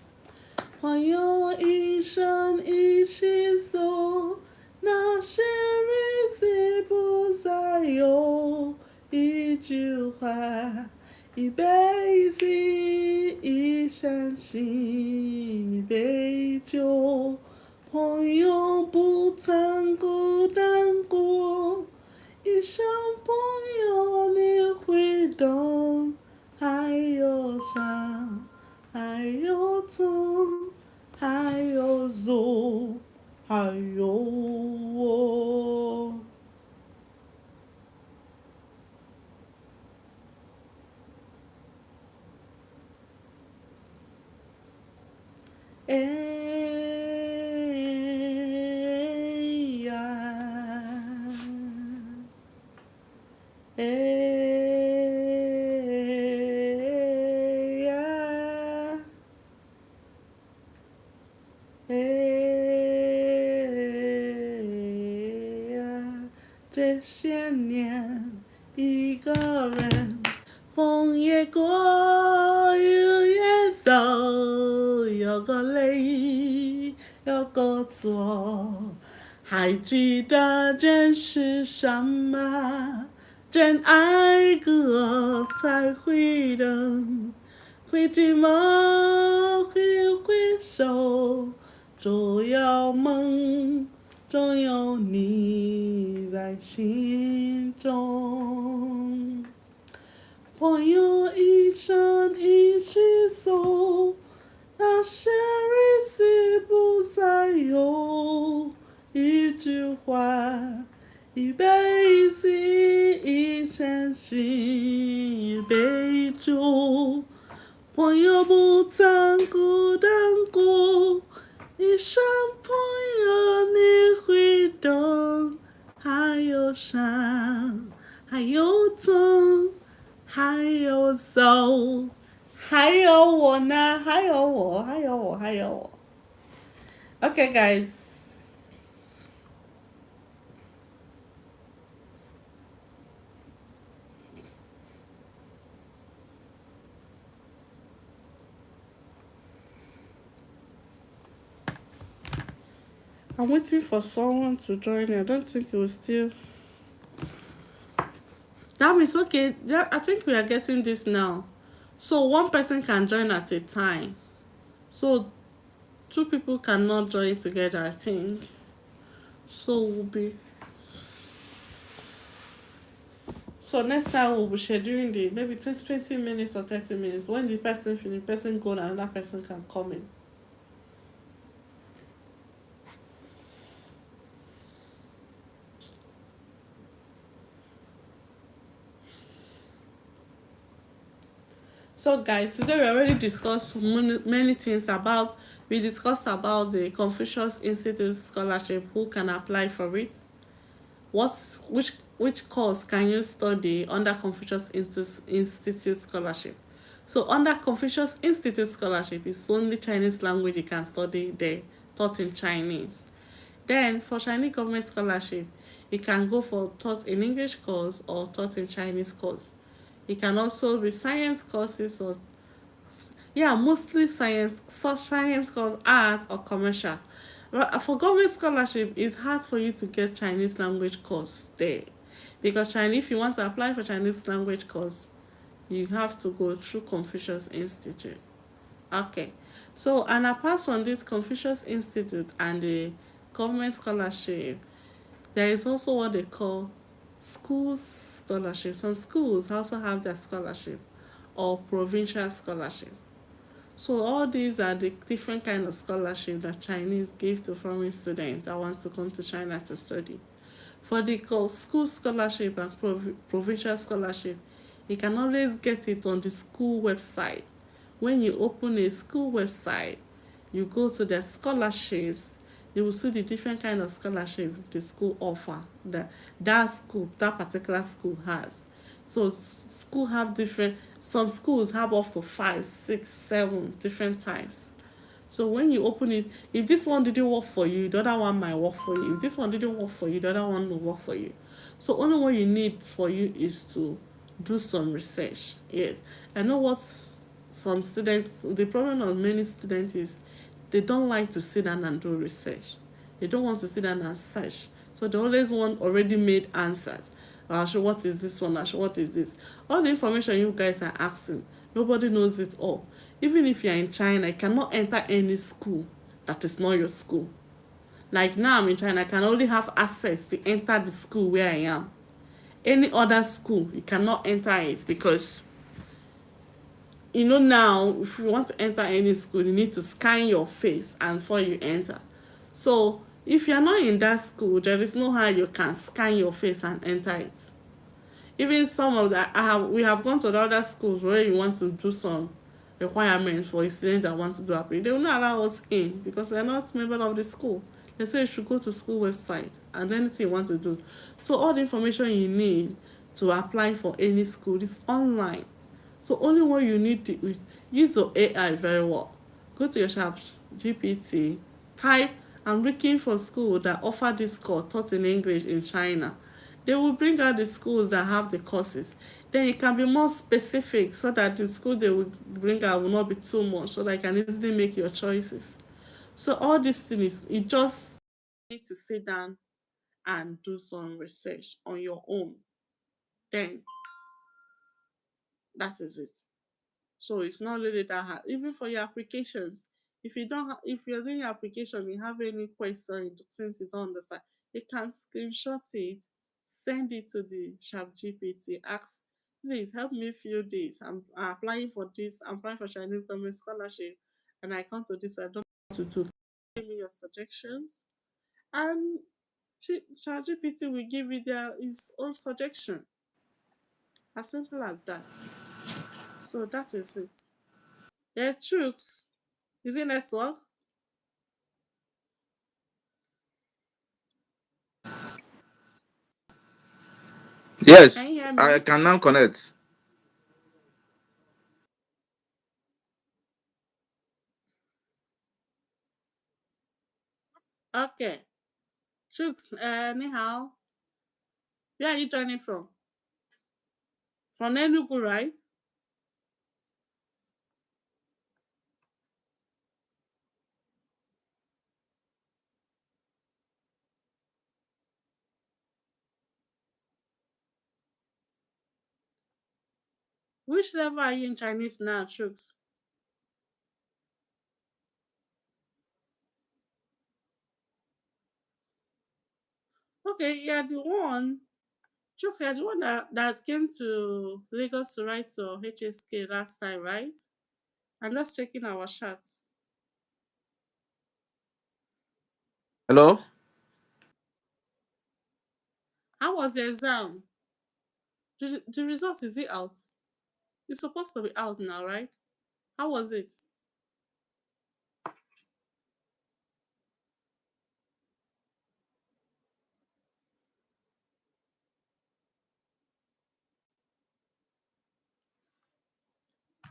朋友一生一起走，那些日子不再有。一句话，一辈子，一场心，一杯酒，朋友不曾孤单过，一生朋友你会懂。还有伤，还有痛，还有肉，还有我。ya. Ya. 这些年一个人，风也过，雨也走，有个泪，有个错，还记得这是什么？真爱过才会懂，会寂寞，会回首，总有梦，总有你在心中。朋友一生一起走，那些日子不再有。一句话，一杯子，一场心，一杯酒。朋友不曾孤单过，一生朋友你会懂。还有伤，还有痛，还有走，还有我呢，还有我，还有我，还有我。Okay, guys. I'm waiting for someone to join. I don't think it will still. That means okay. Yeah, I think we are getting this now. So one person can join at a time. So two people cannot join together, I think. So we'll be. So next time we'll be scheduling the maybe 20 minutes or 30 minutes. When the person finish, person go, another person can come in. So guys, today we already discussed many things about, we discussed about the Confucius Institute Scholarship, who can apply for it, which course can you study under Confucius Institute Scholarship. So under Confucius Institute Scholarship, it's only Chinese language you can study there, taught in Chinese. Then for Chinese government scholarship, you can go for taught in English course or taught in Chinese course. It can also be science courses or mostly science, called arts or commercial. But for government scholarship, it's hard for you to get Chinese language course there, because Chinese, if you want to apply for Chinese language course, you have to go through Confucius Institute. Okay, so and apart from this Confucius Institute and the government scholarship, there is also what they call school scholarship. Some schools also have their scholarship or provincial scholarship. So all these are the different kind of scholarship that Chinese give to foreign students that want to come to China to study. For the school scholarship and provincial scholarship, you can always get it on the school website. When you open a school website, you go to the scholarships, you will see the different kind of scholarship the school offer, that particular school has. So school have different, some schools have up to 5, 6, 7 different types. So when you open it, if this one didn't work for you, the other one might work for you. If this one didn't work for you, the other one will work for you. So only what you need for you is to do some research. Yes, I know what some students, the problem of many students is they don't like to sit down and do research. They don't want to sit down and search. So they always want already made answers. What is this one? What is this? All the information you guys are asking, nobody knows it all. Even if you're in China, you cannot enter any school that is not your school. Like now I'm in China, I can only have access to enter the school where I am. Any other school, you cannot enter it, because now if you want to enter any school, you need to scan your face and before you enter. So if you're not in that school, there is no how you can scan your face and enter it. Even some of that, we have gone to the other schools where you want to do some requirements for a student that want to do application. They will not allow us in because we are not member of the school. They say you should go to school website and anything you want to do. So all the information you need to apply for any school is online. So only what you need to use your AI very well. Go to your Chat GPT, type I'm looking for school that offer this course taught in English in China. They will bring out the schools that have the courses. Then you can be more specific so that the school they will bring out will not be too much, so that you can easily make your choices. So all these things, you just need to sit down and do some research on your own. Then that is it. So it's not really that hard. Even for your applications, if you don't, if you're doing your application, you have any question, you think you don't understand, you can screenshot it, send it to the Chat GPT, ask, please help me fill this. I'm applying for this. I'm applying for Chinese government scholarship, and I come to this, but I don't know what to do. Give me your suggestions, and Chat GPT will give you his own suggestion. As simple as that. So that is it. There's truth. Is it network? Can
Yes,
you hear
I
me?
can now connect.
Okay. Truth, anyhow. Where are you joining from? From Enugu, right? Which level are you in Chinese now, Truth? Okay, you're the one. Truth, you're the one that came to Lagos to write to HSK last time, right? I'm just checking our chats.
Hello?
How was the exam? The result, is it out? It's supposed to be out now, right? How was it?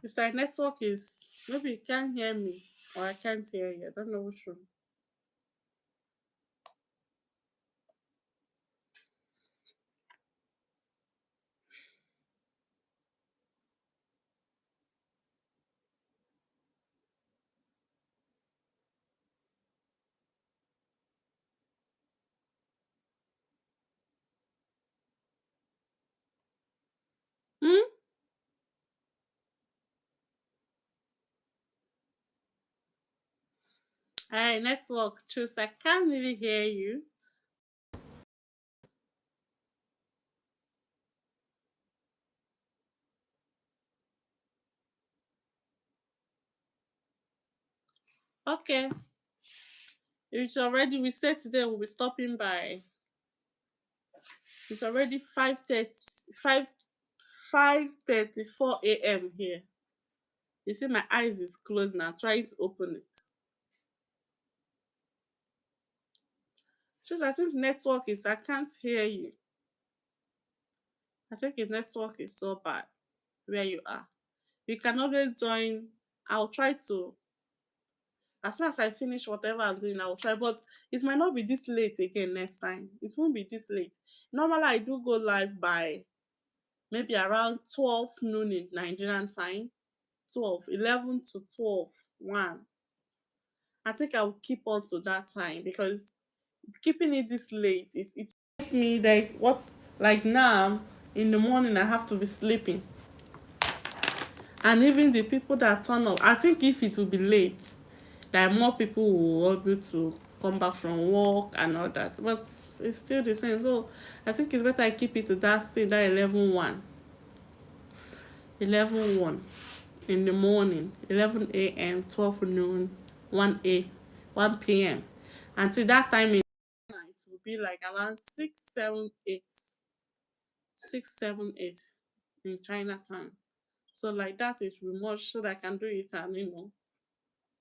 It's like network is, maybe you can't hear me or I can't hear you. I don't know which one. Hmm? Alright, network. Choose. I can't really hear you. Okay. It's already, we said today we'll be stopping by. It's already 5:30, 5:34 a.m. here. You see my eyes is closed now. Trying to open it. Choose. I think network is, I can't hear you. I think the network is so bad where you are. You can always join. I'll try to, as soon as I finish whatever I'm doing, I'll try. But it might not be this late again next time. It won't be this late. Normally, I do go live by maybe around 12 noon in Nigerian time. 12, 11 to 12, 1. I think I'll keep on to that time because keeping it this late, it take me like what's like now in the morning I have to be sleeping. And even the people that turn up, I think if it will be late, that more people will be able to come back from work and all that. But it's still the same. So I think it's better I keep it to that state, that 11:1. 11:1 in the morning, 11 a.m., 12 noon, 1 p.m. Until that time in the night, it will be like around 6, 7, 8. 6, 7, 8 in China time. So like that it will much so that I can do it, and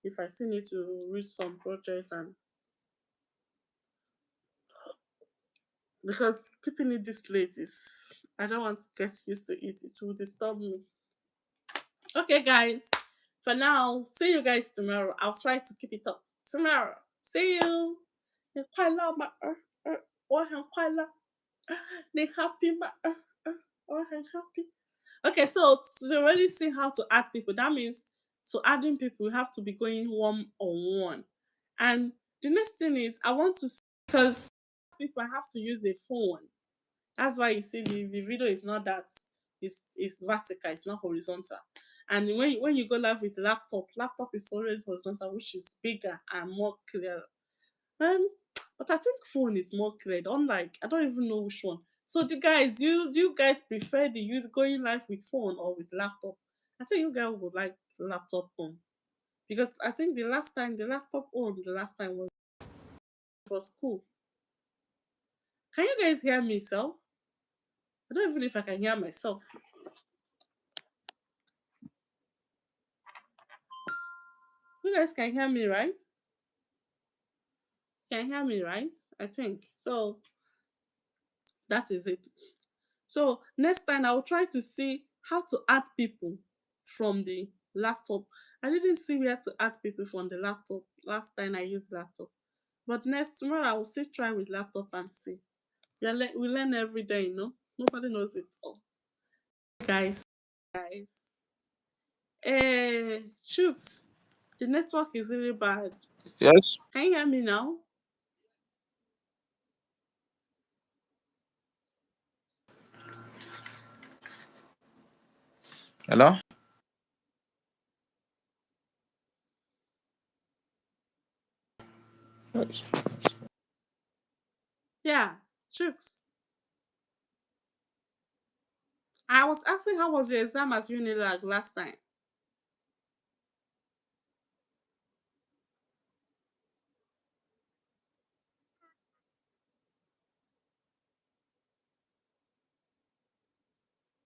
if I still need to read some project, and because keeping it this late is, I don't want to get used to it. It will disturb me. Okay, guys. For now, see you guys tomorrow. I'll try to keep it up tomorrow. See you. 你快乐吗？我很快乐。你 happy 吗？我很 happy. Okay, so to already see how to add people, that means to adding people, you have to be going one on one. And the next thing is, I want to, because people have to use a phone. That's why you see the video is not that, it's vertical, it's not horizontal. And when you go live with laptop is always horizontal, which is bigger and more clear. But I think phone is more clear. Unlike, I don't even know which one. So do you guys prefer the use going live with phone or with laptop? I think you guys would like laptop on, because I think the last time the laptop on the last time was cool. Can you guys hear me, so? I don't even know if I can hear myself. You guys can hear me, right? Can hear me, right? I think so. That is it. So next time I'll try to see how to add people from the laptop. I didn't see where to add people from the laptop last time I used laptop. But tomorrow I will still try with laptop and see. We learn every day, Nobody knows it all. Guys. Shoots. The network is really bad.
Yes.
Can you hear me now?
Hello.
Yeah, Shoots. I was asking how was your exam as Unilag last time?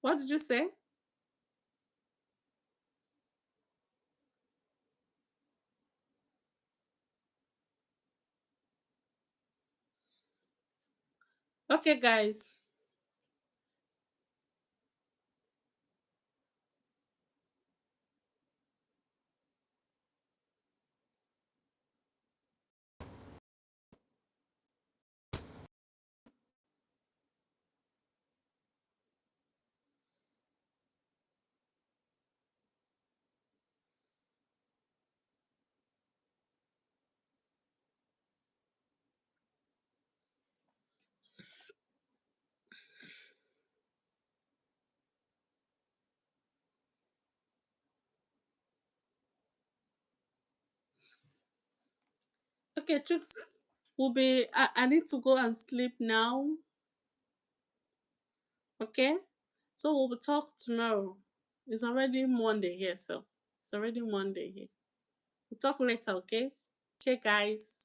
What did you say? Okay, guys. Okay, Chooks will be. I need to go and sleep now. Okay, so we'll talk tomorrow. It's already Monday here, so it's already Monday here. We'll talk later, okay? Okay, guys.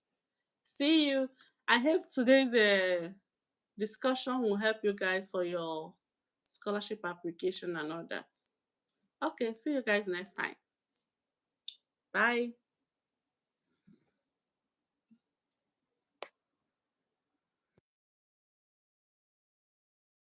See you. I hope today's discussion will help you guys for your scholarship application and all that. Okay, see you guys next time. Bye.